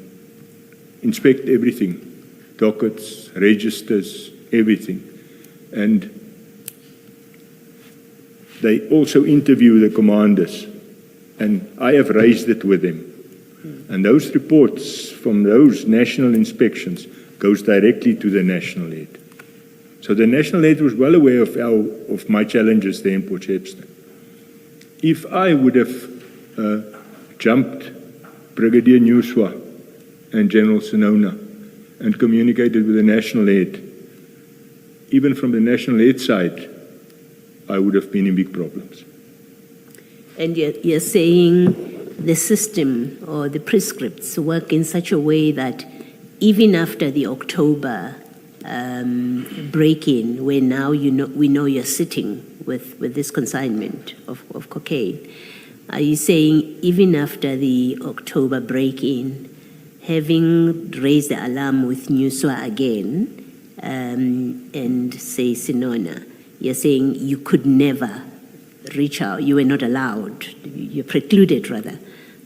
inspect everything, dockets, registers, everything. And they also interview the commanders, and I have raised it with them. And those reports from those national inspections goes directly to the national head. So the national head was well aware of my challenges there in Port Shepstone. If I would have jumped Brigadier Nuswa and General Sinona and communicated with the national head, even from the national head side, I would have been in big problems. And you're saying the system or the prescripts work in such a way that even after the October break-in, where now we know you're sitting with this consignment of cocaine, are you saying even after the October break-in, having raised the alarm with Nuswa again and say Sinona, you're saying you could never reach out, you were not allowed, you precluded rather,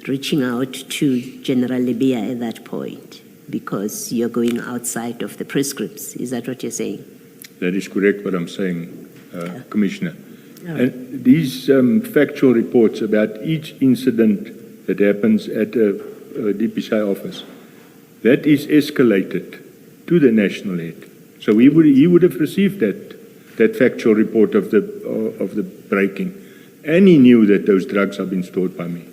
reaching out to General Libya at that point because you're going outside of the prescripts? Is that what you're saying? That is correct what I'm saying, Commissioner. Right. And these factual reports about each incident that happens at a DPCI office, that is escalated to the national head. So he would have received that factual report of the breaking, and he knew that those drugs have been stored by me.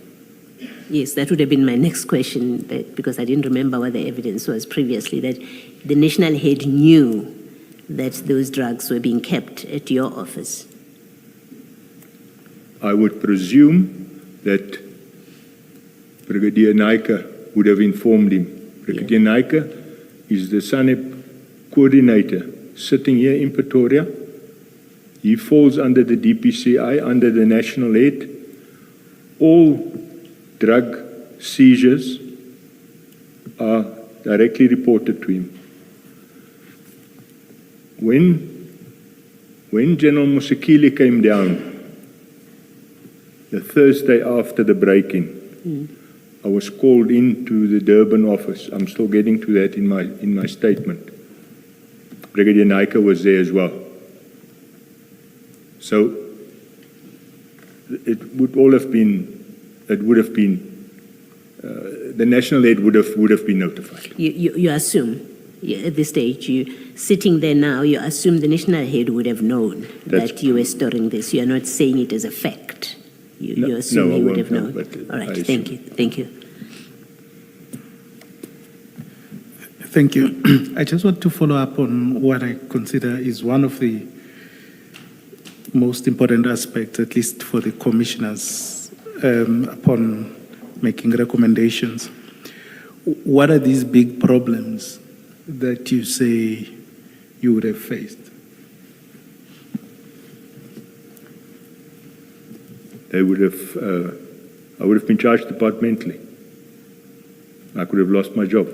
Yes, that would have been my next question, because I didn't remember what the evidence was previously, that the national head knew that those drugs were being kept at your office. I would presume that Brigadier Naika would have informed him. Brigadier Naika is the SANEP coordinator sitting here in Pretoria. He falls under the DPCI, under the national head. All drug seizures are directly reported to him. When General Mkhwanazi came down, the Thursday after the break-in, I was called into the Durban office. I'm still getting to that in my statement. Brigadier Naika was there as well. So it would have been, the national head would have been notified. You assume, at this stage, you sitting there now, you assume the national head would have known that you were storing this. You are not saying it as a fact. You assume he would have known. All right, thank you. Thank you. Thank you. I just want to follow up on what I consider is one of the most important aspects, at least for the commissioners, upon making recommendations. What are these big problems that you say you would have faced? I would have been charged departmentally. I could have lost my job.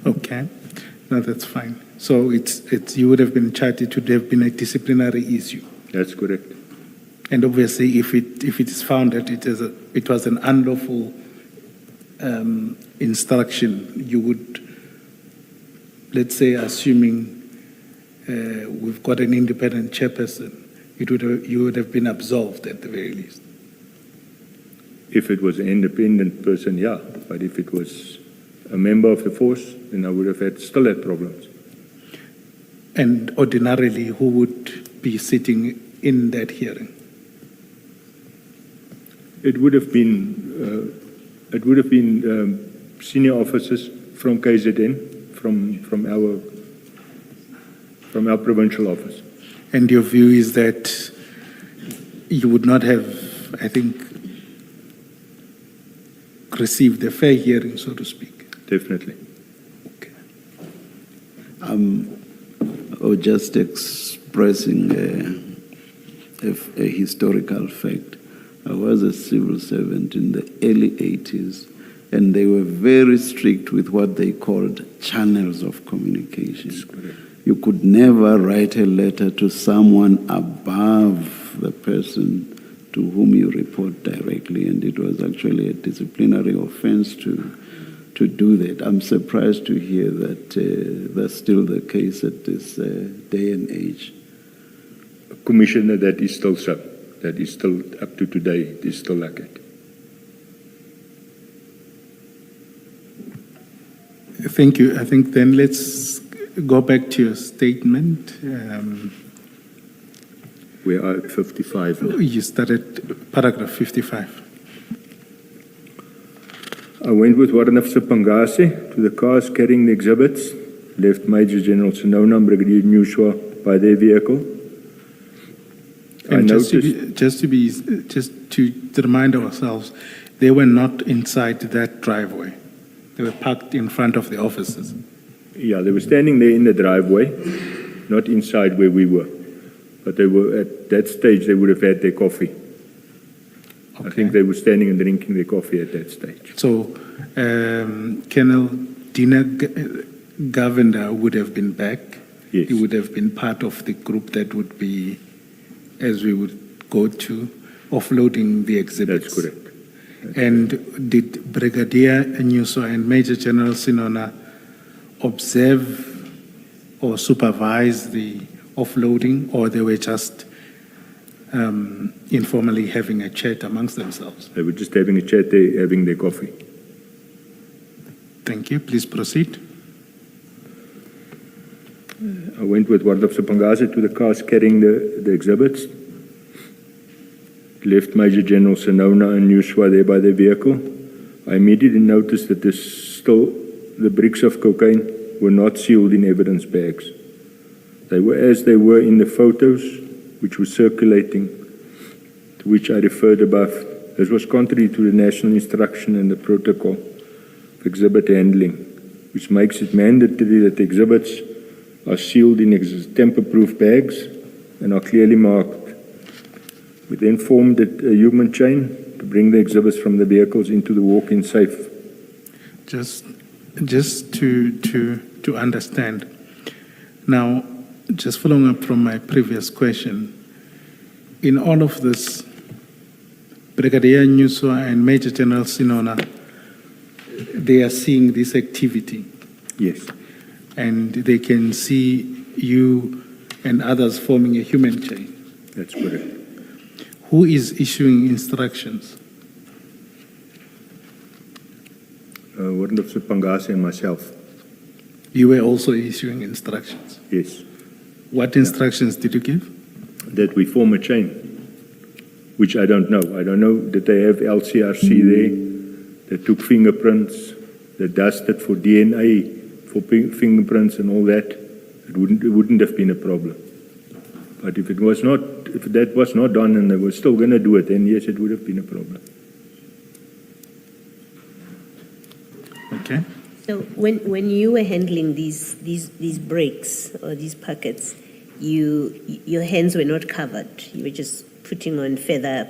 Okay, no, that's fine. So it's you would have been charged. It would have been a disciplinary issue. That's correct. And obviously, if it is found that it was an unlawful instruction, you would, let's say, assuming we've got an independent chairperson, you would have been absolved at the very least. If it was an independent person, yeah. But if it was a member of the force, then I would have still had problems. And ordinarily, who would be sitting in that hearing? It would have been senior officers from KZN, from our provincial office. And your view is that you would not have, I think, received a fair hearing, so to speak. Definitely. Okay. Or just expressing a historical fact. I was a civil servant in the early 80s, and they were very strict with what they called channels of communication. You could never write a letter to someone above the person to whom you report directly, and it was actually a disciplinary offense to do that. I'm surprised to hear that that's still the case at this day and age. Commissioner, that is still so. That is still up to today. It is still like it. Thank you. I think then let's go back to your statement. We are at 55 now. You started paragraph 55. I went with Warden Officer Pangase to the cars carrying the exhibits, left Major General Sonona and Brigadier Nyuswa by their vehicle. And just to remind ourselves, they were not inside that driveway. They were parked in front of the offices. Yeah, they were standing there in the driveway, not inside where we were. But they were at that stage, they would have had their coffee. Okay. I think they were standing and drinking their coffee at that stage. So, Colonel Dina Govender would have been back. Yes. He would have been part of the group that would be, as we would go to, offloading the exhibits. That's correct. And did Brigadier Nyuswa and Major General Sinona observe or supervise the offloading, or they were just informally having a chat amongst themselves? They were just having a chat there, having their coffee. Thank you. Please proceed. I went with Warden Officer Pangase to the cars carrying the exhibits. Left Major General Sonona and Nyuswa there by their vehicle. I immediately noticed that the bricks of cocaine were not sealed in evidence bags. They were as they were in the photos which were circulating, to which I referred above. This was contrary to the national instruction and the protocol of exhibit handling. which makes it mandatory that the exhibits are sealed in tamper-proof bags and are clearly marked. We then formed a human chain to bring the exhibits from the vehicles into the walk-in safe. Just to understand. Now, just following up from my previous question, in all of this, Brigadier Nyuswa and Major General Sinona, they are seeing this activity Yes, and they can see you and others forming a human chain. that's correct. Who is issuing instructions? Warrant Officer Pangase and myself. You were also issuing instructions. Yes, What instructions did you give? that we form a chain, which I don't know. I don't know that they have LCRC there, that took fingerprints, that dusted for DNA, for fingerprints and all that. It wouldn't have been a problem. But if that was not done and they were still going to do it, then yes, it would have been a problem. Okay. So when you were handling these breaks or these packets, your hands were not covered. You were just putting on further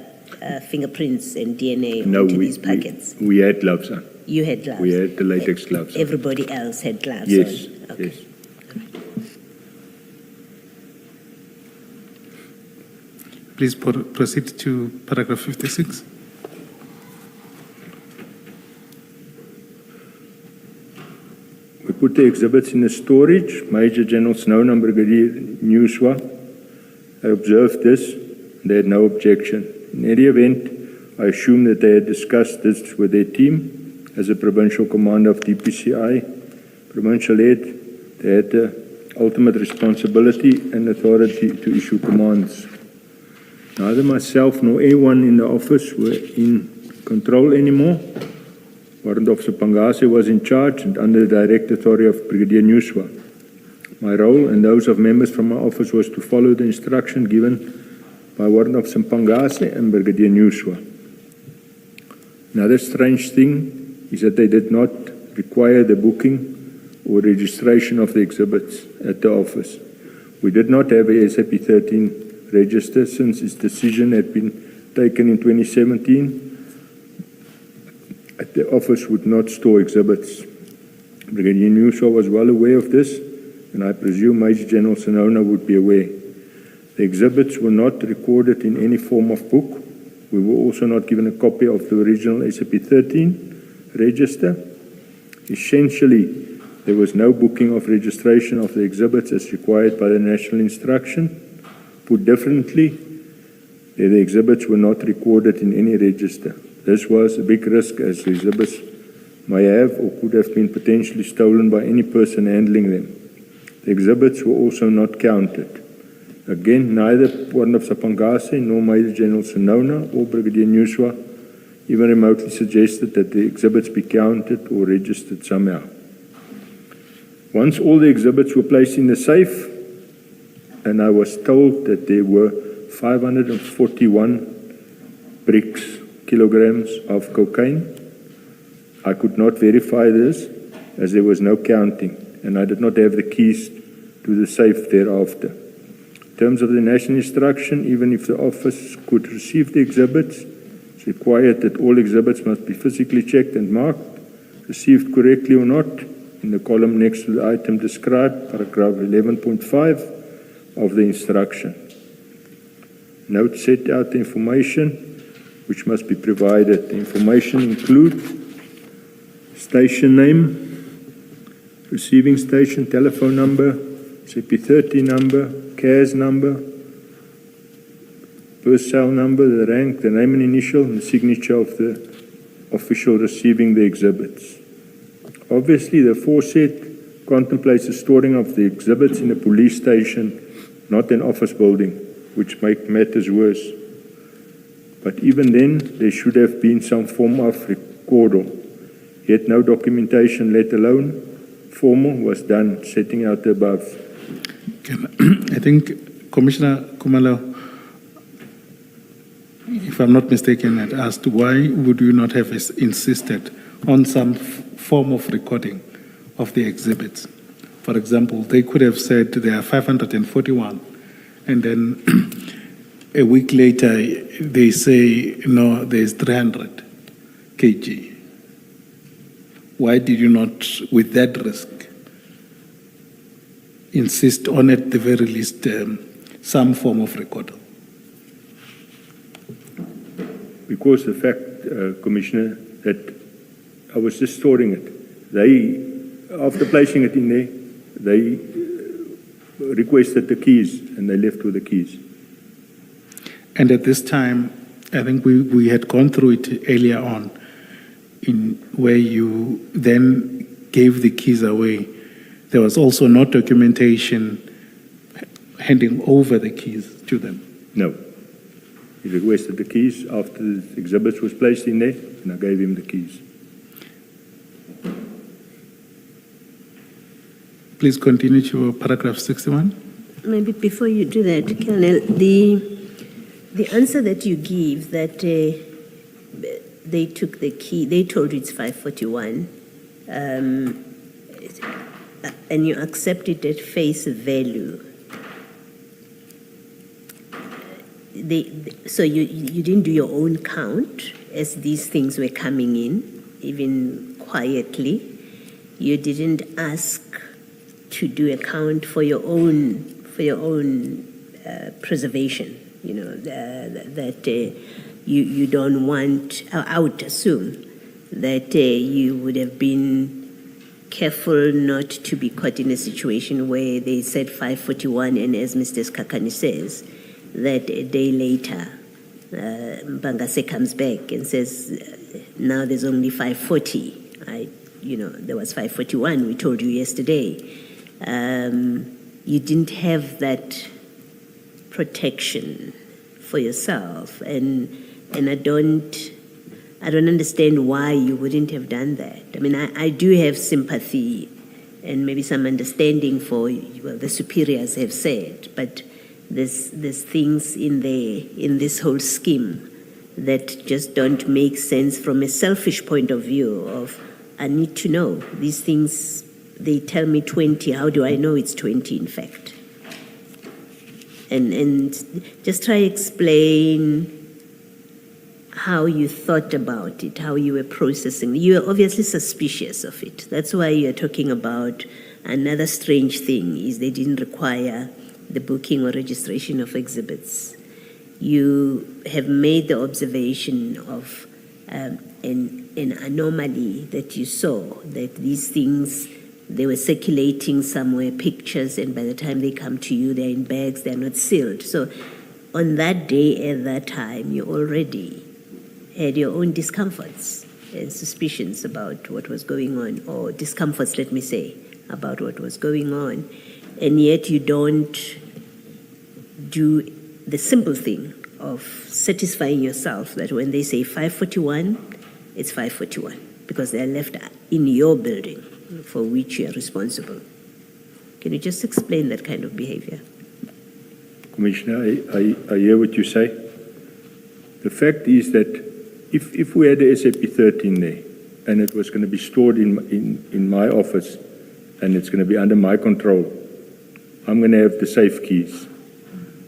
fingerprints and DNA onto these packets. We had gloves on. You had gloves. We had the latex gloves on. Everybody else had gloves Yes, on. Okay. yes. Please proceed to paragraph 56. We put the exhibits in the storage. Major General Snow and Brigadier Nyuswa, I observed this. They had no objection. In any event, I assume that they had discussed this with their team. As a provincial commander of DPCI, provincial head, they had the ultimate responsibility and authority to issue commands. Neither myself nor anyone in the office were in control anymore. Warrant Officer Pangase was in charge and under the direct authority of Brigadier Nyuswa. My role and those of members from my office was to follow the instruction given by Warrant Officer Pangase and Brigadier Nyuswa. Another strange thing is that they did not require the booking or registration of the exhibits at the office. We did not have a SAP 13 register since its decision had been taken in 2017. The office would not store exhibits. Brigadier Nyuswa was well aware of this, and I presume Major General Sinona would be aware. The exhibits were not recorded in any form of book. We were also not given a copy of the original SAP 13 register. Essentially, there was no booking of registration of the exhibits as required by the national instruction. Put differently, the exhibits were not recorded in any register. This was a big risk as the exhibits may have or could have been potentially stolen by any person handling them. The exhibits were also not counted. Again, neither Warrant Officer Pangase nor Major General Sinona or Brigadier Nyuswa even remotely suggested that the exhibits be counted or registered somehow. Once all the exhibits were placed in the safe, and I was told that there were 541 kilograms of cocaine. I could not verify this as there was no counting, and I did not have the keys to the safe thereafter. In terms of the national instruction, even if the office could receive the exhibits, it's required that all exhibits must be physically checked and marked, received correctly or not, in the column next to the item described, paragraph 11.5 of the instruction. Note set out the information which must be provided. The information includes station name, receiving station, telephone number, CP30 number, CAS number, first cell number, the rank, the name and initial, and the signature of the official receiving the exhibits. Obviously, the aforesaid contemplates the storing of the exhibits in a police station, not an office building, which make matters worse. But even then, there should have been some form of recordal. Yet no documentation, let alone formal, was done, setting out the above. I think Commissioner Kumalo, if I'm not mistaken, had asked why would you not have insisted on some form of recording of the exhibits. For example, they could have said there are 541, and then a week later they say, no, there's 300 kg. Why did you not, with that risk, insist on at the very least some form of record? Because the fact, Commissioner, that I was just storing it. They, after placing it in there, they requested the keys and they left with the keys. And at this time, I think we had gone through it earlier on, in where you then gave the keys away. There was also no documentation handing over the keys to them. No. He requested the keys after the exhibits was placed in there, and I gave him the keys. Please continue to paragraph 61. Maybe before you do that, Colonel, the answer that you give that they took the key, they told you it's 541, and you accept it at face value. So you didn't do your own count as these things were coming in, even quietly. You didn't ask to do a count for your own preservation. You know that you don't want. I would assume that you would have been careful not to be caught in a situation where they said 541, and as Mr. Skakani says, that a day later, Mbangase comes back and says, now there's only 540. There was 541, we told you yesterday. You didn't have that protection for yourself, and I don't understand why you wouldn't have done that. I mean, I do have sympathy and maybe some understanding for, well, the superiors have said, but there's things in this whole scheme that just don't make sense from a selfish point of view of, I need to know. These things, they tell me 20, how do I know it's 20 in fact? And just try explain how you thought about it, how you were processing. You were obviously suspicious of it. That's why you're talking about another strange thing is they didn't require the booking or registration of exhibits. You have made the observation of an anomaly that you saw, that these things, they were circulating somewhere, pictures, and by the time they come to you, they're in bags, they're not sealed. So on that day, at that time, you already had your own discomforts and suspicions about what was going on, or discomforts, let me say, about what was going on. And yet you don't do the simple thing of satisfying yourself that when they say 541, it's 541, because they're left in your building for which you are responsible. Can you just explain that kind of behavior? Commissioner, I hear what you say. The fact is that if we had the SAP-13 there and it was going to be stored in my office and it's going to be under my control, I'm going to have the safe keys.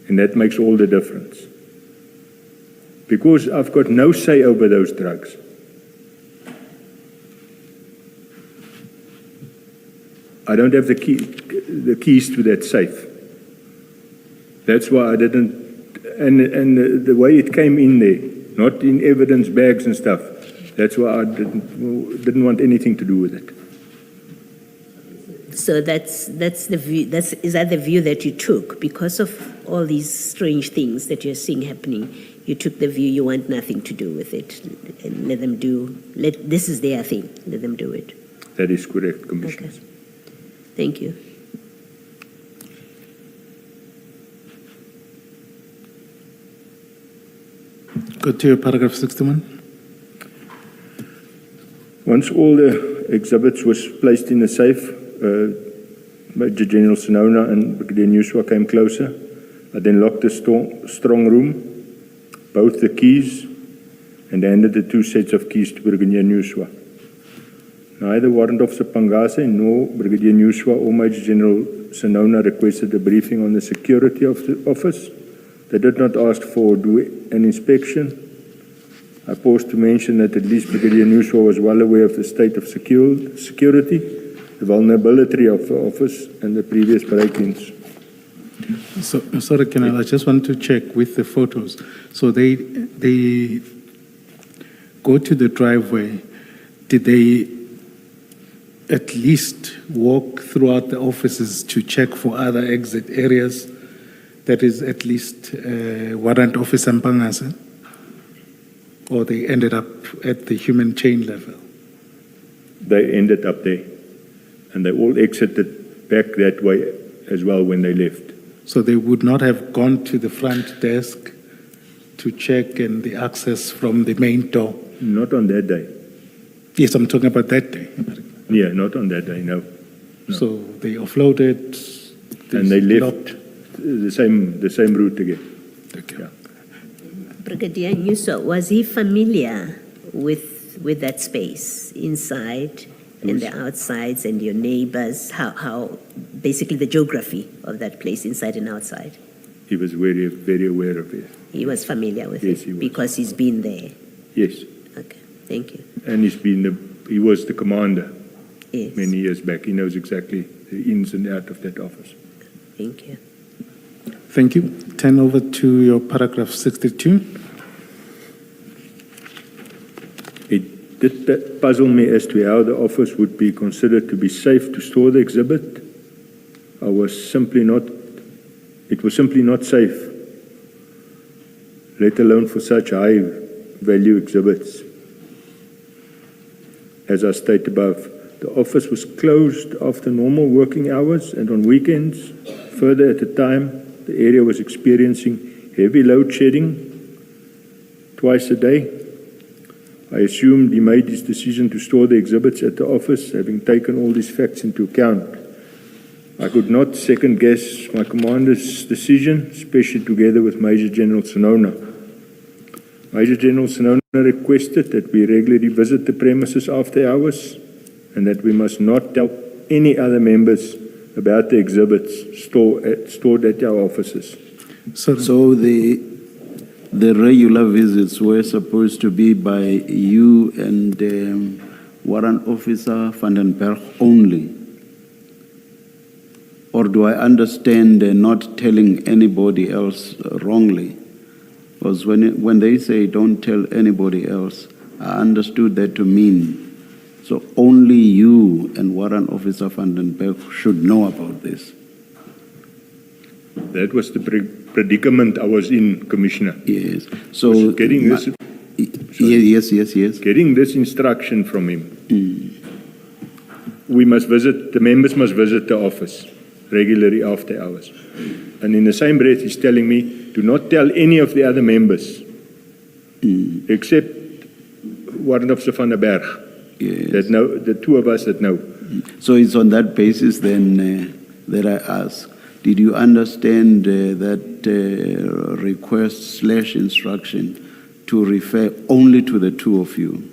And that makes all the difference. Because I've got no say over those drugs. I don't have the keys to that safe. That's why I didn't, and the way it came in there, not in evidence bags and stuff, that's why I didn't want anything to do with it. So that's the view. Is that the view that you took because of all these strange things that you're seeing happening? You took the view you want nothing to do with it, and let them do. This is their thing. Let them do it. That is correct, Commissioner. Okay. Thank you. Go to paragraph 61. Once all the exhibits was placed in the safe, Major General Sinona and Brigadier Nuswa came closer. I then locked the strong room, both the keys, and handed the 2 sets of keys to Brigadier Nuswa. Neither Warrant Officer Pangase nor Brigadier Nuswa or Major General Sinona requested a briefing on the security of the office. They did not ask for or do an inspection. I pause to mention that at least Brigadier Nuswa was well aware of the state of security, the vulnerability of the office, and the previous break-ins. So, sorry, Colonel, I just want to check with the photos. So they go to the driveway. Did they at least walk throughout the offices to check for other exit areas? That is at least Warrant Officer Mpangase? Or they ended up at the human chain level? They ended up there, and they all exited back that way as well when they left. So they would not have gone to the front desk to check and the access from the main door? Not on that day. Yes, I'm talking about that day. Yeah, not on that day, no. So they offloaded, And they left locked. the same route again. Okay. Yeah. Brigadier Nuswa, was he familiar with that space inside and the outsides and your neighbors? How basically the geography of that place inside and outside? He was very, very aware of it. He was familiar with Yes, it he was. because he's been there. Yes, Okay, thank you. and he was the commander Yes, many years back. He knows exactly the ins and outs of that office. thank you. Thank you. Turn over to your paragraph 62. It did puzzle me as to how the office would be considered to be safe to store the exhibit. It was simply not safe, let alone for such high value exhibits. As I stated above, the office was closed after normal working hours and on weekends. Further, at the time, the area was experiencing heavy load shedding twice a day. I assumed he made his decision to store the exhibits at the office, having taken all these facts into account. I could not second guess my commander's decision, especially together with Major General Sinona. Major General Sinona requested that we regularly visit the premises after hours and that we must not tell any other members about the exhibits stored at our offices. So the regular visits were supposed to be by you and Warrant Officer van den Berg only? Or do I understand not telling anybody else wrongly? Because when they say don't tell anybody else, I understood that to mean so only you and Warrant Officer van den Berg should know about this. That was the predicament I was in, Commissioner. Yes. So Getting this yes. Getting this instruction from him, the members must visit the office regularly after hours. And in the same breath, he's telling me, do not tell any of the other members, except Warrant Officer van den Berg, Yes. that know, the two of us that know. So it's on that basis then that I ask, did you understand that request/instruction to refer only to the two of you?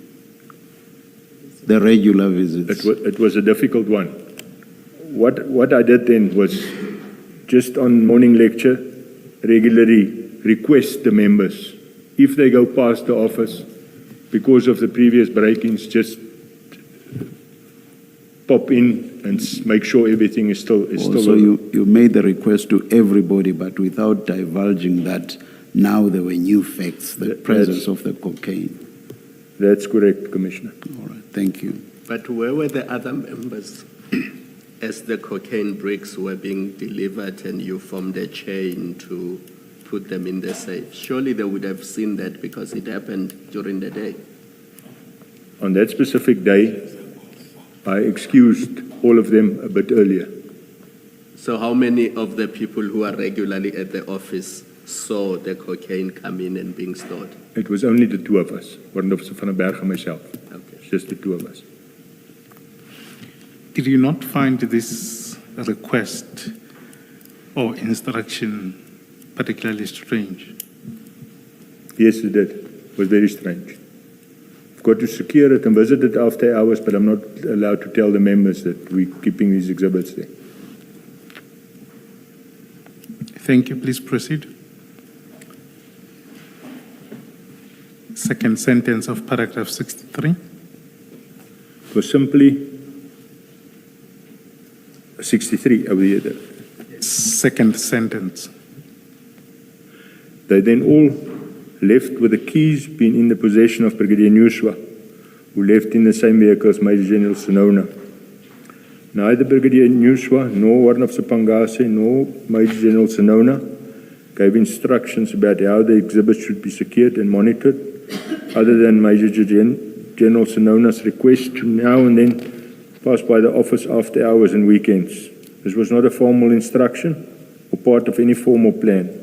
The regular visits? It was a difficult one. What I did then was just on morning lecture, regularly request the members, if they go past the office, because of the previous break-ins, just pop in and make sure everything is still. So you made the request to everybody, but without divulging that now there were new facts, the presence of the cocaine. That's correct, Commissioner. All right, thank you. But where were the other members as the cocaine bricks were being delivered and you formed a chain to put them in the safe? Surely they would have seen that because it happened during the day. On that specific day, I excused all of them a bit earlier. So how many of the people who are regularly at the office saw the cocaine come in and being stored? It was only the two of us, Warrant Officer van den Berg and myself. Okay. Just the two of us. Did you not find this request or instruction particularly strange? Yes, it did. It was very strange. I've got to secure it and visit it after hours, but I'm not allowed to tell the members that we're keeping these exhibits there. Thank you. Please proceed. Second sentence of paragraph 63. It was simply 63 over here. Second sentence. They then all left with the keys being in the possession of Brigadier Nuswa, who left in the same vehicle as Major General Sinona. Neither Brigadier Nuswa, nor Warden of Sipangase, nor Major General Sinona gave instructions about how the exhibits should be secured and monitored, other than Major General Sinona's request to now and then pass by the office after hours and weekends. This was not a formal instruction or part of any formal plan.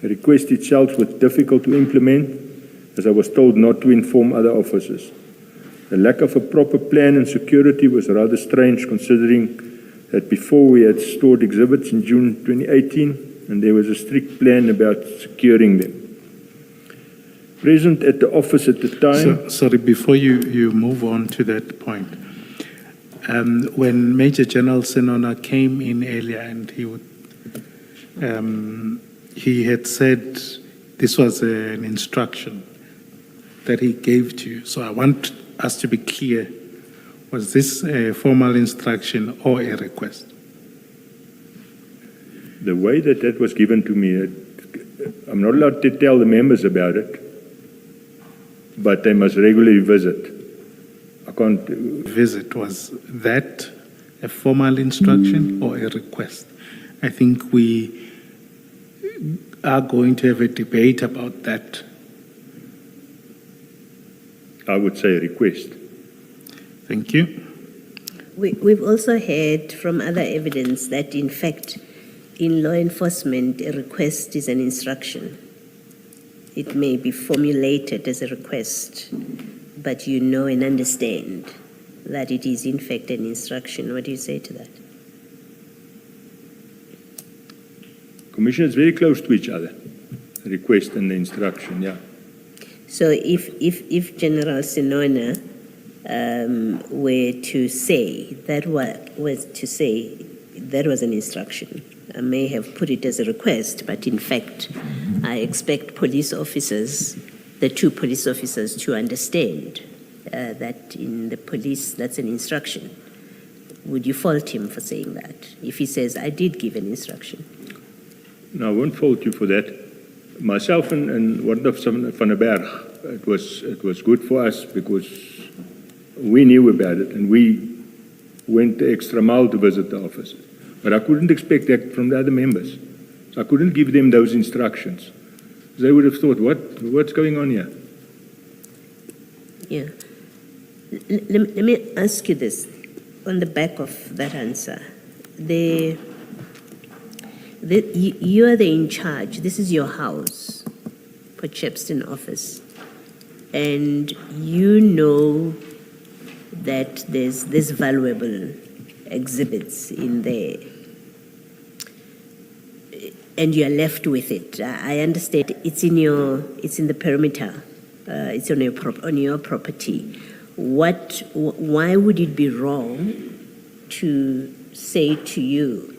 The request itself was difficult to implement, as I was told not to inform other officers. The lack of a proper plan and security was rather strange, considering that before we had stored exhibits in June 2018, and there was a strict plan about securing them. Present at the office at the time... Sorry, before you move on to that point, when Major General Sinona came in earlier and he had said this was an instruction that he gave to you. So I want us to be clear. Was this a formal instruction or a request? The way that was given to me, I'm not allowed to tell the members about it, but they must regularly visit. I can't... Visit, was that a formal instruction or a request? I think we are going to have a debate about that. I would say a request. Thank you. We've also heard from other evidence that, in fact, in law enforcement, a request is an instruction. It may be formulated as a request, but you know and understand that it is, in fact, an instruction. What do you say to that? Commissioner, it's very close to each other, the request and the instruction, yeah. So if General Sinona were to say that was an instruction, I may have put it as a request, but in fact, I expect police officers, the two police officers, to understand that in the police, that's an instruction. Would you fault him for saying that? If he says, I did give an instruction. No, I won't fault you for that. Myself and Warden of Van der Berg, it was good for us because we knew about it and we went the extra mile to visit the offices. But I couldn't expect that from the other members. So I couldn't give them those instructions. They would have thought, what's going on here? Yeah. Let me ask you this. On the back of that answer, you are the in charge. This is your house, Port Shepstone office. And you know that there's valuable exhibits in there. And you are left with it. I understand it's in the perimeter. It's on your property. Why would it be wrong to say to you,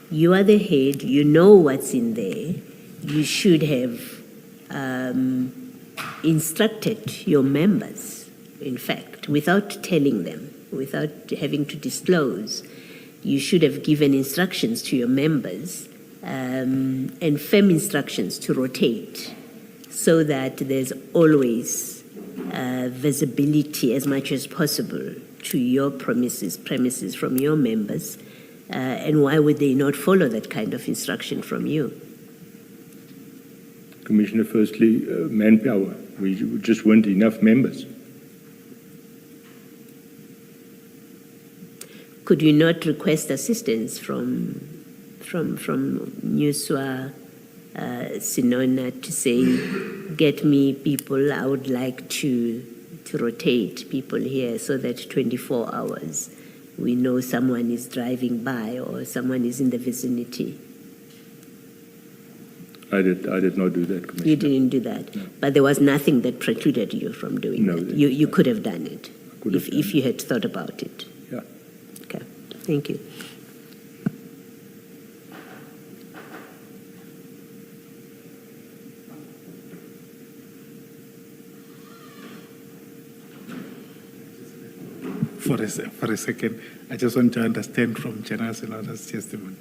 you are the head, you know what's in there, you should have instructed your members, in fact, without telling them, without having to disclose, you should have given instructions to your members and firm instructions to rotate so that there's always visibility as much as possible to your premises from your members. And why would they not follow that kind of instruction from you? Commissioner, firstly, manpower. We just weren't enough members. Could you not request assistance from Nuswa Sinona to say, get me people, I would like to rotate people here so that 24 hours we know someone is driving by or someone is in the vicinity? I did not do that, Commissioner. You didn't do that, but there was nothing that precluded you from doing No, that. there You could have done it could have if you had thought about it. Yeah. Okay, thank you. For a second, I just want to understand from General Senona's testimony.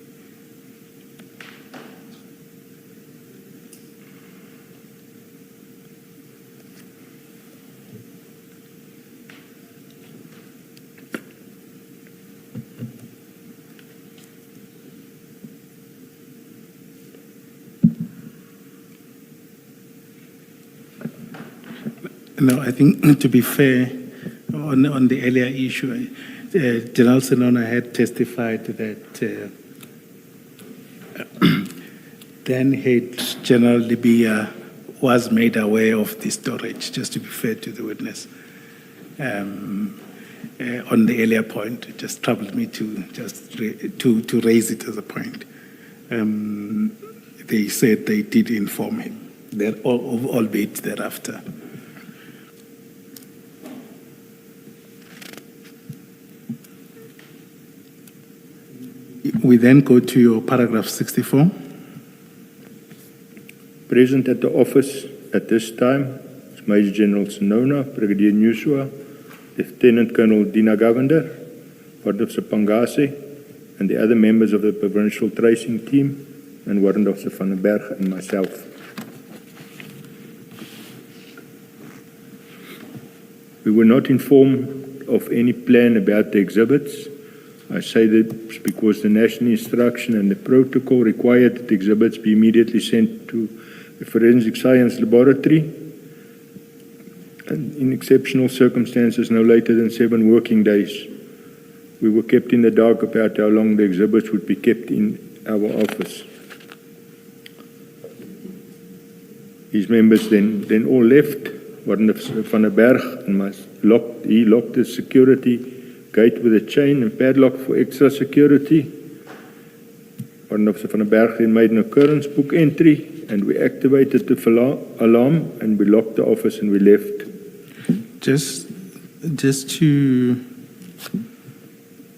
No, I think to be fair, on the earlier issue, General Senona had testified that then head General Libya was made aware of the storage, just to be fair to the witness. On the earlier point, it just troubled me to to raise it as a point. They said they did inform him, albeit thereafter. We then go to your paragraph 64. Present at the office at this time is Major General Senona, Brigadier Nusua, Lieutenant Colonel Dina Govender, Warrant Officer Pangase, and the other members of the provincial tracing team, and Warrant Officer van den Berg and myself. We were not informed of any plan about the exhibits. I say that because the national instruction and the protocol required that the exhibits be immediately sent to the forensic science laboratory, and in exceptional circumstances no later than 7 working days. We were kept in the dark about how long the exhibits would be kept in our office. His members then all left. Warrant Officer van den Berg and he locked the security gate with a chain and padlock for extra security. Warrant Officer van den Berg then made an occurrence book entry, and we activated the alarm, and we locked the office and we left. Just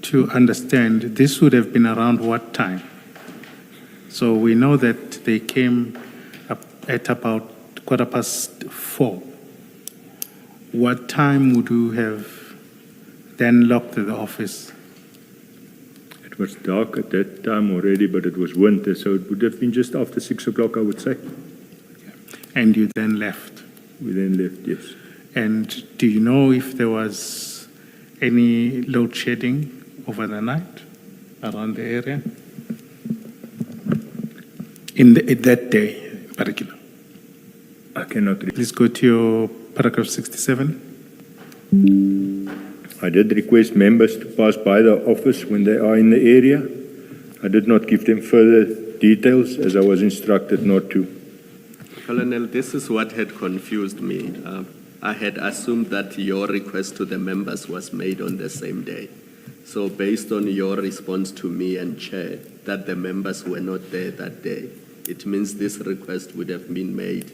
to understand, this would have been around what time? So we know that they came up at about 4:15. What time would you have then locked the office? It was dark at that time already, but it was winter, so it would have been just after 6 o'clock, I would say. And you then left? We then left, yes. And do you know if there was any load shedding over the night around the area? In that day in particular? I cannot read. Please go to your paragraph 67. I did request members to pass by the office when they are in the area. I did not give them further details as I was instructed not to. Colonel, this is what had confused me. I had assumed that your request to the members was made on the same day. So based on your response to me and Chair that the members were not there that day, it means this request would have been made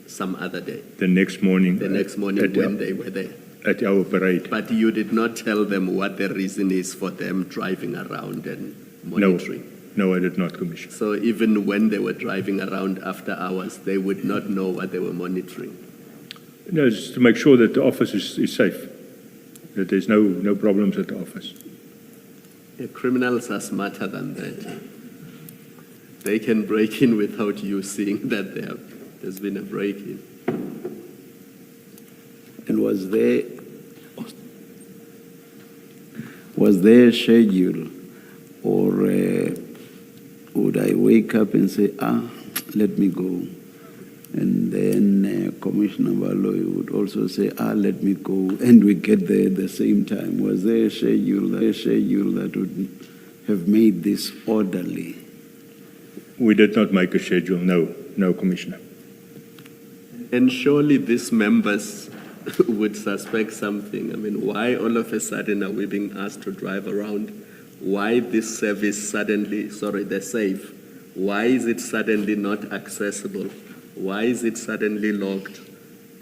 some other day. The next morning. The next morning when they were there. At our parade. But you did not tell them what the reason is for them driving around and monitoring. No, I did not, Commissioner. So even when they were driving around after hours, they would not know what they were monitoring. No, it's to make sure that the office is safe, that there's no problems at the office. Yeah, criminals are smarter than that. They can break in without you seeing that there's been a break-in. And was there a schedule, or would I wake up and say, let me go? And then Commissioner Baloy would also say, let me go, and we get there at the same time. Was there a schedule that would have made this orderly? We did not make a schedule, no, Commissioner. And surely these members would suspect something. I mean, why all of a sudden are we being asked to drive around? Why this service suddenly, the safe, Why is it suddenly not accessible? Why is it suddenly locked?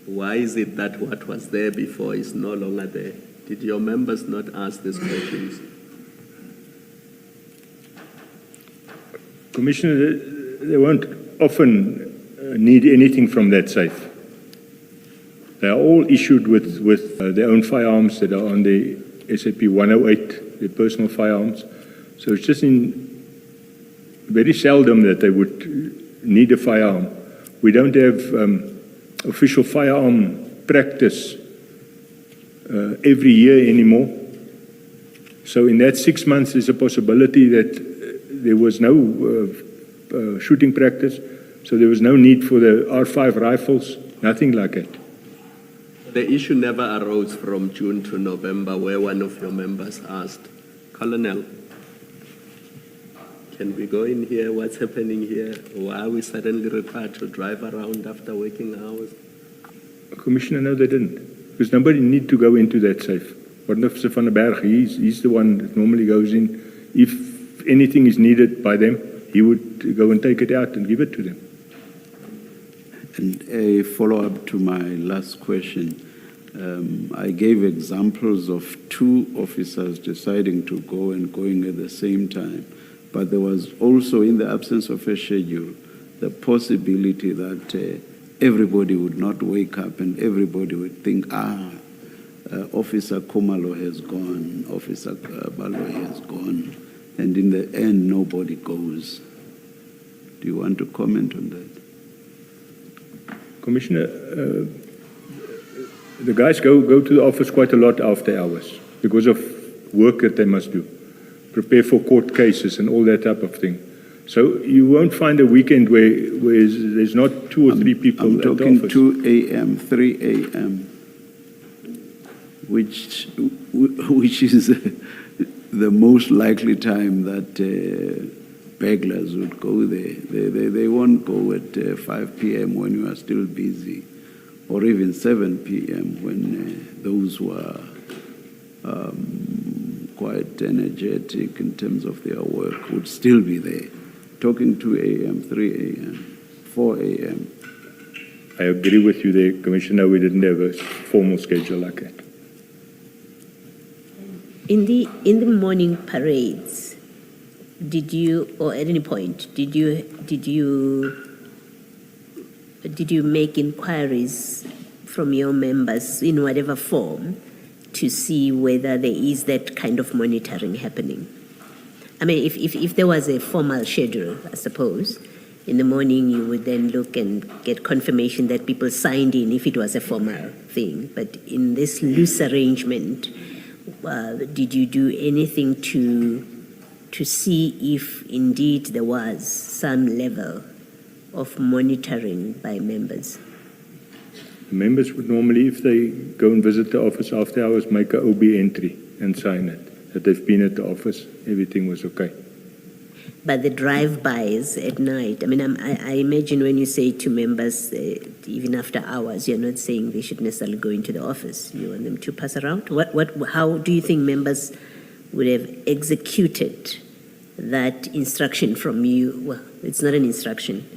Why is it that what was there before is no longer there? Did your members not ask these questions? Commissioner, they won't often need anything from that safe. They are all issued with their own firearms that are on the SAP 108, their personal firearms. So it's just very seldom that they would need a firearm. We don't have official firearm practice every year anymore. So in that 6 months, there's a possibility that there was no shooting practice, so there was no need for the R5 rifles, nothing like that. The issue never arose from June to November where one of your members asked, Colonel, can we go in here? What's happening here? Why are we suddenly required to drive around after working hours? Commissioner, no, they didn't. Because nobody need to go into that safe. Officer van der Berg, he's the one that normally goes in. If anything is needed by them, he would go and take it out and give it to them. And a follow-up to my last question. I gave examples of 2 officers deciding to go and going at the same time. But there was also, in the absence of a schedule, the possibility that everybody would not wake up and everybody would think, Officer Komalo has gone, Officer Balwe has gone, and in the end, nobody goes. Do you want to comment on that? Commissioner, the guys go to the office quite a lot after hours because of work that they must do, prepare for court cases and all that type of thing. So you won't find a weekend where there's not 2 or 3 people I'm at the talking office. 2 a.m., 3 a.m., which is the most likely time that burglars would go there. They won't go at 5 p.m. when you are still busy, or even 7 p.m. when those who are quite energetic in terms of their work would still be there. Talking 2 a.m., 3 a.m., 4 a.m. I agree with you there, Commissioner. We didn't have a formal schedule like that. In the morning parades, did you, or at any point, did you make inquiries from your members in whatever form to see whether there is that kind of monitoring happening? I mean, if there was a formal schedule, I suppose, in the morning you would then look and get confirmation that people signed in if it was a formal thing. But in this loose arrangement, did you do anything to see if indeed there was some level of monitoring by members? Members would normally, if they go and visit the office after hours, make an OB entry and sign it, that they've been at the office, everything was okay. But the drive-bys at night, I mean, I imagine when you say to members, even after hours, you're not saying they should necessarily go into the office. You want them to pass around? How do you think members would have executed that instruction from you? Well, it's not an instruction.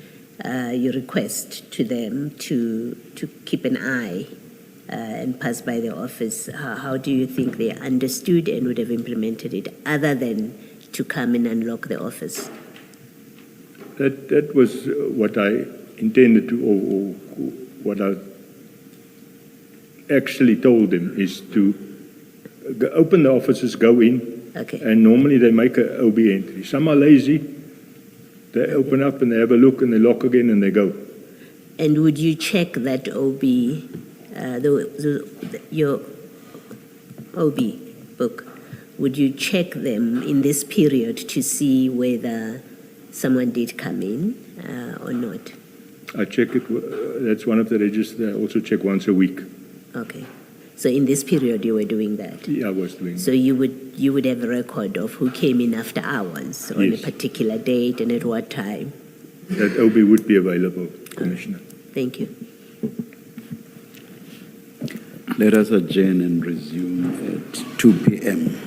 Your request to them to keep an eye and pass by the office. How do you think they understood and would have implemented it, other than to come and unlock the office? That was what I intended to, or what I actually told them, is to open the offices, go in, Okay. and normally they make an OB entry. Some are lazy. They open up and they have a look and they lock again and they go. And would you check that OB, your OB book? Would you check them in this period to see whether someone did come in or not? I check it. That's one of the registers. I also check once a week. Okay. So in this period you were doing that? Yeah, I was doing So you would have a record of who came in after hours on a Yes. particular date and at what time? that. OB would be available, Commissioner. Thank you. Let us adjourn and resume at 2 p.m.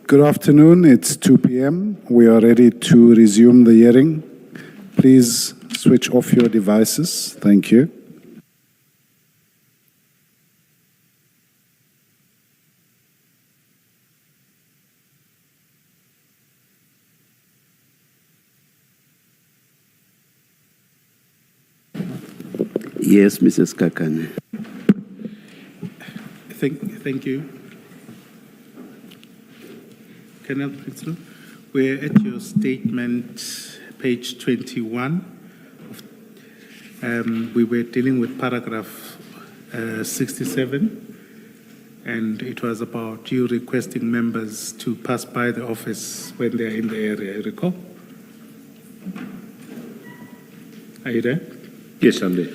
Good afternoon. It's 2 p.m. We are ready to resume the hearing. Please switch off your devices. Thank you. Yes, Mrs. Kakane. Thank you. Colonel Prinsloo, we're at your statement, page 21. We were dealing with paragraph 67, and it was about you requesting members to pass by the office when they're in the area, you recall? Are you there? Yes, I'm there.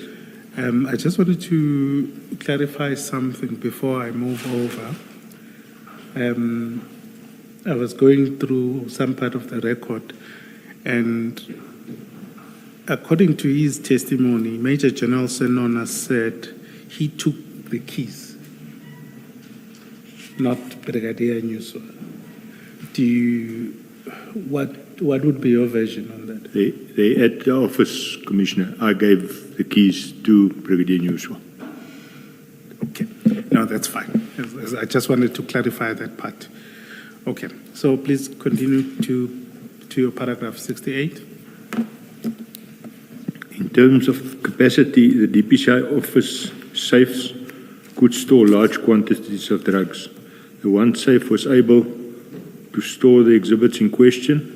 I just wanted to clarify something before I move over. I was going through some part of the record, and according to his testimony, Major General Senona said he took the keys, not Brigadier Nyuswa. What would be your version on that? They at the office, Commissioner. I gave the keys to Brigadier Newswa. Okay, no, that's fine. I just wanted to clarify that part. Okay, so please continue to your paragraph 68. In terms of capacity, the DPCI office safes could store large quantities of drugs. The one safe was able to store the exhibits in question.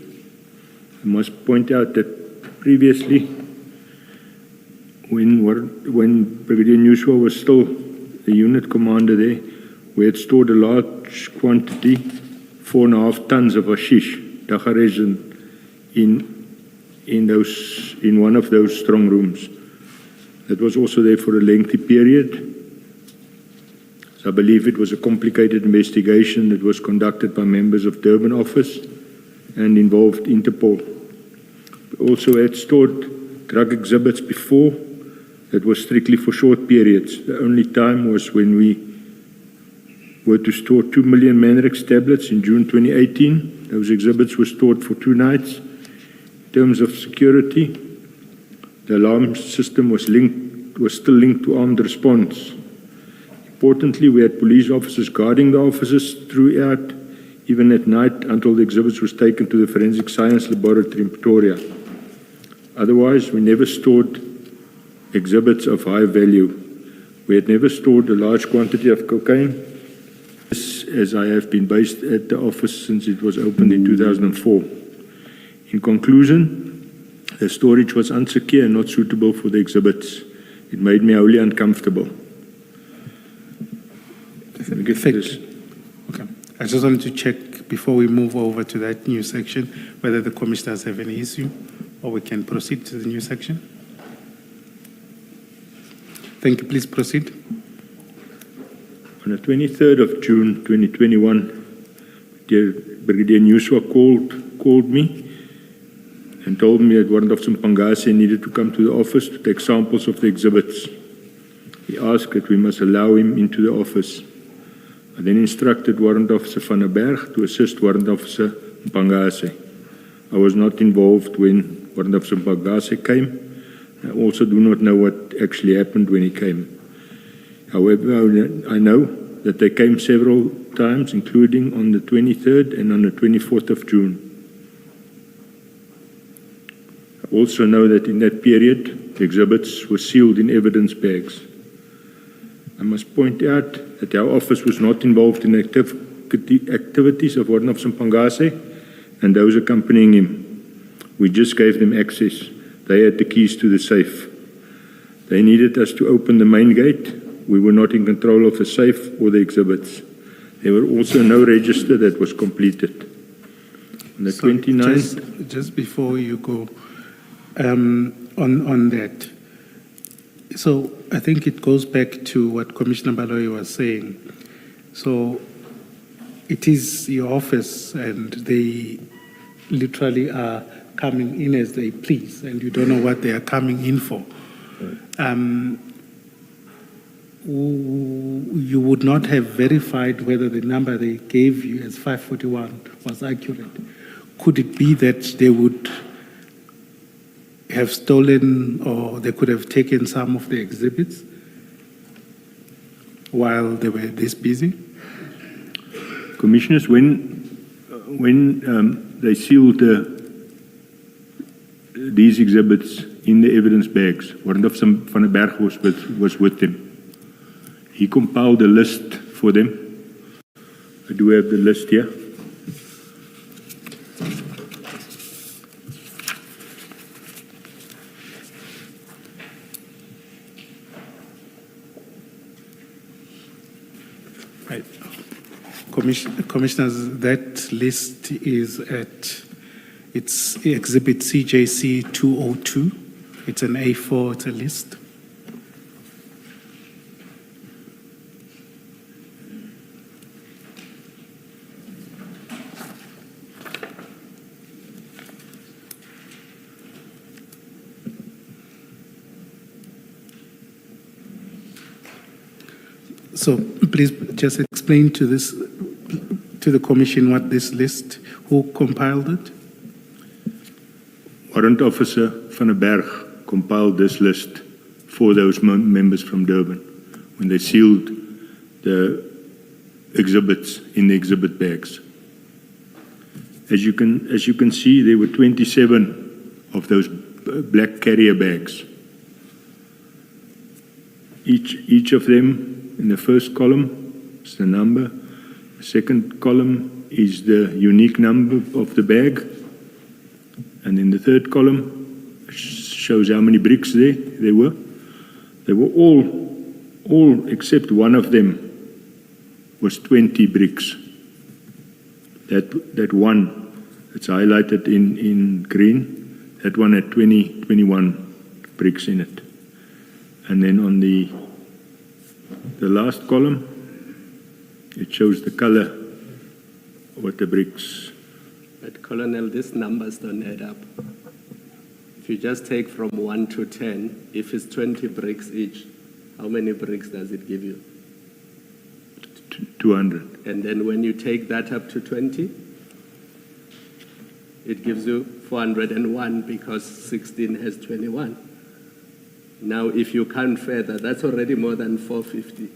I must point out that previously, when Brigadier Newswa was still the unit commander there, we had stored a large quantity, 4.5 tons of hashish, dagga resin, in one of those strong rooms. That was also there for a lengthy period. So I believe it was a complicated investigation that was conducted by members of Durban office and involved Interpol. We also had stored drug exhibits before that was strictly for short periods. The only time was when we were to store 2 million Manrex tablets in June 2018. Those exhibits were stored for 2 nights. In terms of security, the alarm system was still linked to armed response. Importantly, we had police officers guarding the offices throughout, even at night, until the exhibits was taken to the Forensic Science Laboratory in Pretoria. Otherwise, we never stored exhibits of high value. We had never stored a large quantity of cocaine, as I have been based at the office since it was opened in 2004. In conclusion, the storage was unsecure and not suitable for the exhibits. It made me wholly uncomfortable. Okay. I just wanted to check before we move over to that new section whether the commissioners have any issue or we can proceed to the new section. Thank you. Please proceed. On the 23rd of June 2021, Brigadier Newswa called me and told me that Warrant Officer Mkhwanazi needed to come to the office to take samples of the exhibits. He asked that we must allow him into the office. I then instructed Warrant Officer van der Berg to assist Warrant Officer Mkhwanazi. I was not involved when Warrant Officer Mkhwanazi came. I also do not know what actually happened when he came. However, I know that they came several times, including on the 23rd and on the 24th of June. I also know that in that period, the exhibits were sealed in evidence bags. I must point out that our office was not involved in activities of Warrant Officer Mkhwanazi and those accompanying him. We just gave them access. They had the keys to the safe. They needed us to open the main gate. We were not in control of the safe or the exhibits. There were also no register that was completed. On the 29th... Just before you go on that, so I think it goes back to what Commissioner Baloyi was saying. So it is your office and they literally are coming in as they please and you don't know what they are coming in for. You would not have verified whether the number they gave you as 541 was accurate. Could it be that they would have stolen or they could have taken some of the exhibits while they were this busy? Commissioners, when they sealed these exhibits in the evidence bags, Warrant Officer van der Berg was with them. He compiled a list for them. I do have the list here. Right. Commissioners, that list is it's Exhibit CJC 202. It's an A4, it's a list. So please just explain to the commission what this list, who compiled it? Warrant Officer Van der Berg compiled this list for those members from Durban when they sealed the exhibits in the exhibit bags. As you can see, there were 27 of those black carrier bags. Each of them, in the first column is the number, the second column is the unique number of the bag, and in the third column shows how many bricks there were. They were all except one of them was 20 bricks. That one, it's highlighted in green, that one had 21 bricks in it. And then on the last column, it shows the color of the bricks. But Colonel, these numbers don't add up. If you just take from 1 to 10, if it's 20 bricks each, how many bricks does it give you? 200. And then when you take that up to 20, it gives you 401 because 16 has 21. Now, if you count further, that's already more than 450.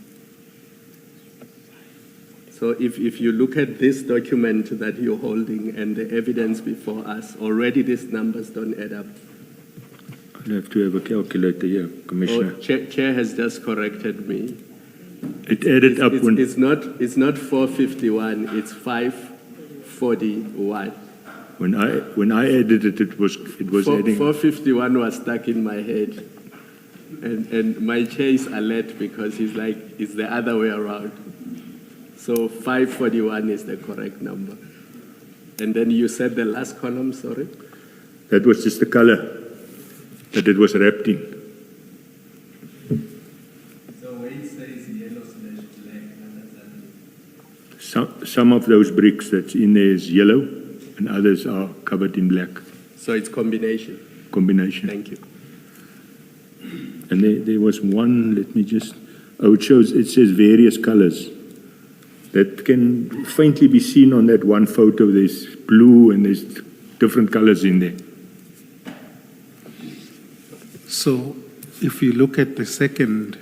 So if you look at this document that you're holding and the evidence before us, already these numbers don't add up. I'll have to have a calculator here, Commissioner. Oh, Chair has just corrected me. It added up when... It's not 451, it's 541. When I added it, it was adding... 451 was stuck in my head. And my chair is alert because he's like, it's the other way around. So 541 is the correct number. And then you said the last column, sorry? That was just the color that it was wrapped in. So where it says yellow/black, what does that mean? Some of those bricks that's in there is yellow and others are covered in black. So it's combination? Combination. Thank you. And there was one, let me just... Oh, it says various colors. That can faintly be seen on that one photo. There's blue and there's different colors in there. So if you look at the second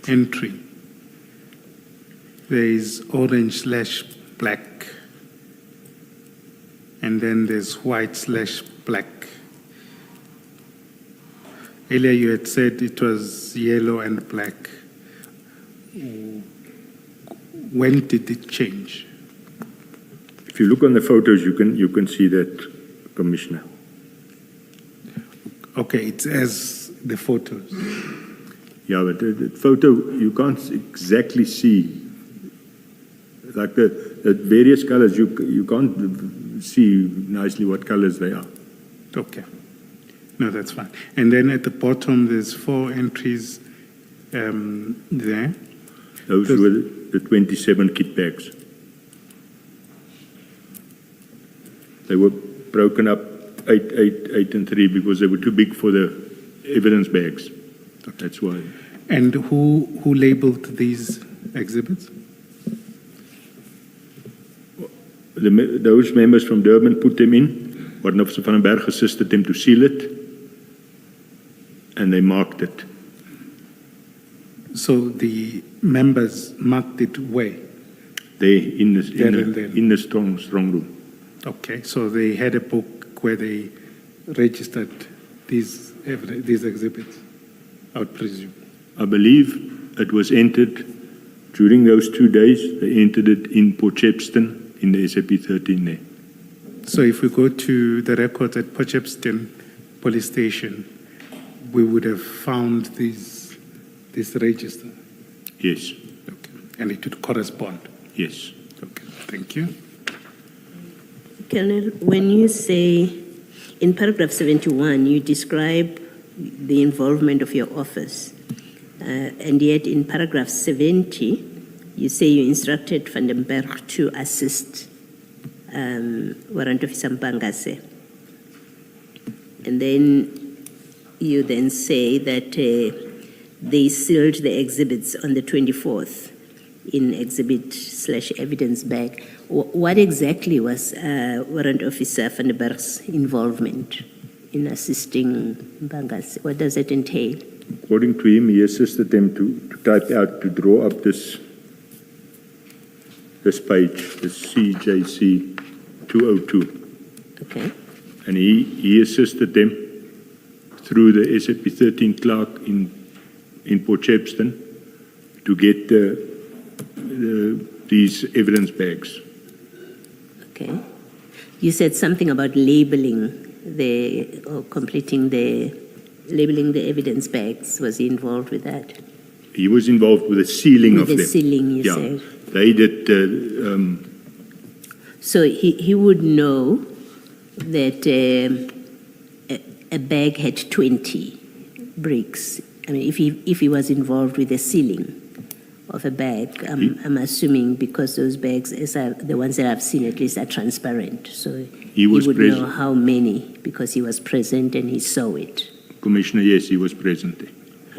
entry, there is orange/black, and then there's white/black. Earlier you had said it was yellow and black. When did it change? If you look on the photos, you can see that, Commissioner. Okay, it's as the photos. Yeah, but the photo, you can't exactly see. Like the various colors, you can't see nicely what colors they are. Okay. No, that's fine. And then at the bottom, there's 4 entries there. Those were the 27 kit bags. They were broken up 8 and 3 because they were too big for the evidence bags. That's why. And who labeled these exhibits? Those members from Durban put them in. Warrant Officer Van der Berg assisted them to seal it, and they marked it. So the members marked it where? There in the strong room. Okay, so they had a book where they registered these exhibits, I would presume. I believe it was entered during those 2 days. They entered it in Potchefstroom in the SAP 13 there. So if we go to the records at Potchefstroom Police Station, we would have found this register. Yes. Okay, and it would correspond. Yes. Okay, thank you. Colonel, when you say in paragraph 71, you describe the involvement of your office, and yet in paragraph 70, you say you instructed Van den Berg to assist Warrant Officer Mpangase. And then you then say that they sealed the exhibits on the 24th in exhibit/evidence bag. What exactly was Warrant Officer Van den Berg's involvement? in assisting Mbangazi? What does it entail? According to him, he assisted them to type out, to draw up this page, the CJC 202. Okay. And he assisted them through the SAP 13 clerk in Port Shepstone to get these evidence bags. Okay. You said something about labeling labeling the evidence bags. Was he involved with that? He was involved with the sealing of them. With the sealing, you Yeah, said. they did. So he would know that a bag had 20 bricks. I mean, if he was involved with the sealing of a bag, I'm assuming because those bags, the ones that I've seen at least, are transparent. So he would know how many because he was present and he saw it. Commissioner, yes, he was present there.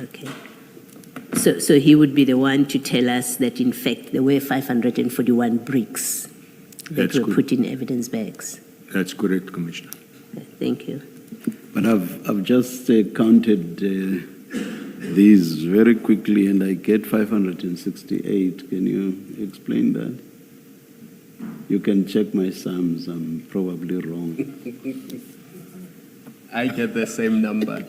Okay. So he would be the one to tell us that in fact there were 541 bricks that were put in evidence bags. That's correct, Commissioner. Thank you. But I've just counted these very quickly, and I get 568. Can you explain that? You can check my sums. I'm probably wrong. I get the same number.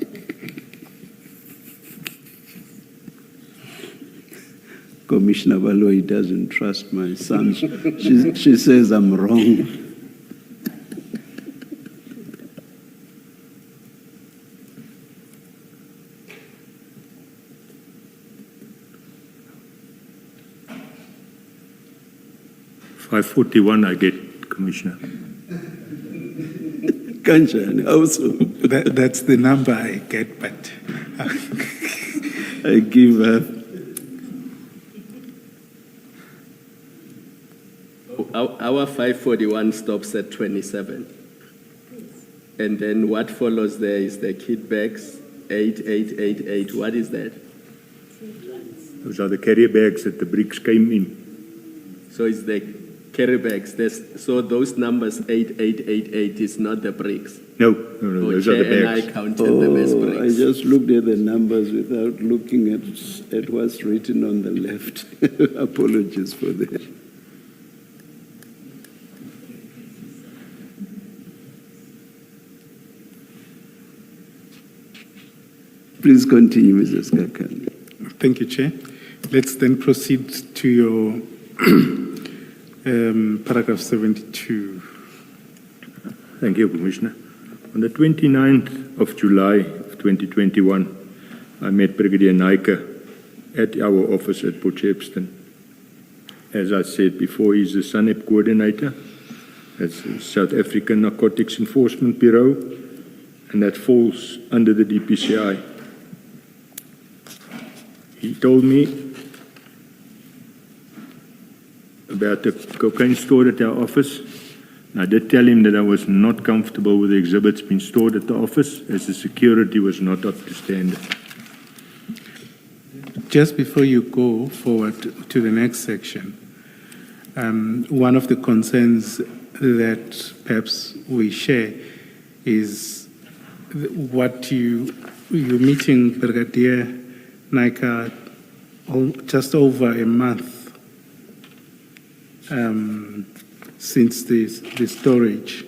Commissioner Baloi doesn't trust my sums. She says I'm wrong. $541 I get, Commissioner. Kanchan also. That's the number I get, but I give up. Our 541 stops at 27. And then what follows there is the kit bags, 8888. What is that? Those are the carrier bags that the bricks came in. So it's the carry bags. So those numbers 8888 is not the bricks. No, those are the bags. And I counted them as bricks. I just looked at the numbers without looking at what's written on the left. Apologies for that. Please continue, Mrs. Kakan. thank you, Chair. Let's then proceed to your paragraph 72. Thank you, Commissioner. On the 29th of July of 2021, I met Brigadier Naika at our office at Port Shepstone. As I said before, he's the SANEP coordinator. That's the South African Narcotics Enforcement Bureau, and that falls under the DPCI. He told me about the cocaine stored at our office. I did tell him that I was not comfortable with the exhibits being stored at the office, as the security was not up to standard. Just before you go forward to the next section, one of the concerns that perhaps we share is what you're meeting Brigadier Naika just over a month since the storage.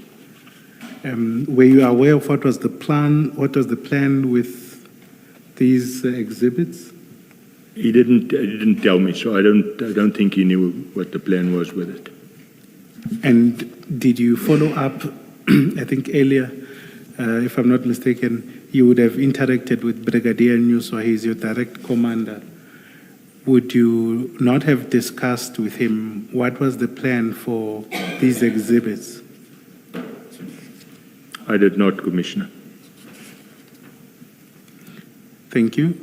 Were you aware of what was the plan? What was the plan with these exhibits? He didn't tell me, so I don't think he knew what the plan was with it. And did you follow up? I think earlier, if I'm not mistaken, you would have interacted with Brigadier Nyuswa. He's your direct commander. Would you not have discussed with him what was the plan for these exhibits? I did not, Commissioner. Thank you.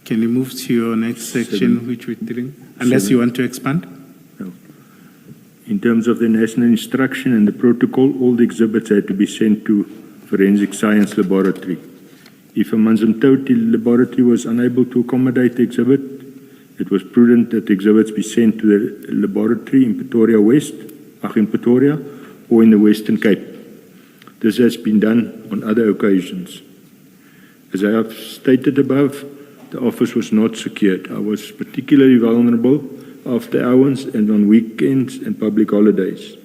Can you move to your next section, which we're dealing? Unless you want to expand? No. In terms of the national instruction and the protocol, all the exhibits had to be sent to Forensic Science Laboratory. If a Manzimtoti laboratory was unable to accommodate the exhibit, it was prudent that the exhibits be sent to the laboratory in Pretoria, or in the Western Cape. This has been done on other occasions. As I have stated above, the office was not secured. I was particularly vulnerable after hours and on weekends and public holidays.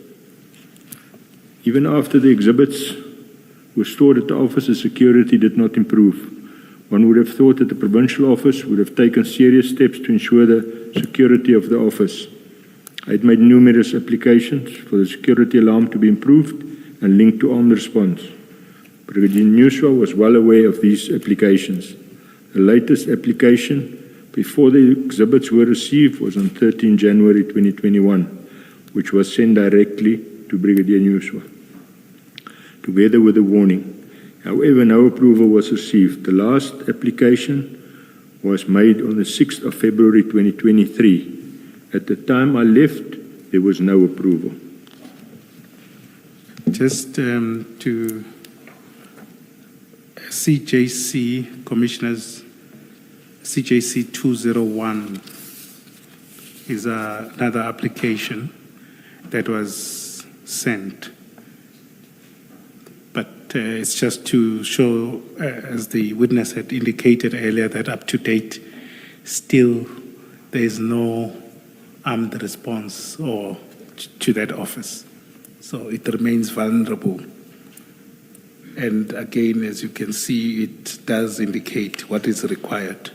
Even after the exhibits were stored at the office, the security did not improve. One would have thought that the provincial office would have taken serious steps to ensure the security of the office. I had made numerous applications for the security alarm to be improved and linked to armed response. Brigadier Nuswa was well aware of these applications. The latest application before the exhibits were received was on 13 January 2021, which was sent directly to Brigadier Nuswa, together with a warning. However, no approval was received. The last application was made on the 6th of February 2023. At the time I left, there was no approval. Just to CJC Commissioners, CJC 201 is another application that was sent. But it's just to show, as the witness had indicated earlier, that up to date, still there is no armed response or to that office. So it remains vulnerable. And again, as you can see, it does indicate what is required.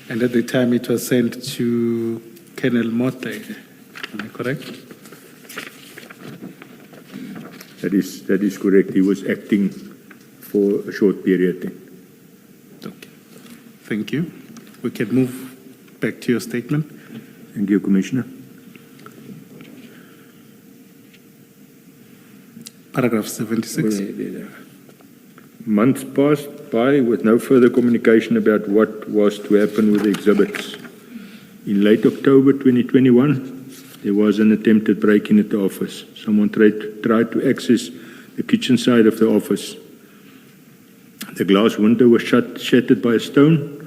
And at the time it was sent to Colonel Motley, am I correct? That is correct. He was acting for a short period then. Okay. Thank you. We can move back to your statement. Thank you, Commissioner. Paragraph 76. Months passed by with no further communication about what was to happen with the exhibits. In late October 2021, there was an attempted break-in at the office. Someone tried to access the kitchen side of the office. The glass window was shattered by a stone.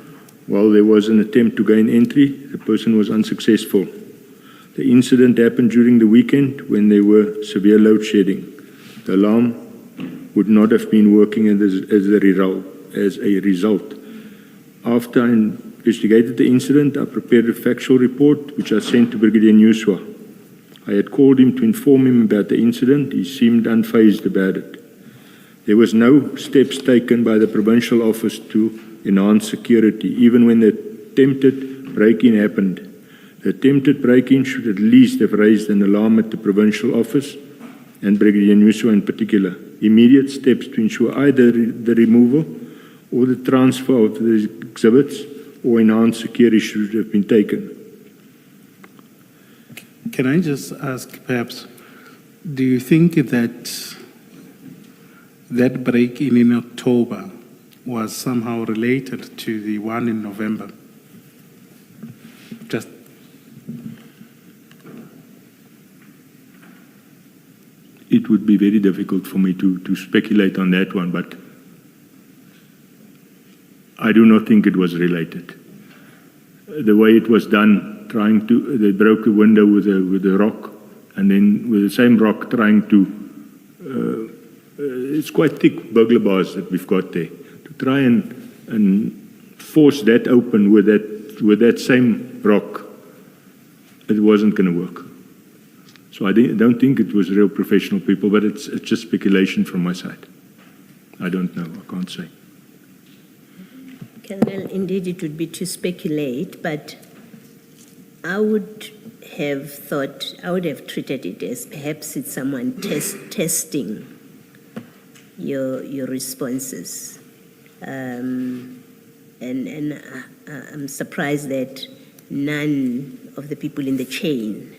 While there was an attempt to gain entry, the person was unsuccessful. The incident happened during the weekend when there were severe load shedding. The alarm would not have been working as a result. After I investigated the incident, I prepared a factual report which I sent to Brigadier Nuswa. I had called him to inform him about the incident. He seemed unfazed about it. There was no steps taken by the provincial office to enhance security, even when the attempted break-in happened. The attempted break-in should at least have raised an alarm at the provincial office and Brigadier Nuswa in particular. Immediate steps to ensure either the removal or the transfer of the exhibits or enhanced security should have been taken. Can I just ask, perhaps, do you think that that break-in in October was somehow related to the one in November? Just It would be very difficult for me to speculate on that one, but I do not think it was related. The way it was done, they broke a window with a rock, and then with the same rock trying to, it's quite thick burglar bars that we've got there, to try and force that open with that same rock, it wasn't going to work. So I don't think it was real professional people, but it's just speculation from my side. I don't know, I can't say. Colonel, indeed it would be to speculate, but I would have treated it as perhaps it's someone testing your responses. And I'm surprised that none of the people in the chain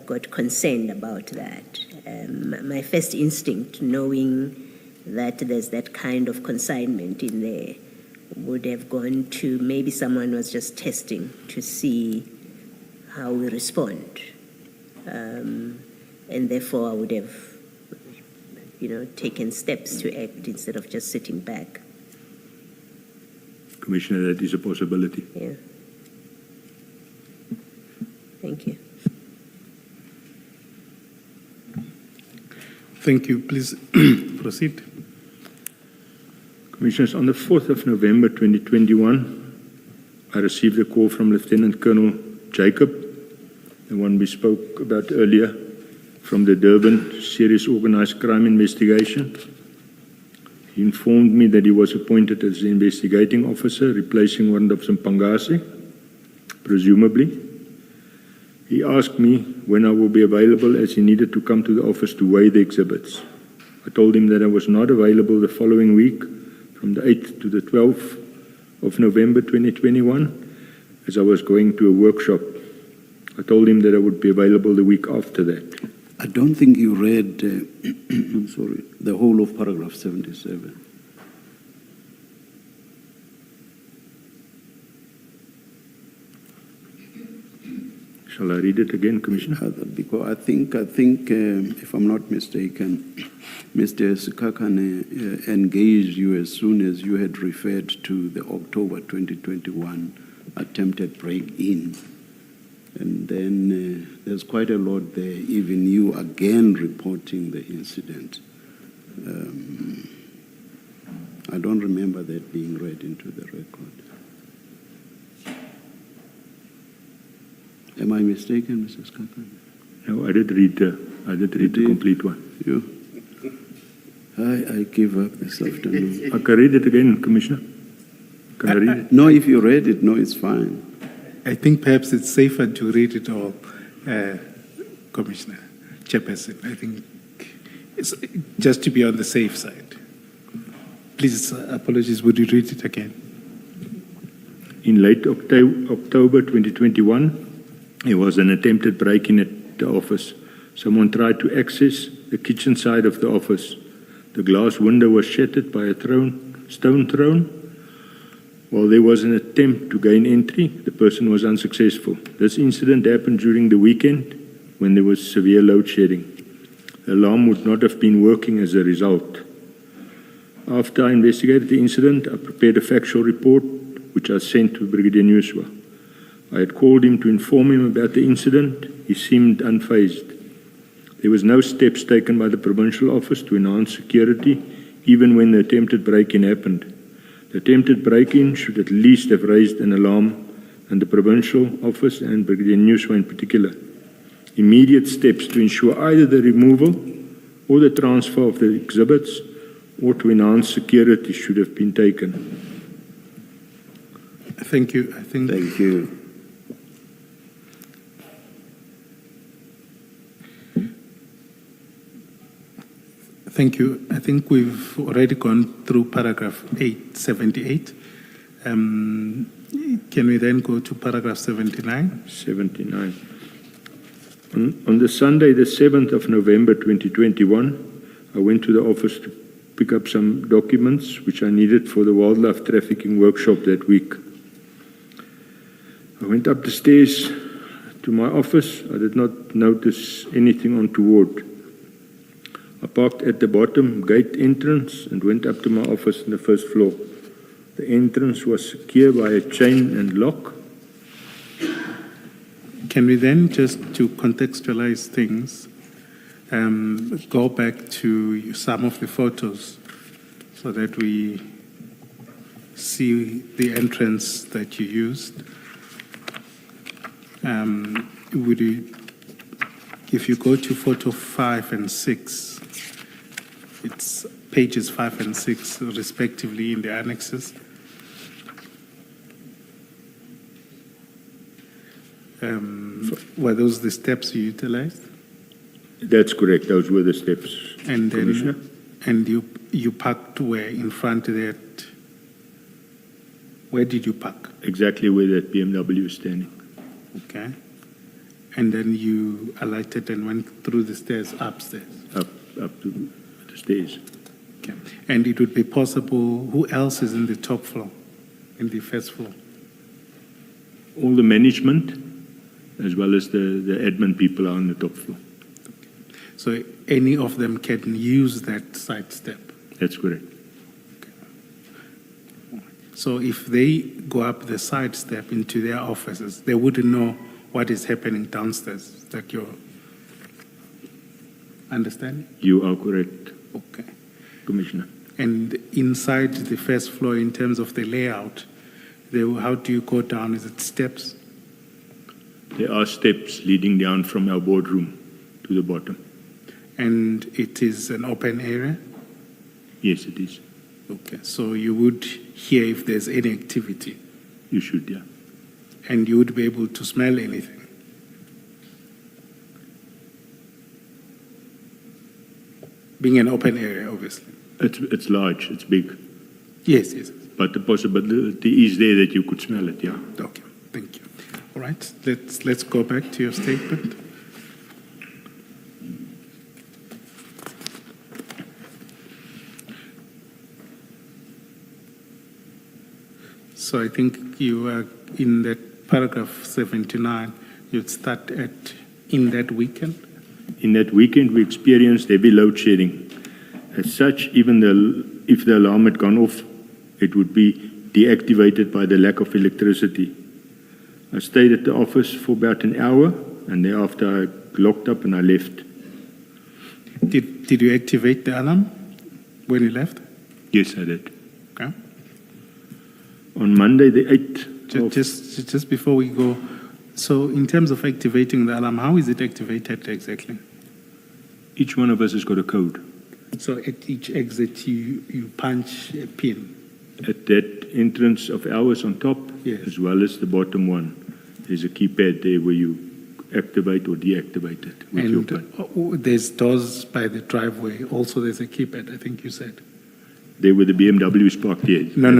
got concerned about that. My first instinct, knowing that there's that kind of consignment in there, would have gone to maybe someone was just testing to see how we respond. And therefore I would have, taken steps to act instead of just sitting back. Commissioner, that is a possibility. Yeah. Thank you. Thank you. Please proceed. Commissioners, on the 4th of November 2021, I received a call from Lieutenant Colonel Jacob, the one we spoke about earlier, from the Durban Serious Organized Crime Investigation. He informed me that he was appointed as the investigating officer, replacing Warrant Officer Mkhwanazi, presumably. He asked me when I will be available, as he needed to come to the office to weigh the exhibits. I told him that I was not available the following week, from the 8th to the 12th of November 2021, as I was going to a workshop. I told him that I would be available the week after that. I don't think you read, I'm sorry, the whole of paragraph 77. Shall I read it again, Commissioner? Because I think, if I'm not mistaken, Mr. Sikakane engaged you as soon as you had referred to the October 2021 attempted break-in. And then there's quite a lot there, even you again reporting the incident. I don't remember that being read into the record. Am I mistaken, Mrs. Kakan? No, I did read the complete one. You? I give up this afternoon. I can read it again, Commissioner. Can I read it? No, if you read it, no, it's fine. I think perhaps it's safer to read it all, Commissioner Chairperson. I think it's just to be on the safe side. Please, apologies, would you read it again? In late October 2021, there was an attempted break-in at the office. Someone tried to access the kitchen side of the office. The glass window was shattered by a stone thrown. While there was an attempt to gain entry, the person was unsuccessful. This incident happened during the weekend when there was severe load shedding. The alarm would not have been working as a result. After I investigated the incident, I prepared a factual report which I sent to Brigadier Nuswa. I had called him to inform him about the incident. He seemed unfazed. There was no steps taken by the provincial office to enhance security, even when the attempted break-in happened. The attempted break-in should at least have raised an alarm, and the provincial office and Brigadier Nuswa in particular. Immediate steps to ensure either the removal or the transfer of the exhibits or to enhance security should have been taken. Thank you. Thank you. Thank you. I think we've already gone through paragraph 878. Can we then go to paragraph 79? 79. On the Sunday, the 7th of November 2021, I went to the office to pick up some documents which I needed for the wildlife trafficking workshop that week. I went up the stairs to my office. I did not notice anything untoward. I parked at the bottom gate entrance and went up to my office on the first floor. The entrance was secure by a chain and lock. Can we then, just to contextualize things, go back to some of the photos so that we see the entrance that you used? If you go to photo 5 and 6, it's pages 5 and 6 respectively in the annexes. Were those the steps you utilized? That's correct. Those were the steps, And then, Commissioner. and you parked where in front of that? Where did you park? Exactly where that BMW is standing. Okay. And then you alighted and went through the stairs upstairs. Up to the stairs. Okay. And it would be possible, who else is in the top floor, in the first floor? All the management, as well as the admin people, are on the top floor. So any of them can use that side step? That's correct. So if they go up the side step into their offices, they wouldn't know what is happening downstairs. Is that your understanding? You are correct, Okay. Commissioner. And inside the first floor, in terms of the layout, how do you go down? Is it steps? There are steps leading down from our boardroom to the bottom. And it is an open area? Yes, it is. Okay. So you would hear if there's any activity, You should, yeah. and you would be able to smell anything? Being an open area, obviously. It's large, it's big, Yes, yes. but the possibility is there that you could smell it, yeah. Okay, thank you. All right, let's go back to your statement. So I think you are in that paragraph 79, you'd start at in that weekend. In that weekend, we experienced heavy load shedding. As such, even if the alarm had gone off, it would be deactivated by the lack of electricity. I stayed at the office for about an hour, and thereafter I locked up and I left. Did you activate the alarm when you left? Yes, I did. Okay. On Monday, the 8th, Just before we go, so in terms of activating the alarm, how is it activated exactly? each one of us has got a code. So at each exit, you punch a pin. At that entrance of ours on top, Yes. as well as the bottom one, there's a keypad there where you activate or deactivate it with your pin. There's doors by the driveway. Also, there's a keypad, I think you said. There where the BMW is parked there. No.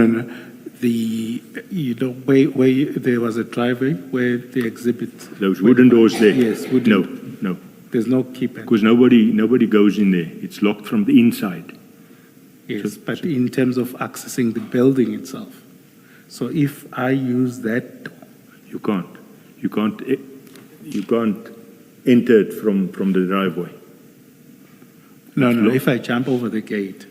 Where there was a driveway where the exhibit. Those wooden doors there? Yes, wooden. No. There's no keypad. Because nobody goes in there. It's locked from the inside. Yes, but in terms of accessing the building itself. So if I use that door, You can't enter it from the driveway. no, locked. if I jump over the gate,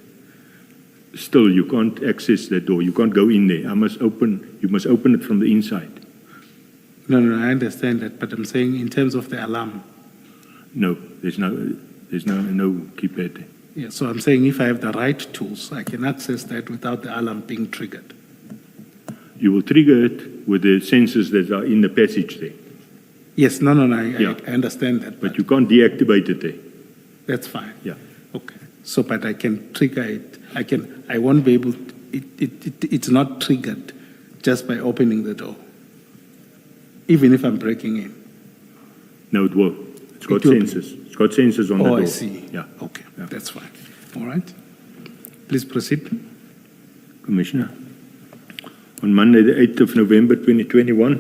Still, you can't access that door. You can't go in there. You must open it from the inside. no, I understand that, but I'm saying in terms of the alarm. No, there's no keypad there. Yeah, so I'm saying if I have the right tools, I can access that without the alarm being triggered. You will trigger it with the sensors that are in the passage there. Yes, no, Yeah. I understand that, But you can't deactivate it there. that's fine. Yeah. Okay. So, but I can trigger it. I won't be able. It's not triggered just by opening the door, even if I'm breaking in. No, it will. It's got It will be. sensors. It's got sensors on the door. I see. Yeah. Okay, Yeah. that's fine. All right. Please proceed. Commissioner, on Monday, the 8th of November 2021,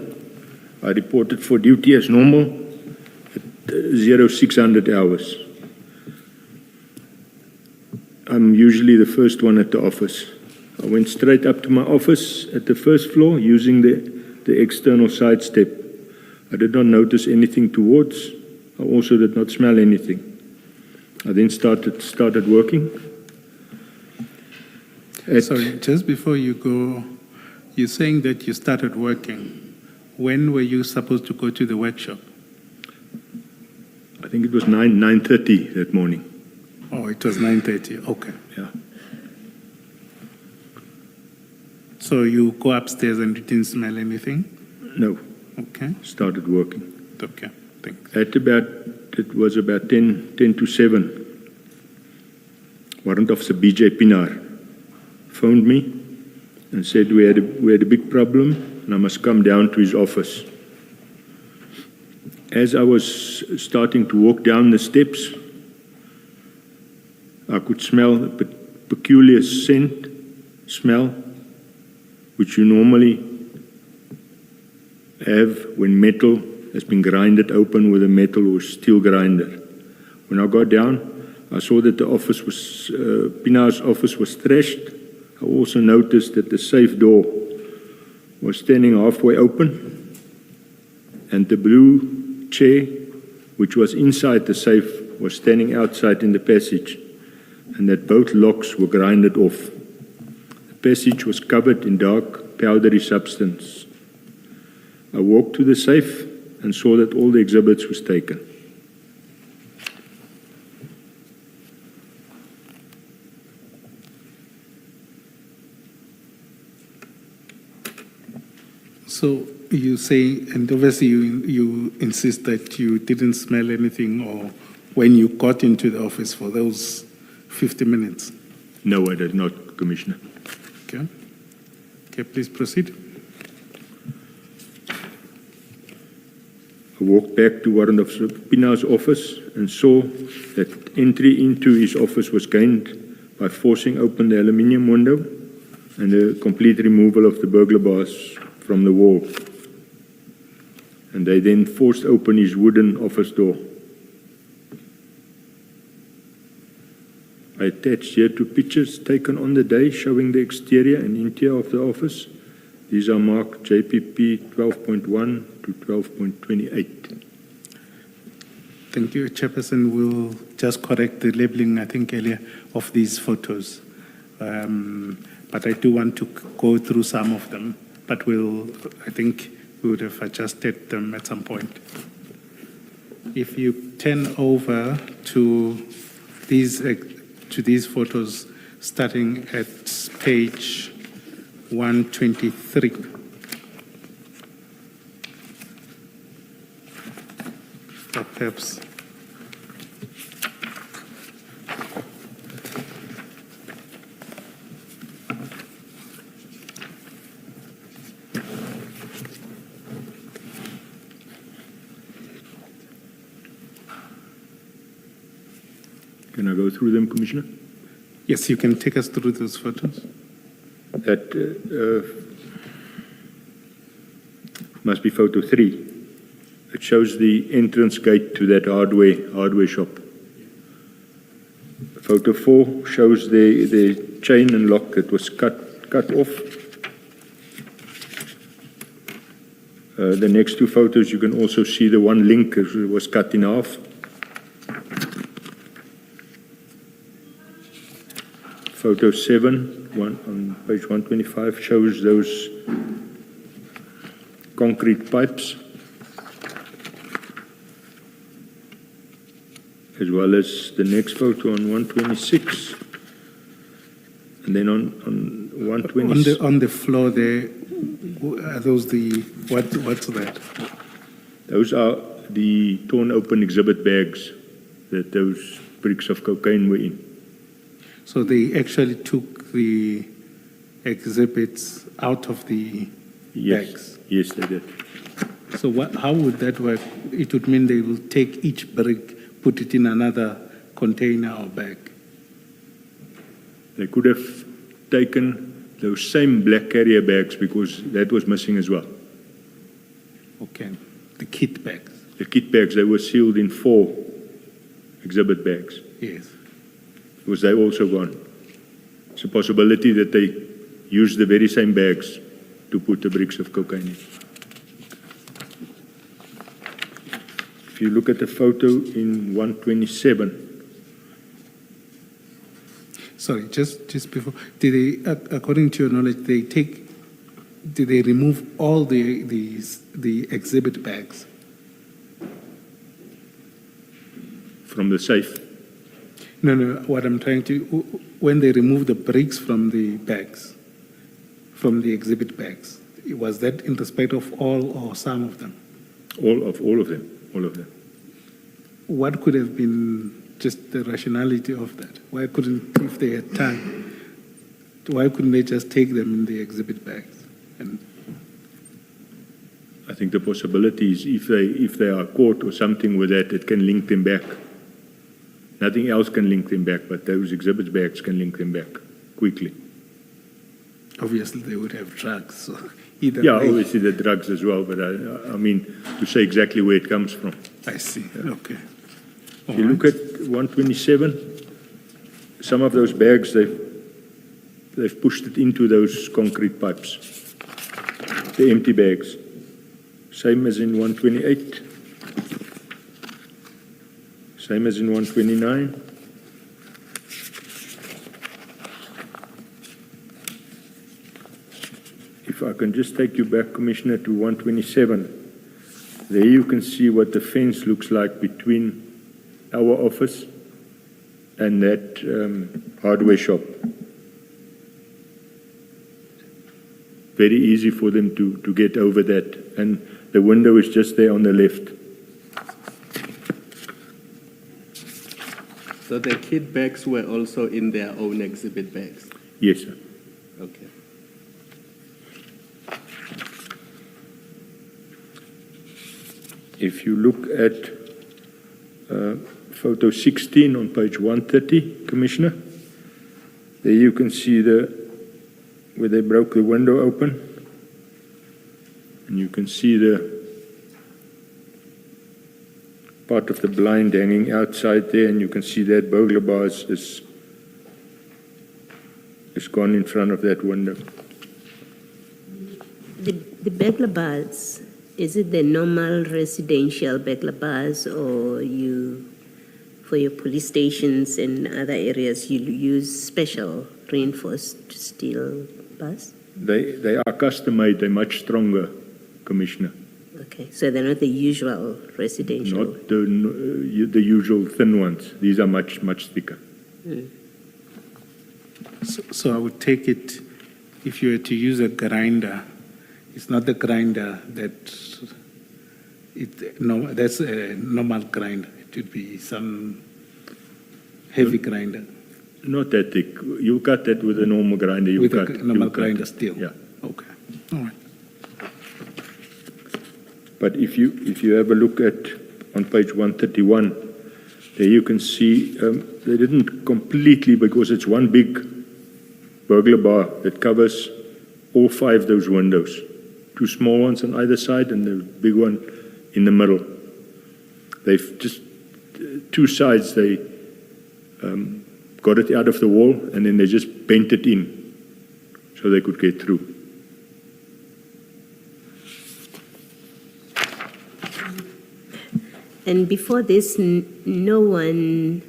I reported for duty as normal at 0600 hours. I'm usually the first one at the office. I went straight up to my office at the first floor using the external side step. I did not notice anything towards. I also did not smell anything. I then started working. Sorry, just before you go, you're saying that you started working. When were you supposed to go to the workshop? I think it was 9:30 that morning. Oh, it was 9:30. Okay. Yeah. So you go upstairs and you didn't smell anything? No, Okay. started working. Okay. Thanks. It was about 10 to 7. Warrant Officer BJ Pinar phoned me and said we had a big problem and I must come down to his office. As I was starting to walk down the steps, I could smell a peculiar smell, which you normally have when metal has been grinded open with a metal or steel grinder. When I got down, I saw that the office was, Pinar's office was trashed. I also noticed that the safe door was standing halfway open and the blue chair, which was inside the safe, was standing outside in the passage, and that both locks were grinded off. The passage was covered in dark, powdery substance. I walked to the safe and saw that all the exhibits was taken. So you say, and obviously you insist that you didn't smell anything or when you got into the office for those 50 minutes? No, I did not, Commissioner. Okay. Okay, please proceed. I walked back to Warrant of Subpoena's office and saw that entry into his office was gained by forcing open the aluminium window and the complete removal of the burglar bars from the wall. And they then forced open his wooden office door. I attached here two pictures taken on the day showing the exterior and interior of the office. These are marked JPP 12.1 to 12.28. Thank you, Chairperson. We'll just correct the labeling, I think, earlier of these photos. But I do want to go through some of them, but I think we would have adjusted them at some point. If you turn over to these photos, starting at page 123. Or perhaps. Can I go through them, Commissioner? Yes, you can take us through those photos. That must be photo 3. It shows the entrance gate to that hardware shop. Photo 4 shows the chain and lock that was cut off. The next two photos, you can also see the one link was cut in half. Photo 7, on page 125, shows those concrete pipes, as well as the next photo on 126. And then on 126. On the floor there, are those what's that? Those are the torn open exhibit bags that those bricks of cocaine were in. So they actually took the exhibits out of the bags? Yes, they did. So how would that work? It would mean they will take each brick, put it in another container or bag? They could have taken those same black carrier bags because that was missing as well. Okay, the kit bags? The kit bags, they were sealed in 4 exhibit bags. Yes. Was they also gone? It's a possibility that they used the very same bags to put the bricks of cocaine in. If you look at the photo in 127. Sorry, just before, did they, according to your knowledge, did they remove all the exhibit bags? From the safe? No, what I'm trying to, when they removed the bricks from the bags, from the exhibit bags, was that in respect of all or some of them? All of them. What could have been just the rationality of that? Why couldn't, if they had time, why couldn't they just take them in the exhibit bags? And I think the possibility is if they are caught or something with that, it can link them back. Nothing else can link them back, but those exhibit bags can link them back quickly. obviously they would have drugs, so either Yeah, way. obviously the drugs as well, but I mean, to say exactly where it comes from. I see, okay. If you look at 127, some of those bags, they've pushed it into those concrete pipes, the empty bags. Same as in 128, same as in 129. If I can just take you back, Commissioner, to 127. There you can see what the fence looks like between our office and that hardware shop. very easy for them to get over that. And the window is just there on the left. So the kit bags were also in their own exhibit bags? Yes, sir. Okay. If you look at photo 16 on page 130, Commissioner, there you can see where they broke the window open. And you can see the part of the blind hanging outside there, and you can see that burglar bars is gone in front of that window. The burglar bars, is it the normal residential burglar bars, or for your police stations and other areas, you use special reinforced steel bars? They are custom made, they're much stronger, Commissioner. Okay, so they're not the usual residential? Not the usual thin ones. These are much, much thicker. So I would take it, if you were to use a grinder, it's not the grinder that's a normal grinder. It would be some heavy grinder. Not that thick. You cut that with a normal grinder. With a normal grinder it. still? Yeah. Okay, all right. But if you have a look at on page 131, there you can see they didn't completely, because it's one big burglar bar that covers all 5 of those windows. 2 small ones on either side and the big one in the middle. They've just 2 sides, they got it out of the wall and then they just bent it in so they could get through. And before this, no one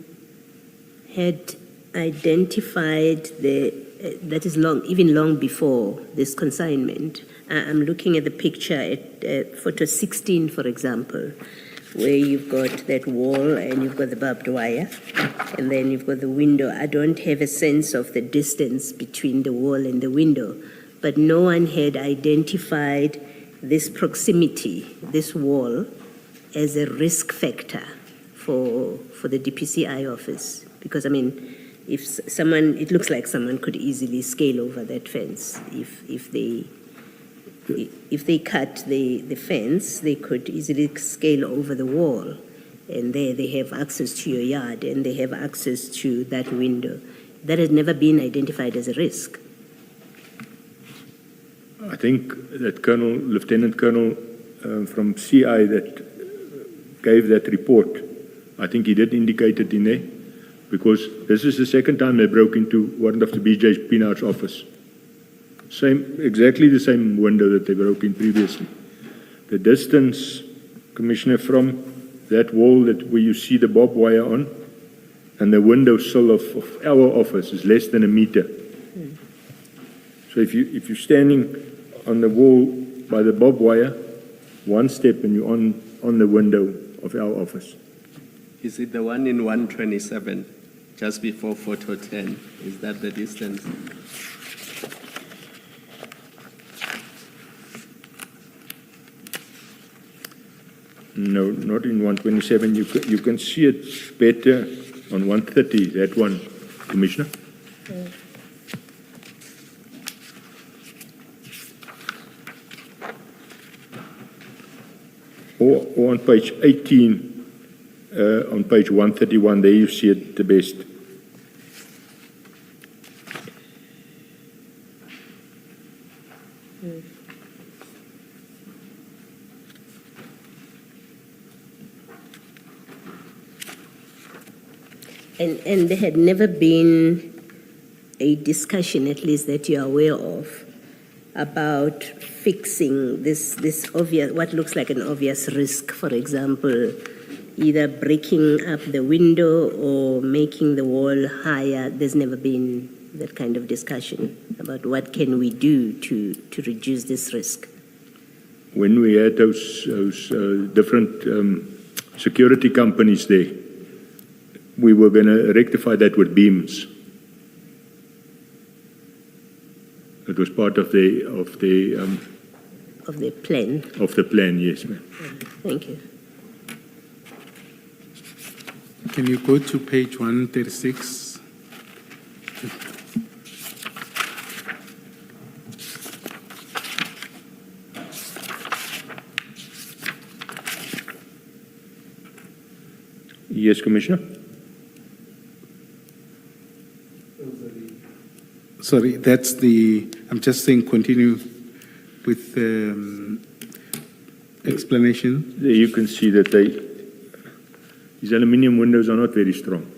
had identified that is even long before this consignment. I'm looking at the picture at photo 16, for example, where you've got that wall and you've got the barbed wire, and then you've got the window. I don't have a sense of the distance between the wall and the window, but no one had identified this proximity, this wall, as a risk factor for the DPCI office. Because, I mean, it looks like someone could easily scale over that fence. If they cut the fence, they could easily scale over the wall. And there they have access to your yard and they have access to that window. That has never been identified as a risk. I think that Lieutenant Colonel from CI that gave that report, I think he did indicate it in there, because this is the second time they broke into one of the BJ Pienaar's office. Exactly the same window that they broke in previously. The distance, Commissioner, from that wall where you see the barbed wire on and the windowsill of our office is less than 1 meter. So if you're standing on the wall by the barbed wire, 1 step and you're on the window of our office. Is it the one in 127, just before photo 10? Is that the distance? No, not in 127. You can see it better on 130, that one, Commissioner. Or on page 18, on page 131, there you see it the best. And there had never been a discussion, at least that you're aware of, about fixing this obvious, what looks like an obvious risk, for example, either breaking up the window or making the wall higher. There's never been that kind of discussion about what can we do to reduce this risk. When we had those different security companies there, we were going to rectify that with beams. It was part of the plan. Yes, ma'am. Thank you. Can you go to page 136? Yes, Commissioner. Sorry, that's the, I'm just saying continue with explanation. There you can see that these aluminium windows are not very strong.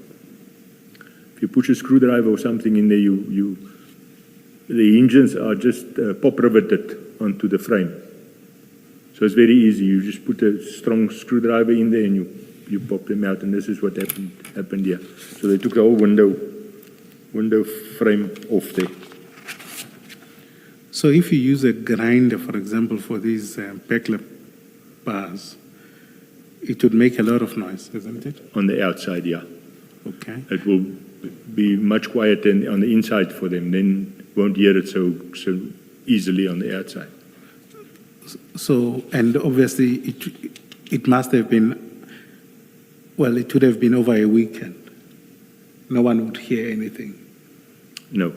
If you push a screwdriver or something in there, the hinges are just pop riveted onto the frame. So it's very easy. You just put a strong screwdriver in there and you pop them out, and this is what happened here. So they took the whole window frame off there. So if you use a grinder, for example, for these backlight bars, it would make a lot of noise, isn't it? On the outside, yeah. Okay. It will be much quieter on the inside for them, then won't hear it so easily on the outside. So, and obviously it must have been, well, it would have been over a weekend. No one would hear anything. No.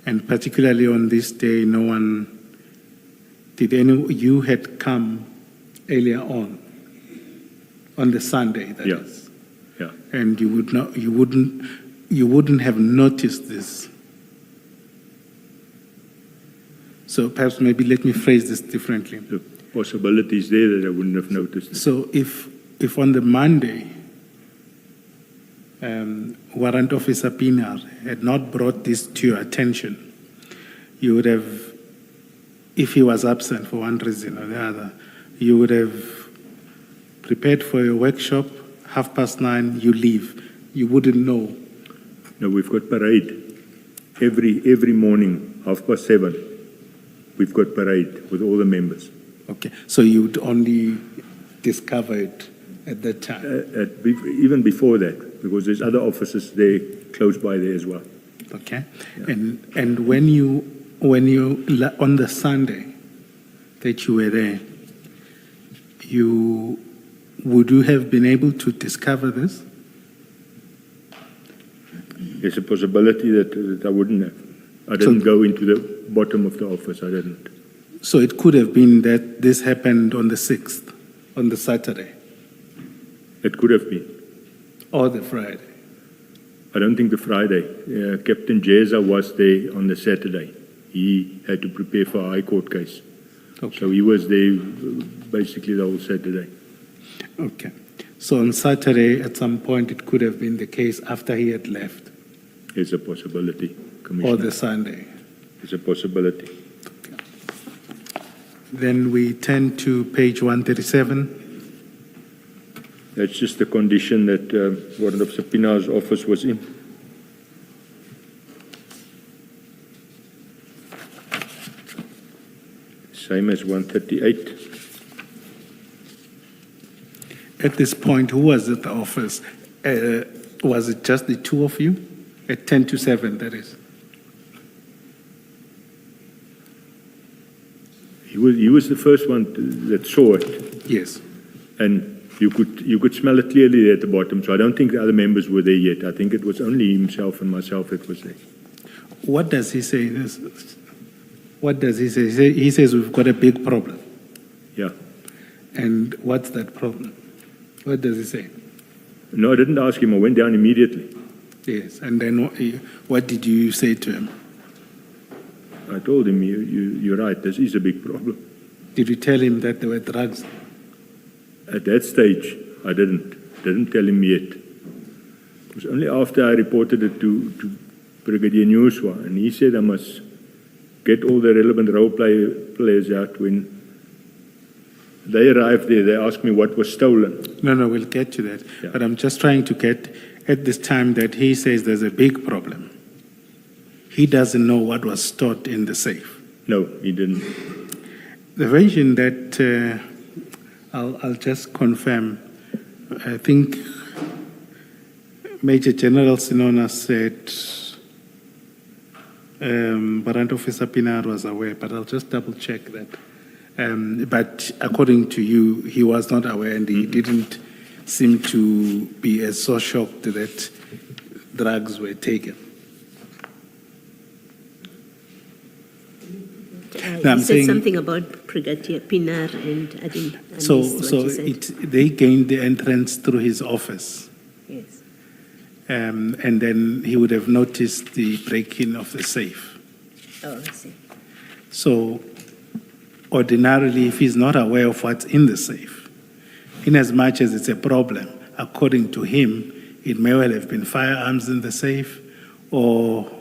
And particularly on this day, no one, you had come earlier on the Sunday, that Yeah. is. Yeah. And you wouldn't have noticed this. So perhaps maybe let me phrase this differently. The possibility is there that I wouldn't have noticed. So if on the Monday, Warrant Officer Pinar had not brought this to your attention, you would have, if he was absent for one reason or the other, you would have prepared for your workshop, 9:30, you leave. You wouldn't know. No, we've got parade every morning, 7:30. We've got parade with all the members. Okay, so you would only discover it at that time. Even before that, because there's other officers there close by there as well. Okay, and when you on the Sunday that you were there, would you have been able to discover this? There's a possibility that I wouldn't have. I didn't go into the bottom of the office. I didn't. So it could have been that this happened on the 6th, on the Saturday, It could have been. or the Friday. I don't think the Friday. Captain Jeza was there on the Saturday. He had to prepare for a high court case. Okay. So he was there basically the whole Saturday. Okay. So on Saturday, at some point, it could have been the case after he had left, It's a possibility, or Commissioner. the Sunday. It's a possibility. Then we turn to page 137. That's just the condition that Warrant Officer Pinar's office was in. Same as 138. At this point, who was at the office? Was it just the two of you? At 10 to 7, that is. He was the first one that saw it, Yes. and you could smell it clearly at the bottom. So I don't think the other members were there yet. I think it was only himself and myself that was there. What does he say? What does he say? He says we've got a big problem. Yeah. And what's that problem? What does he say? No, I didn't ask him. I went down immediately. Yes. And then what did you say to him? I told him, you're right. This is a big problem. Did you tell him that there were drugs? At that stage, I didn't tell him yet. It was only after I reported it to Brigadier Newswa, and he said I must get all the relevant role players out. When they arrived there, they asked me what was stolen. No, we'll get to that. Yeah. But I'm just trying to get at this time that he says there's a big problem. He doesn't know what was stored in the safe. No, he didn't. The version that I'll just confirm, I think Major General Sinona said Warrant Officer Pinar was aware, but I'll just double check that. But according to you, he was not aware and he didn't seem to be as so shocked that drugs were taken. No, I'm you said saying- something about Brigadier Pinar, and I didn't So, understand what you said. they gained the entrance through his office. Yes. And then he would have noticed the break-in of the safe. Oh, I see. So ordinarily, if he's not aware of what's in the safe, in as much as it's a problem, according to him, it may well have been firearms in the safe or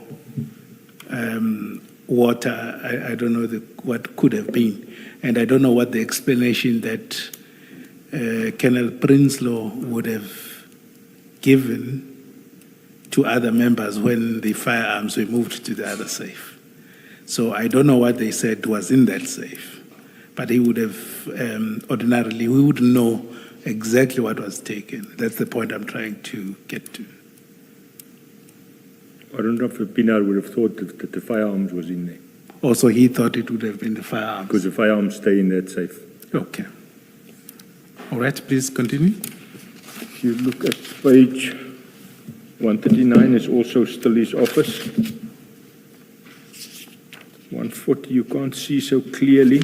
water. I don't know what could have been. And I don't know what the explanation that Colonel Prinsloo would have given to other members when the firearms were moved to the other safe. So I don't know what they said was in that safe, but he would have, ordinarily, we would know exactly what was taken. That's the point I'm trying to get to. I don't know if Pinar would have thought that the firearms was in there, Also, he thought it would have been the firearms. because the firearms stay in that safe. Okay. All right, please continue. If you look at page 139 is also still his office. 140 you can't see so clearly.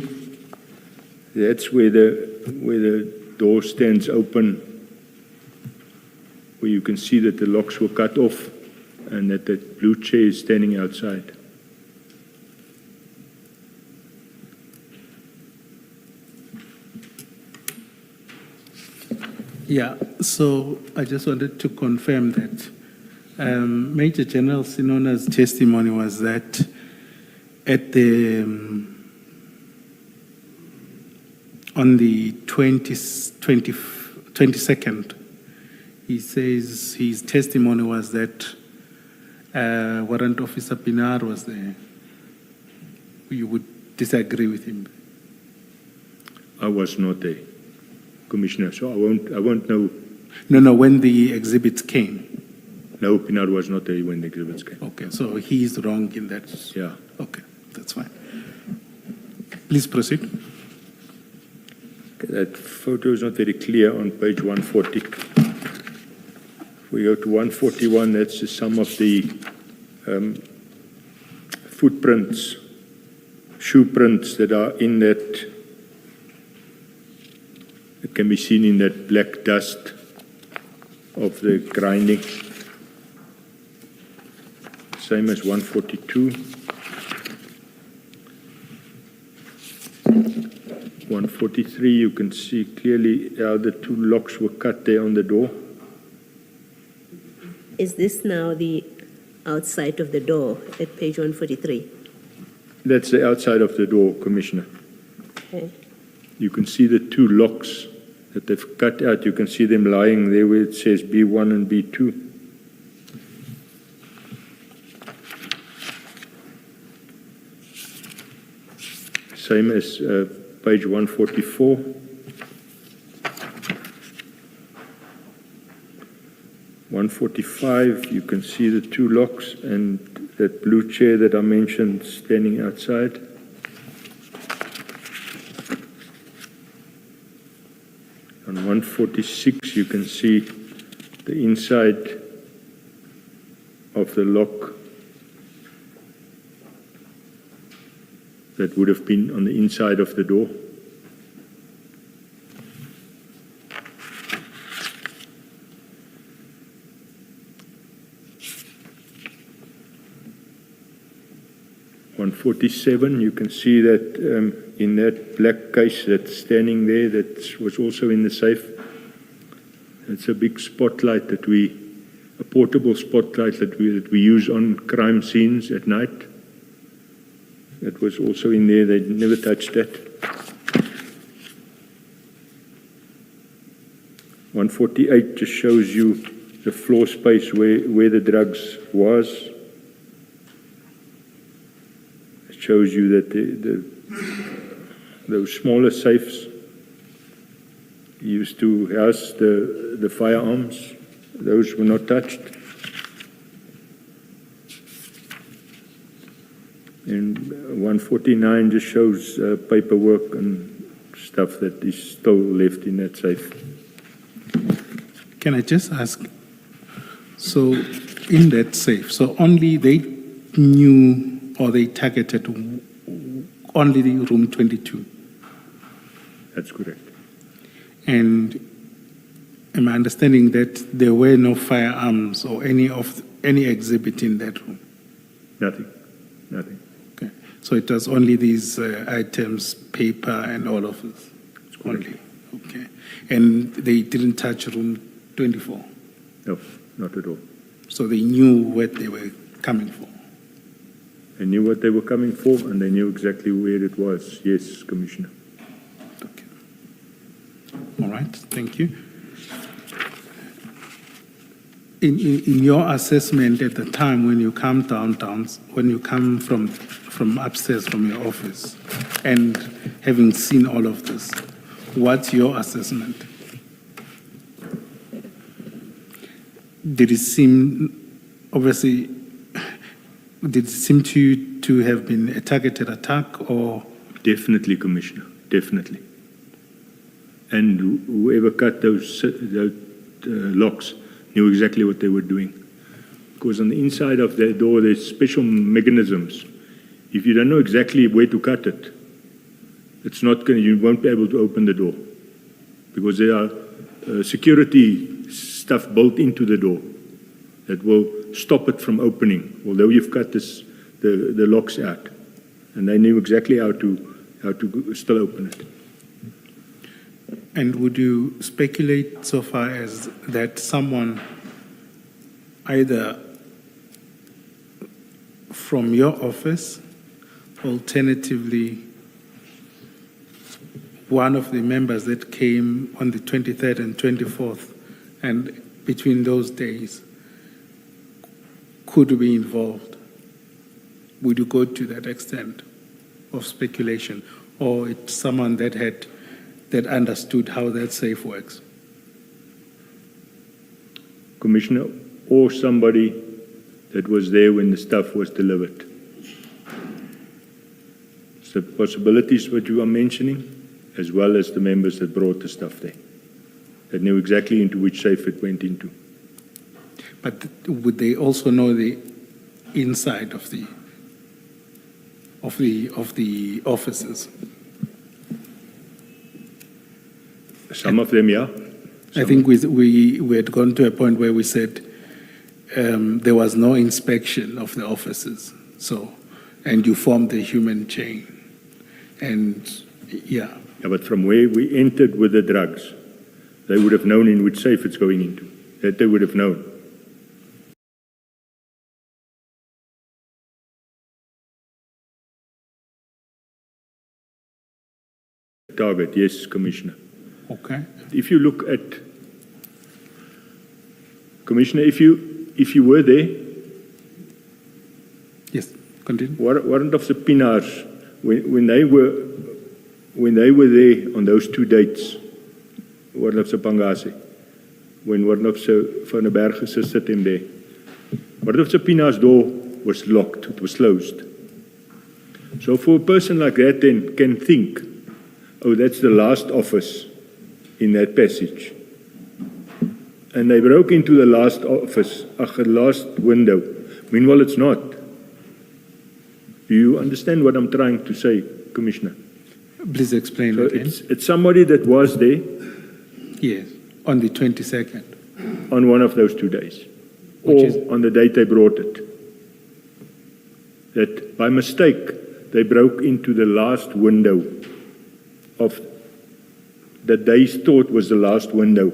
That's where the door stands open, where you can see that the locks were cut off and that the blue chair is standing outside. Yeah, so I just wanted to confirm that Major General Sinona's testimony was that at the on the 22nd, he says his testimony was that Warrant Officer Pinar was there. You would disagree with him? I was not there, Commissioner, so I won't know. No, when the exhibits came. No, Pinar was not there when the exhibits came. Okay, so he's wrong in that. Yeah. Okay, that's fine. Please proceed. That photo is not very clear on page 140. If we go to 141, that's just some of the footprints, shoe prints that are in that. It can be seen in that black dust of the grinding. Same as 142. 143, you can see clearly how the two locks were cut there on the door. Is this now the outside of the door at page 143? That's the outside of the door, Commissioner. Okay. You can see the two locks that they've cut out. You can see them lying there where it says B1 and B2. Same as page 144. (145), you can see the two locks and that blue chair that I mentioned standing outside. On 146, you can see the inside of the lock that would have been on the inside of the door. (147), you can see that in that black case that's standing there, that was also in the safe. It's a big spotlight a portable spotlight that we use on crime scenes at night. That was also in there. They never touched that. 148 just shows you the floor space where the drugs was. It shows you that those smaller safes used to house the firearms. Those were not touched. And 149 just shows paperwork and stuff that is still left in that safe. Can I just ask, so in that safe, so only they knew or they targeted only the room 22? That's correct. And am I understanding that there were no firearms or any exhibit in that room? Nothing. Okay. So it was only these items, paper and all of this? Only. Okay. And they didn't touch room 24? No, not at all. So they knew what they were coming for? They knew what they were coming for, and they knew exactly where it was. Yes, Commissioner. Okay. All right, thank you. In your assessment at the time when you come downtown, when you come from upstairs from your office, and having seen all of this, what's your assessment? Did it seem, obviously, did it seem to you to have been a targeted attack, or? Definitely, Commissioner, definitely. And whoever cut those locks knew exactly what they were doing. Because on the inside of that door, there's special mechanisms. If you don't know exactly where to cut it, it's not going. You won't be able to open the door, because there are security stuff built into the door that will stop it from opening. Although you've cut the locks out, and they knew exactly how to still open it. And would you speculate so far as that someone, either from your office, alternatively, one of the members that came on the 23rd and 24th, and between those days, could be involved? Would you go to that extent of speculation? Or it's someone that understood how that safe works? Commissioner, or somebody that was there when the stuff was delivered. So possibilities what you are mentioning, as well as the members that brought the stuff there, that knew exactly into which safe it went into. But would they also know the inside of the offices? Some of them, yeah. I think we had gone to a point where we said there was no inspection of the offices. So, and you formed the human chain, and yeah. Yeah, but from where we entered with the drugs, they would have known in which safe it's going into. That they would have known. Target, yes, Commissioner. Okay. If you look at, Commissioner, if you were there, Yes, continue. warrant of subpoenas, when they were there on those 2 dates, warrant of subpoenas, when warrant of Van der Berg assisted him there, warrant of subpoenas door was locked, it was closed. So for a person like that then can think, oh, that's the last office in that passage. And they broke into the last office, the last window. Meanwhile, it's not. Do you understand what I'm trying to say, Commissioner? Please explain So again. it's somebody that was there Yes, on the 22nd. on one of those 2 days, Which or is- on the date they brought it. That by mistake, they broke into the last window of that they thought was the last window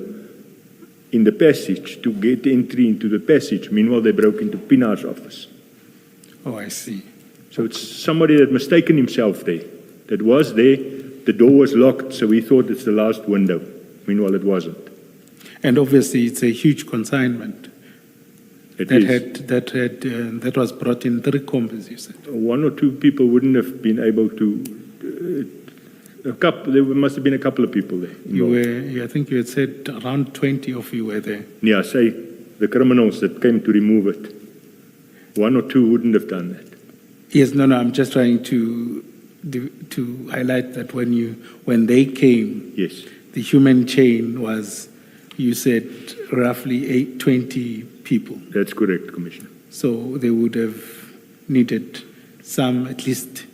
in the passage to get entry into the passage. Meanwhile, they broke into Pinaar's office. Oh, I see. So it's somebody that mistaken himself there, that was there. The door was locked, so he thought it's the last window. Meanwhile, it wasn't. And obviously, it's a huge consignment It that is. that was brought in 3 combs, you said. 1 or 2 people wouldn't have been able to. There must have been a couple of people there. You involved. were, I think you had said around 20 of you were there. Yeah, say the criminals that came to remove it. 1 or 2 wouldn't have done that. Yes, no, I'm just trying to highlight that when they came, Yes, the human chain was, you said, roughly 20 people. that's correct, Commissioner. So they would have needed some, at least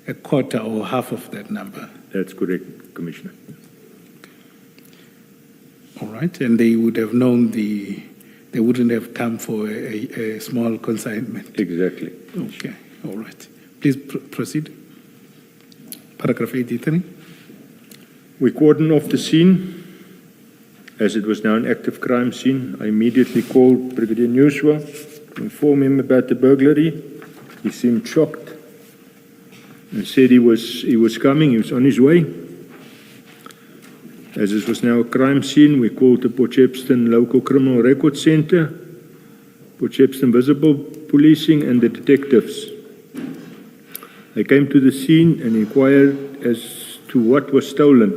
a quarter or half of that number. That's correct, Commissioner. All right, and they would have known they wouldn't have come for a small consignment. Exactly. Okay, all right. Please proceed. Paragraph 83. We cordoned off the scene. As it was now an active crime scene, I immediately called Brigadier Nuswa to inform him about the burglary. He seemed shocked and said he was coming, he was on his way. As this was now a crime scene, we called the Potchefstroom Local Criminal Record Center, Potchefstroom Visible Policing, and the detectives. They came to the scene and inquired as to what was stolen.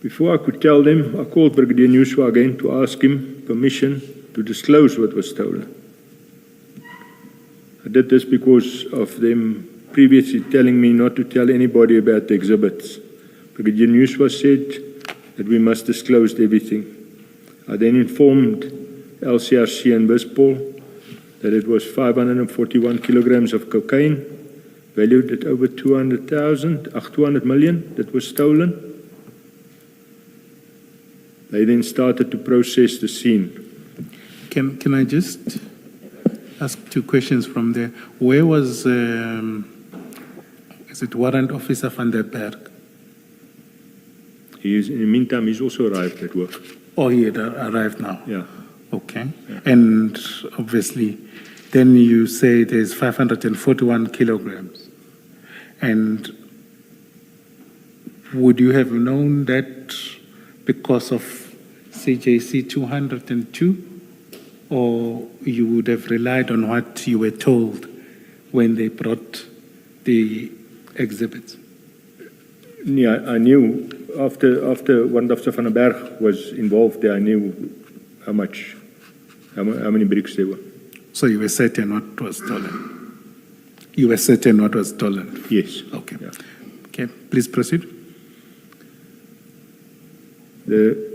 Before I could tell them, I called Brigadier Nuswa again to ask him permission to disclose what was stolen. I did this because of them previously telling me not to tell anybody about the exhibits. Brigadier Nuswa said that we must disclose everything. I then informed LCRC and Bispol that it was 541 kilograms of cocaine, valued at over 200 million, that was stolen. They then started to process the scene. Can I just ask two questions from there? Where was, is it Warrant Officer van der Berg? In the meantime, he's also arrived at work. Oh, he had arrived now? Yeah. Okay. And obviously, then you say there's 541 kilograms. And would you have known that because of CJC 202? Or you would have relied on what you were told when they brought the exhibits? Yeah, I knew after Warrant Officer van der Berg was involved there, I knew how many bricks there were. So you were certain what was stolen? You were certain what was stolen? Yes. Okay. Yeah. Okay, please proceed. The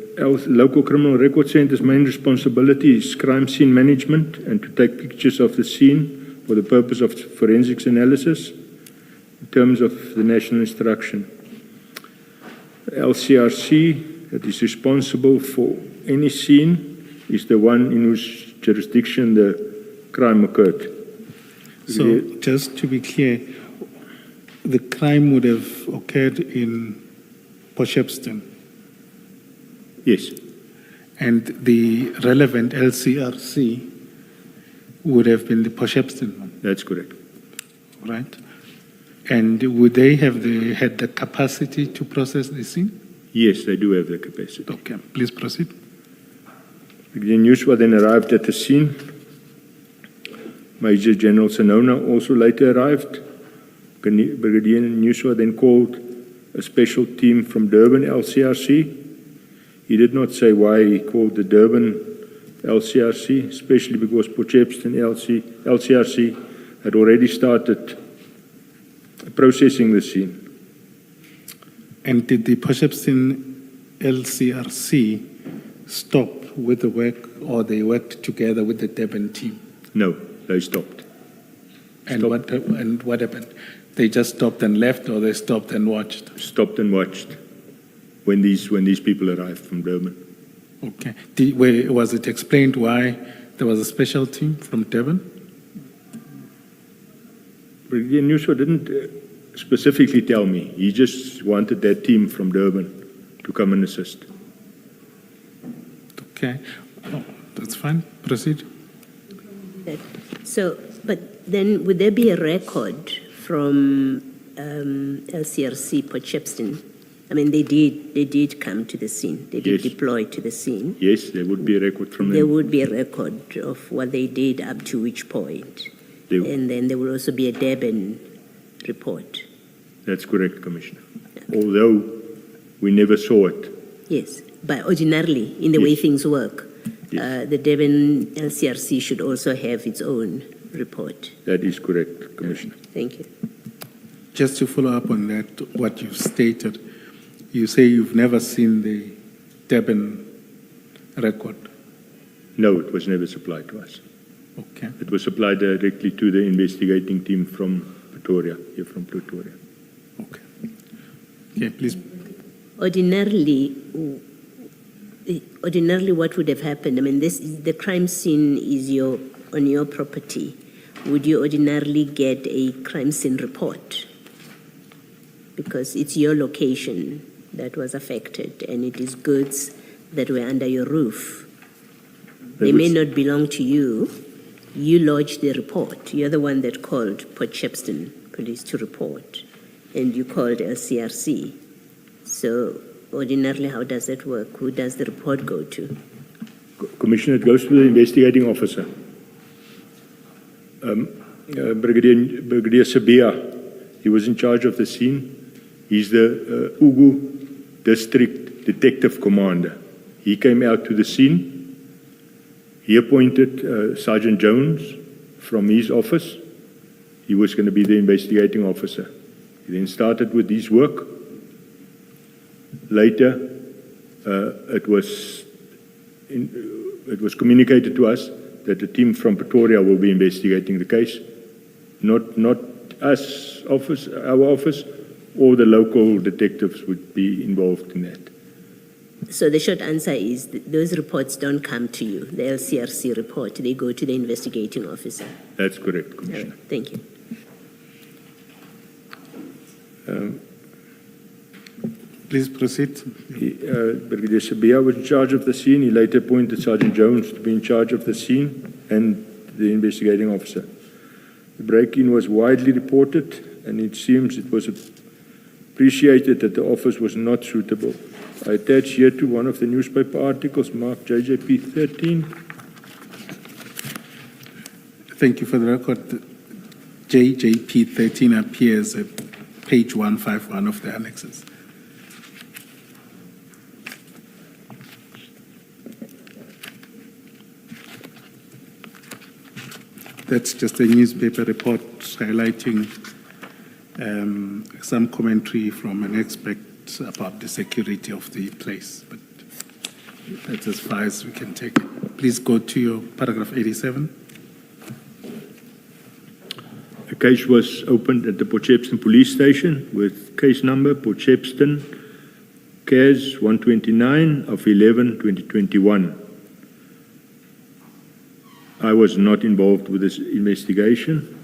Local Criminal Record Center's main responsibility is crime scene management and to take pictures of the scene for the purpose of forensics analysis in terms of the national instruction. LCRC, that is responsible for any scene, is the one in whose jurisdiction the crime occurred. So just to be clear, the crime would have occurred in Potchefstroom? Yes. And the relevant LCRC would have been the Potchefstroom one, That's correct. right? And would they have had the capacity to process the scene? Yes, they do have the capacity. Okay, please proceed. Brigadier Nuswa then arrived at the scene. Major General Sinona also later arrived. Brigadier Nuswa then called a special team from Durban LCRC. He did not say why he called the Durban LCRC, especially because Potchefstroom LCRC had already started processing the scene. And did the Potchefstroom LCRC stop with the work, or they worked together with the Durban team? No, they stopped. And what happened? They just stopped and left, or they stopped and watched? Stopped and watched when these people arrived from Durban. Okay. Was it explained why there was a special team from Durban? Brigadier Nuswa didn't specifically tell me. He just wanted that team from Durban to come and assist. Okay. Oh, that's fine. Proceed. So, but then would there be a record from LCRC Potchefstroom? I mean, they did come to the scene. They did Yes. deploy to the scene. Yes, there would be a record from There them. would be a record of what they did up to which point. And then there will also be a Durban report. That's correct, Commissioner. Although we never saw it. Yes, but ordinarily, in the way Yes. things work, Yes. the Durban LCRC should also have its own report. That is correct, Commissioner. Thank you. Just to follow up on that, what you've stated, you say you've never seen the Durban record. No, it was never supplied to us. Okay. It was supplied directly to the investigating team from Pretoria, here from Pretoria. Okay. Okay, please. Ordinarily, what would have happened? I mean, the crime scene is on your property. Would you ordinarily get a crime scene report? Because it's your location that was affected, and it is goods that were under your roof. They may not belong to you. You lodged the report. You're the one that called Port Shepstone Police to report, and you called LCRC. So ordinarily, how does that work? Who does the report go to? Commissioner, it goes to the investigating officer. Brigadier Sabia, he was in charge of the scene. He's the Ugu District Detective Commander. He came out to the scene. He appointed Sergeant Jones from his office. He was going to be the investigating officer. He then started with his work. Later, it was communicated to us that the team from Pretoria will be investigating the case, not us, our office, or the local detectives would be involved in that. So the short answer is those reports don't come to you. The LCRC report, they go to the investigating officer. That's correct, All Commissioner. right, thank you. Please proceed. Brigadier Sabia was in charge of the scene. He later appointed Sergeant Jones to be in charge of the scene and the investigating officer. The break-in was widely reported, and it seems it was appreciated that the office was not suitable. I attach here to one of the newspaper articles marked JJP 13. Thank you for the record. JJP 13 appears at page 151 of the annexes. That's just a newspaper report highlighting some commentary from an expert about the security of the place, but that's as far as we can take it. Please go to your paragraph 87. A case was opened at the Port Shepstone Police Station with case number Port Shepstone CAS 129 of 11/2021. I was not involved with this investigation.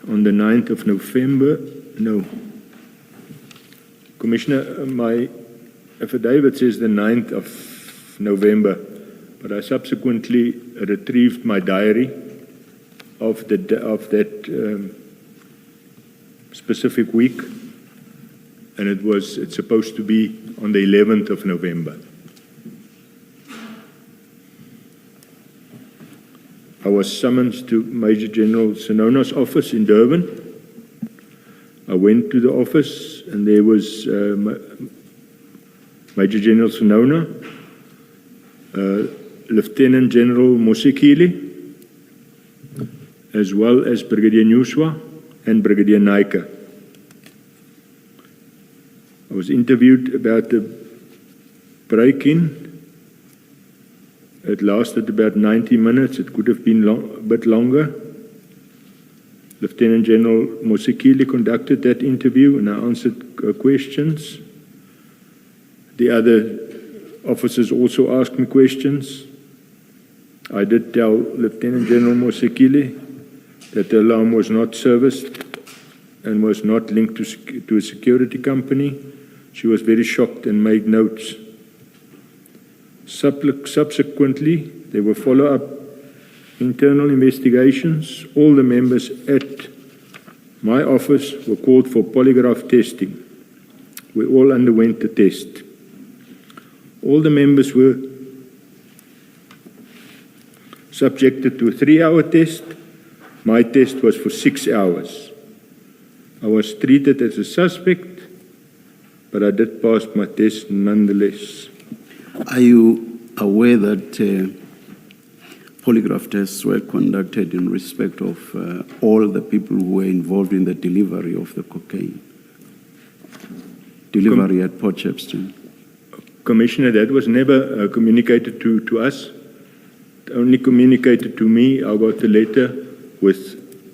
On the 9th of November, no. Commissioner, my affidavit says the 9th of November, but I subsequently retrieved my diary of that specific week, and it's supposed to be on the 11th of November. I was summoned to Major General Sinona's office in Durban. I went to the office, and there was Major General Sinona, Lieutenant General Mosekile, as well as Brigadier Nuswa and Brigadier Naika. I was interviewed about the break-in. It lasted about 90 minutes. It could have been a bit longer. Lieutenant General Mosekile conducted that interview, and I answered questions. The other officers also asked me questions. I did tell Lieutenant General Mosekile that the alarm was not serviced and was not linked to a security company. She was very shocked and made notes. Subsequently, there were follow-up internal investigations. All the members at my office were called for polygraph testing. We all underwent the test. All the members were subjected to a 3-hour test. My test was for 6 hours. I was treated as a suspect, but I did pass my test nonetheless. Are you aware that polygraph tests were conducted in respect of all the people who were involved in the delivery of the cocaine. Delivery at Port Shepstone. Commissioner, that was never communicated to us. Only communicated to me. I got a letter with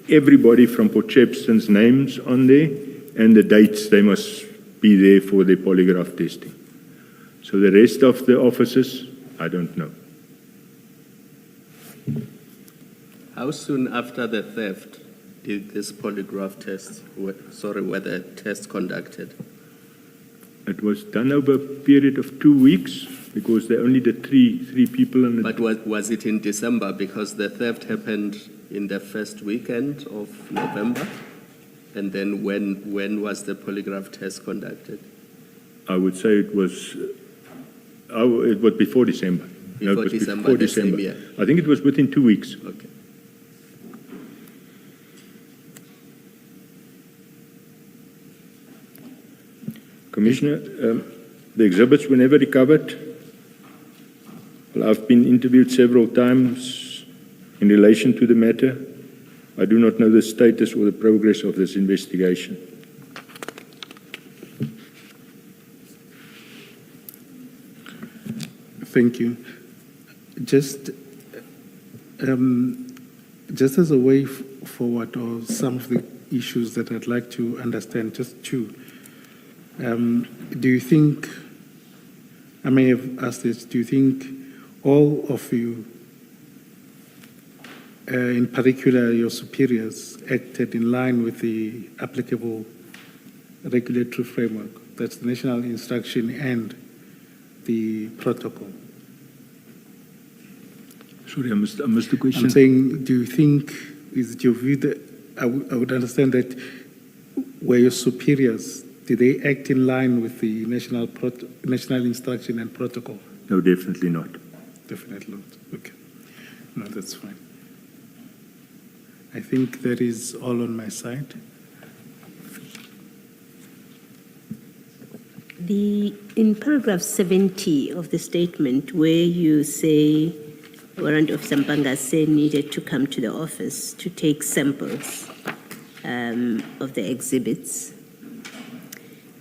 everybody from Port Shepstone's names on there and the dates they must be there for their polygraph testing. So the rest of the officers, I don't know. How soon after the theft did this polygraph test, were the tests conducted? It was done over a period of 2 weeks because they only did three people on the. But was it in December? Because the theft happened in the first weekend of November. And then when was the polygraph test conducted? I would say it was before December. No, it was December, the same year. I think it was within 2 weeks. Okay. Commissioner, the exhibits were never recovered. Well, I've been interviewed several times in relation to the matter. I do not know the status or the progress of this investigation. Thank you. Just as a way forward, or some of the issues that I'd like to understand, just two. Do you think, I may have asked this, do you think all of you, in particular your superiors, acted in line with the applicable regulatory framework, that's the national instruction and the protocol? Sorry, I missed the question. I'm saying, do you think, is it your view that, I would understand that, were your superiors, did they act in line with the national instruction and protocol? No, definitely not. Definitely not. Okay. No, that's fine. I think that is all on my side. In paragraph 70 of the statement, where you say Warrant Officer Mkhwanazi needed to come to the office to take samples of the exhibits,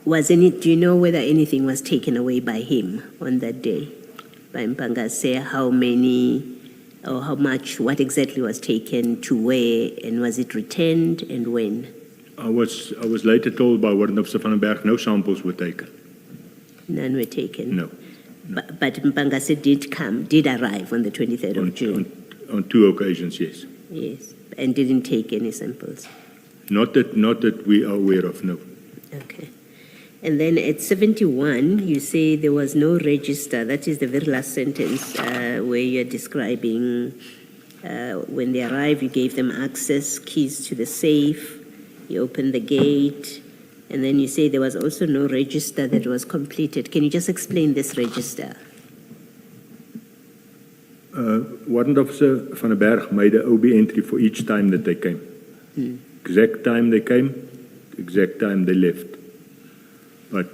do you know whether anything was taken away by him on that day? By Mkhwanazi, how many or how much, what exactly was taken, to where, and was it returned, and when? I was later told by Warrant Officer van den Berg no samples were taken. None were taken? No. But Mkhwanazi did arrive on the 23rd of June? On 2 occasions, yes. Yes, and didn't take any samples? Not that we are aware of, no. Okay. And then at 71, you say there was no register. That is the very last sentence where you're describing when they arrived, you gave them access, keys to the safe, you opened the gate, and then you say there was also no register that was completed. Can you just explain this register? Warrant Officer van den Berg made an OB entry for each time that they came. Exact time they came, exact time they left. But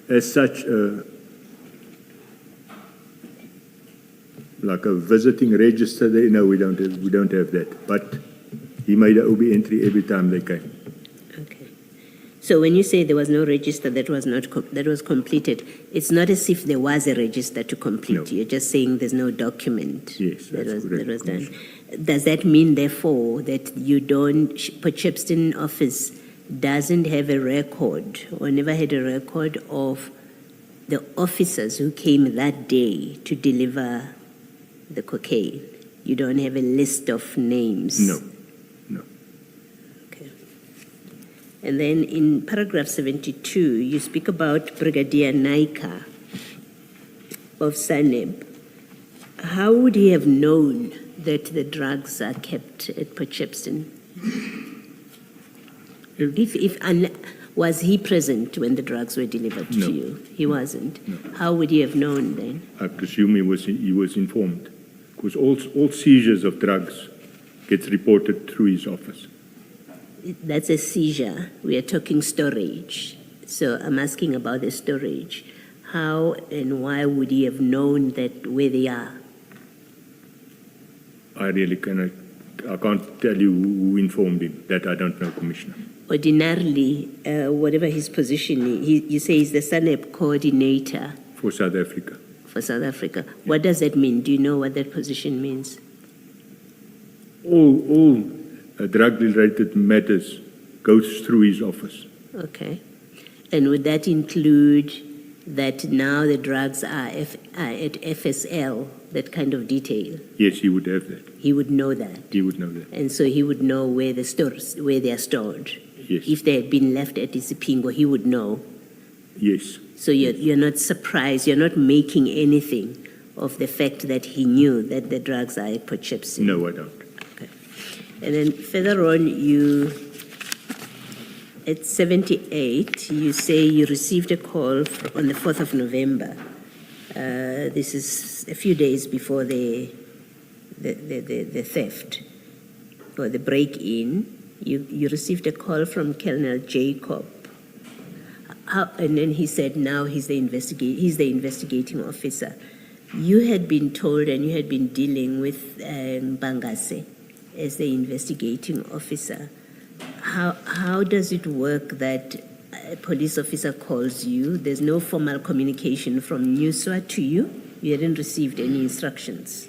as such, like a visiting register, no, we don't have that. But he made an OB entry every time they came. Okay. So when you say there was no register that was completed, it's not as if there was a register to complete. No. You're just saying there's no document that was done. Does that mean, therefore, that Port Shepstone office doesn't have a record or never had a record of the officers who came that day to deliver the cocaine? You don't have a list of names? No. Okay. And then in paragraph 72, you speak about Brigadier Naika of SANEB. How would he have known that the drugs are kept at Port Shepstone? Was he present when the drugs were delivered to you? He wasn't. No. How would he have known then? I presume he was informed, because all seizures of drugs gets reported through his office. That's a seizure. We are talking storage. So I'm asking about the storage. How and why would he have known that where they are? I really cannot, I can't tell you who informed him. That I don't know, Commissioner. Ordinarily, whatever his position is, you say he's the SANEP coordinator For South Africa. for South Africa. What does that mean? Do you know what that position means? All drug-related matters goes through his office. Okay. And would that include that now the drugs are at FSL, that kind of detail? Yes, he would have that. He would know that. He would know that. And so he would know where the stores, where they are stored. Yes. If they had been left at Isipingo, he would know. Yes. So you're not surprised, you're not making anything of the fact that he knew that the drugs are at Potchefstroom. No, I don't. And then further on, at 78, you say you received a call on the 4th of November. This is a few days before the theft or the break-in. You received a call from Colonel Jacob. And then he said now he's the investigating officer. You had been told and you had been dealing with Mbangase as the investigating officer. How does it work that a police officer calls you? There's no formal communication from NUSWA to you. You hadn't received any instructions.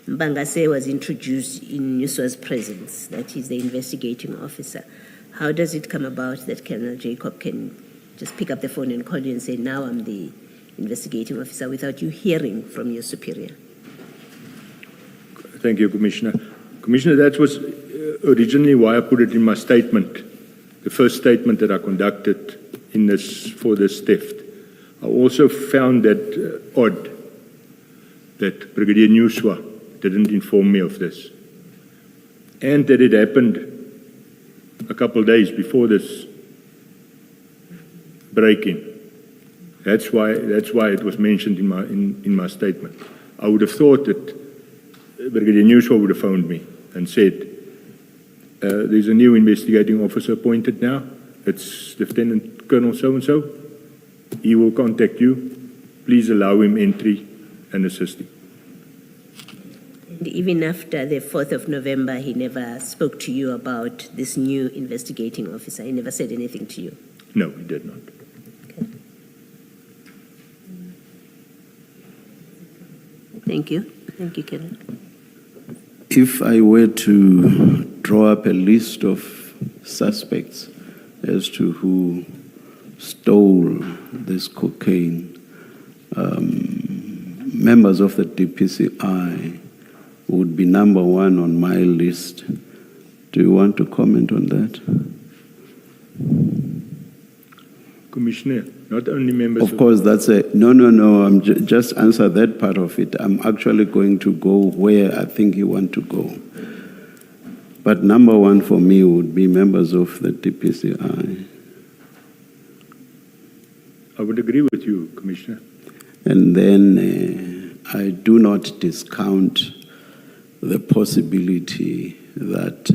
Mbangase was introduced in NUSWA's presence, that he's the investigating officer. How does it come about that Colonel Jacob can just pick up the phone and call you and say, now I'm the investigating officer, without you hearing from your superior? Thank you, Commissioner. Commissioner, that was originally why I put it in my statement, the first statement that I conducted for this theft. I also found that odd that Brigadier Nuswa didn't inform me of this, and that it happened a couple of days before this break-in. That's why it was mentioned in my statement. I would have thought that Brigadier Nuswa would have phoned me and said, there's a new investigating officer appointed now. It's Lieutenant Colonel so-and-so. He will contact you. Please allow him entry and assist him. And even after the 4th of November, he never spoke to you about this new investigating officer? He never said anything to you? No, he did not. Okay. Thank you. Thank you, Colonel. If I were to draw up a list of suspects as to who stole this cocaine, members of the DPCI would be number one on my list. Do you want to comment on that? Commissioner, not only members Of course, that's a no. I'm just answer that part of it. I'm actually going to go where I think you want to go. But number one for me would be members of the DPCI. I would agree with you, Commissioner. And then I do not discount the possibility that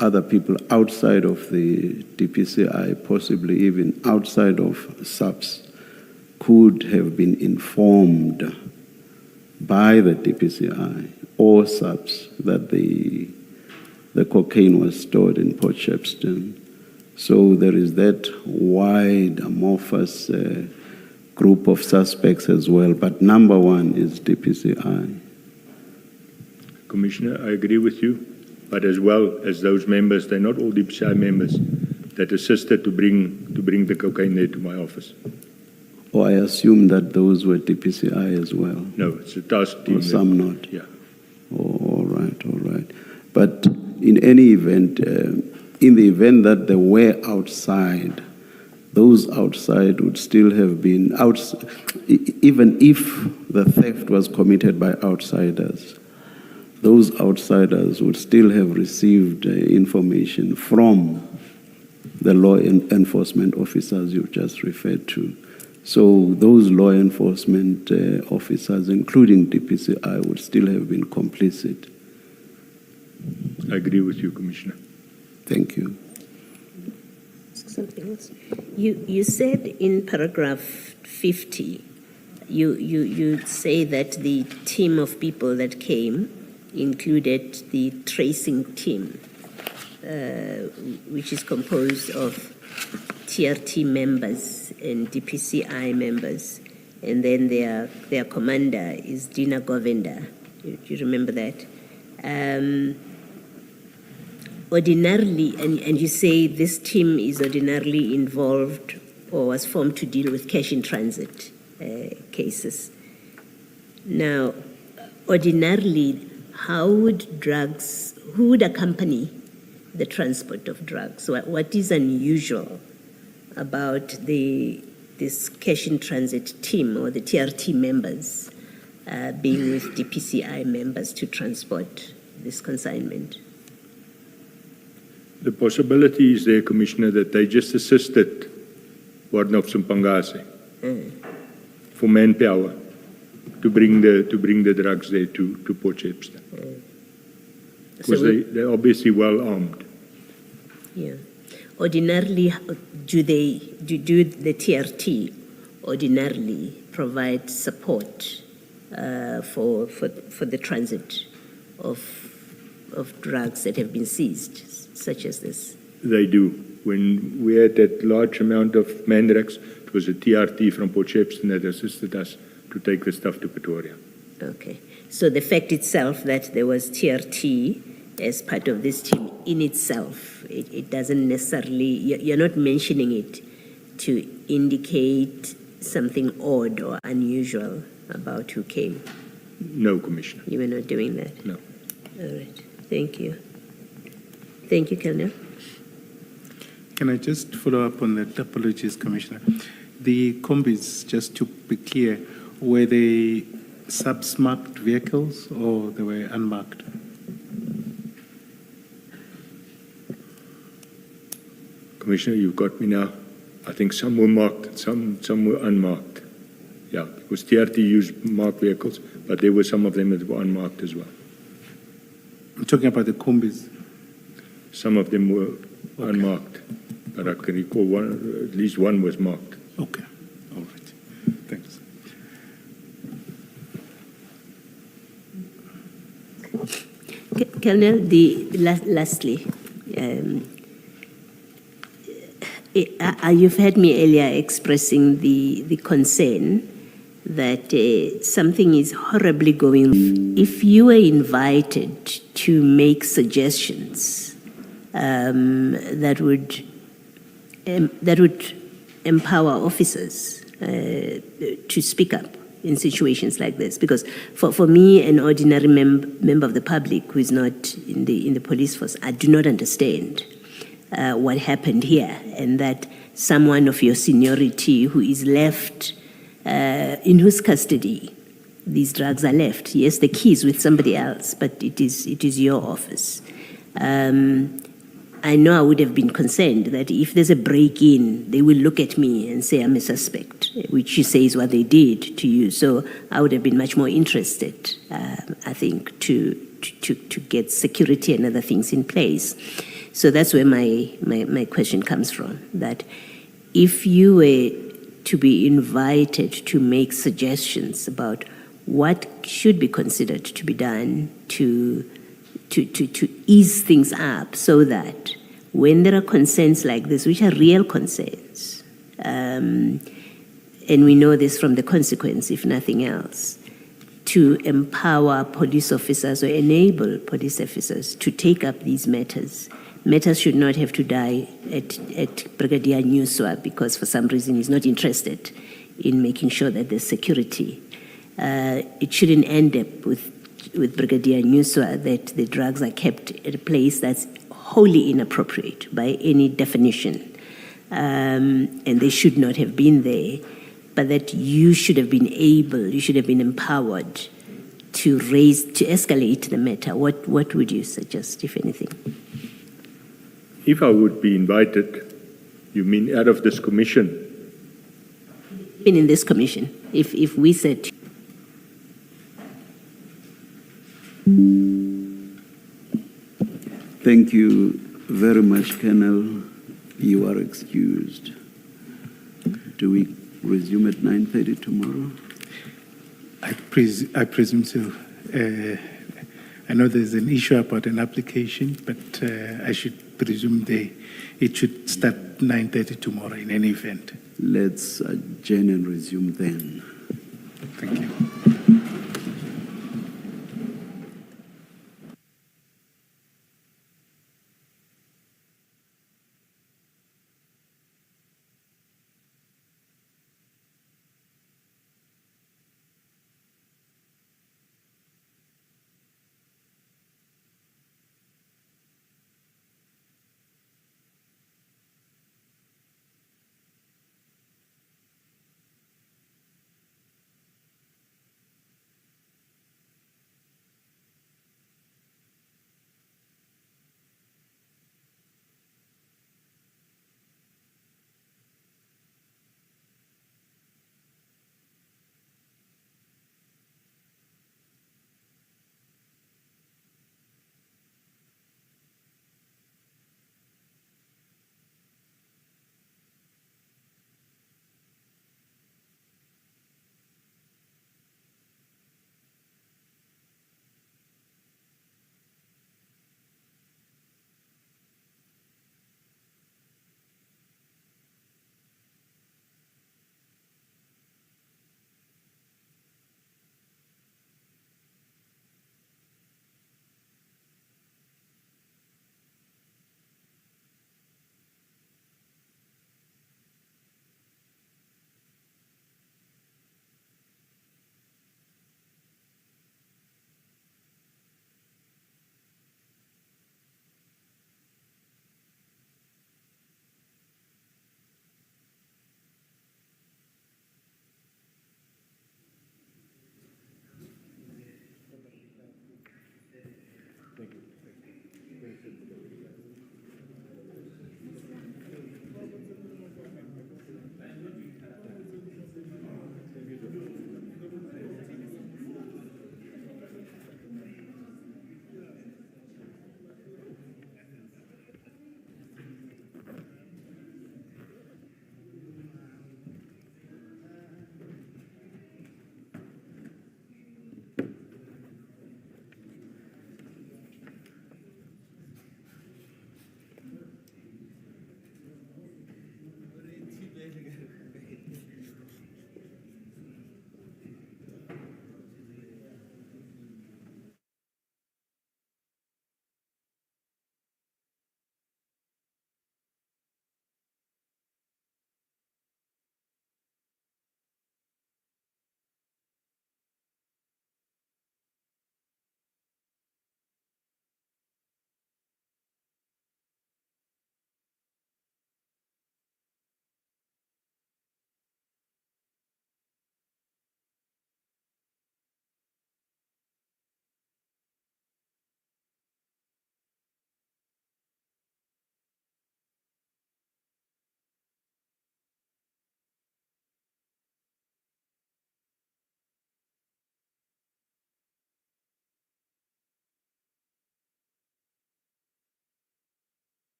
other people outside of the DPCI, possibly even outside of SAPS, could have been informed by the DPCI or SAPS that the cocaine was stored in Potchefstroom. So there is that wide, amorphous group of suspects as well. But number one is DPCI. Commissioner, I agree with you, but as well as those members, they're not all DPCI members, that assisted to bring the cocaine there to my office. Or I assume that those were DPCI as well. No, it's a task team. Or some not. Yeah. Oh, all right. But in any event, in the event that they were outside, those outside would still have been even if the theft was committed by outsiders, those outsiders would still have received information from the law enforcement officers you've just referred to. So those law enforcement officers, including DPCI, would still have been complicit. I agree with you, Commissioner. Thank you. Something else. You said in paragraph 50 you say that the team of people that came included the tracing team, which is composed of TRT members and DPCI members, and then their commander is Dina Govenda. Do you remember that? Ordinarily, and you say this team is ordinarily involved or was formed to deal with cash in transit cases. Now, ordinarily, who would accompany the transport of drugs? What is unusual about this cash in transit team or the TRT members being with DPCI members to transport this consignment? The possibility is there, Commissioner, that they just assisted Warden of Simpangase for manpower to bring the drugs there to Port Shepstone. Because they're obviously well armed. Yeah. Ordinarily, do the TRT ordinarily provide support for the transit of drugs that have been seized, such as this? They do. When we had that large amount of mandrax, it was a TRT from Port Shepstone that assisted us to take the stuff to Pretoria. Okay. So the fact itself that there was TRT as part of this team in itself, it doesn't necessarily, you're not mentioning it to indicate something odd or unusual about who came. No, Commissioner. You were not doing that? No. All right. Thank you. Thank you, Colonel. Can I just follow up on that? Apologies, Commissioner. The combis, just to be clear, were they sub-marked vehicles or they were unmarked? Commissioner, you've got me now. I think some were marked, some were unmarked. Yeah, because TRT used marked vehicles, but there were some of them that were unmarked as well. I'm talking about the combis. Some of them were unmarked, but I can recall at least one was marked. Okay. All right. Thanks. Colonel, lastly, you've heard me earlier expressing the concern that something is horribly going. If you were invited to make suggestions that would empower officers to speak up in situations like this, because for me, an ordinary member of the public who is not in the police force, I do not understand what happened here, and that someone of your seniority who is left, in whose custody these drugs are left. Yes, the key is with somebody else, but it is your office. I know I would have been concerned that if there's a break-in, they will look at me and say I'm a suspect, which you say is what they did to you. So I would have been much more interested, I think, to get security and other things in place. So that's where my question comes from, that if you were to be invited to make suggestions about what should be considered to be done to ease things up so that when there are concerns like this, which are real concerns, and we know this from the consequence, if nothing else, to empower police officers or enable police officers to take up these matters. Matters should not have to die at Brigadier Nyuswa because for some reason he's not interested in making sure that there's security. It shouldn't end up with Brigadier Nyuswa that the drugs are kept at a place that's wholly inappropriate by any definition, and they should not have been there, but that you should have been empowered to escalate the matter. What would you suggest, if anything? If I would be invited, you mean out of this commission? Been in this commission, if we said. Thank you very much, Colonel. You are excused. Do we resume at 9:30 tomorrow? I presume so. I know there's an issue about an application, but I should presume it should start 9:30 tomorrow in any event. Let's adjourn and resume then. Thank you.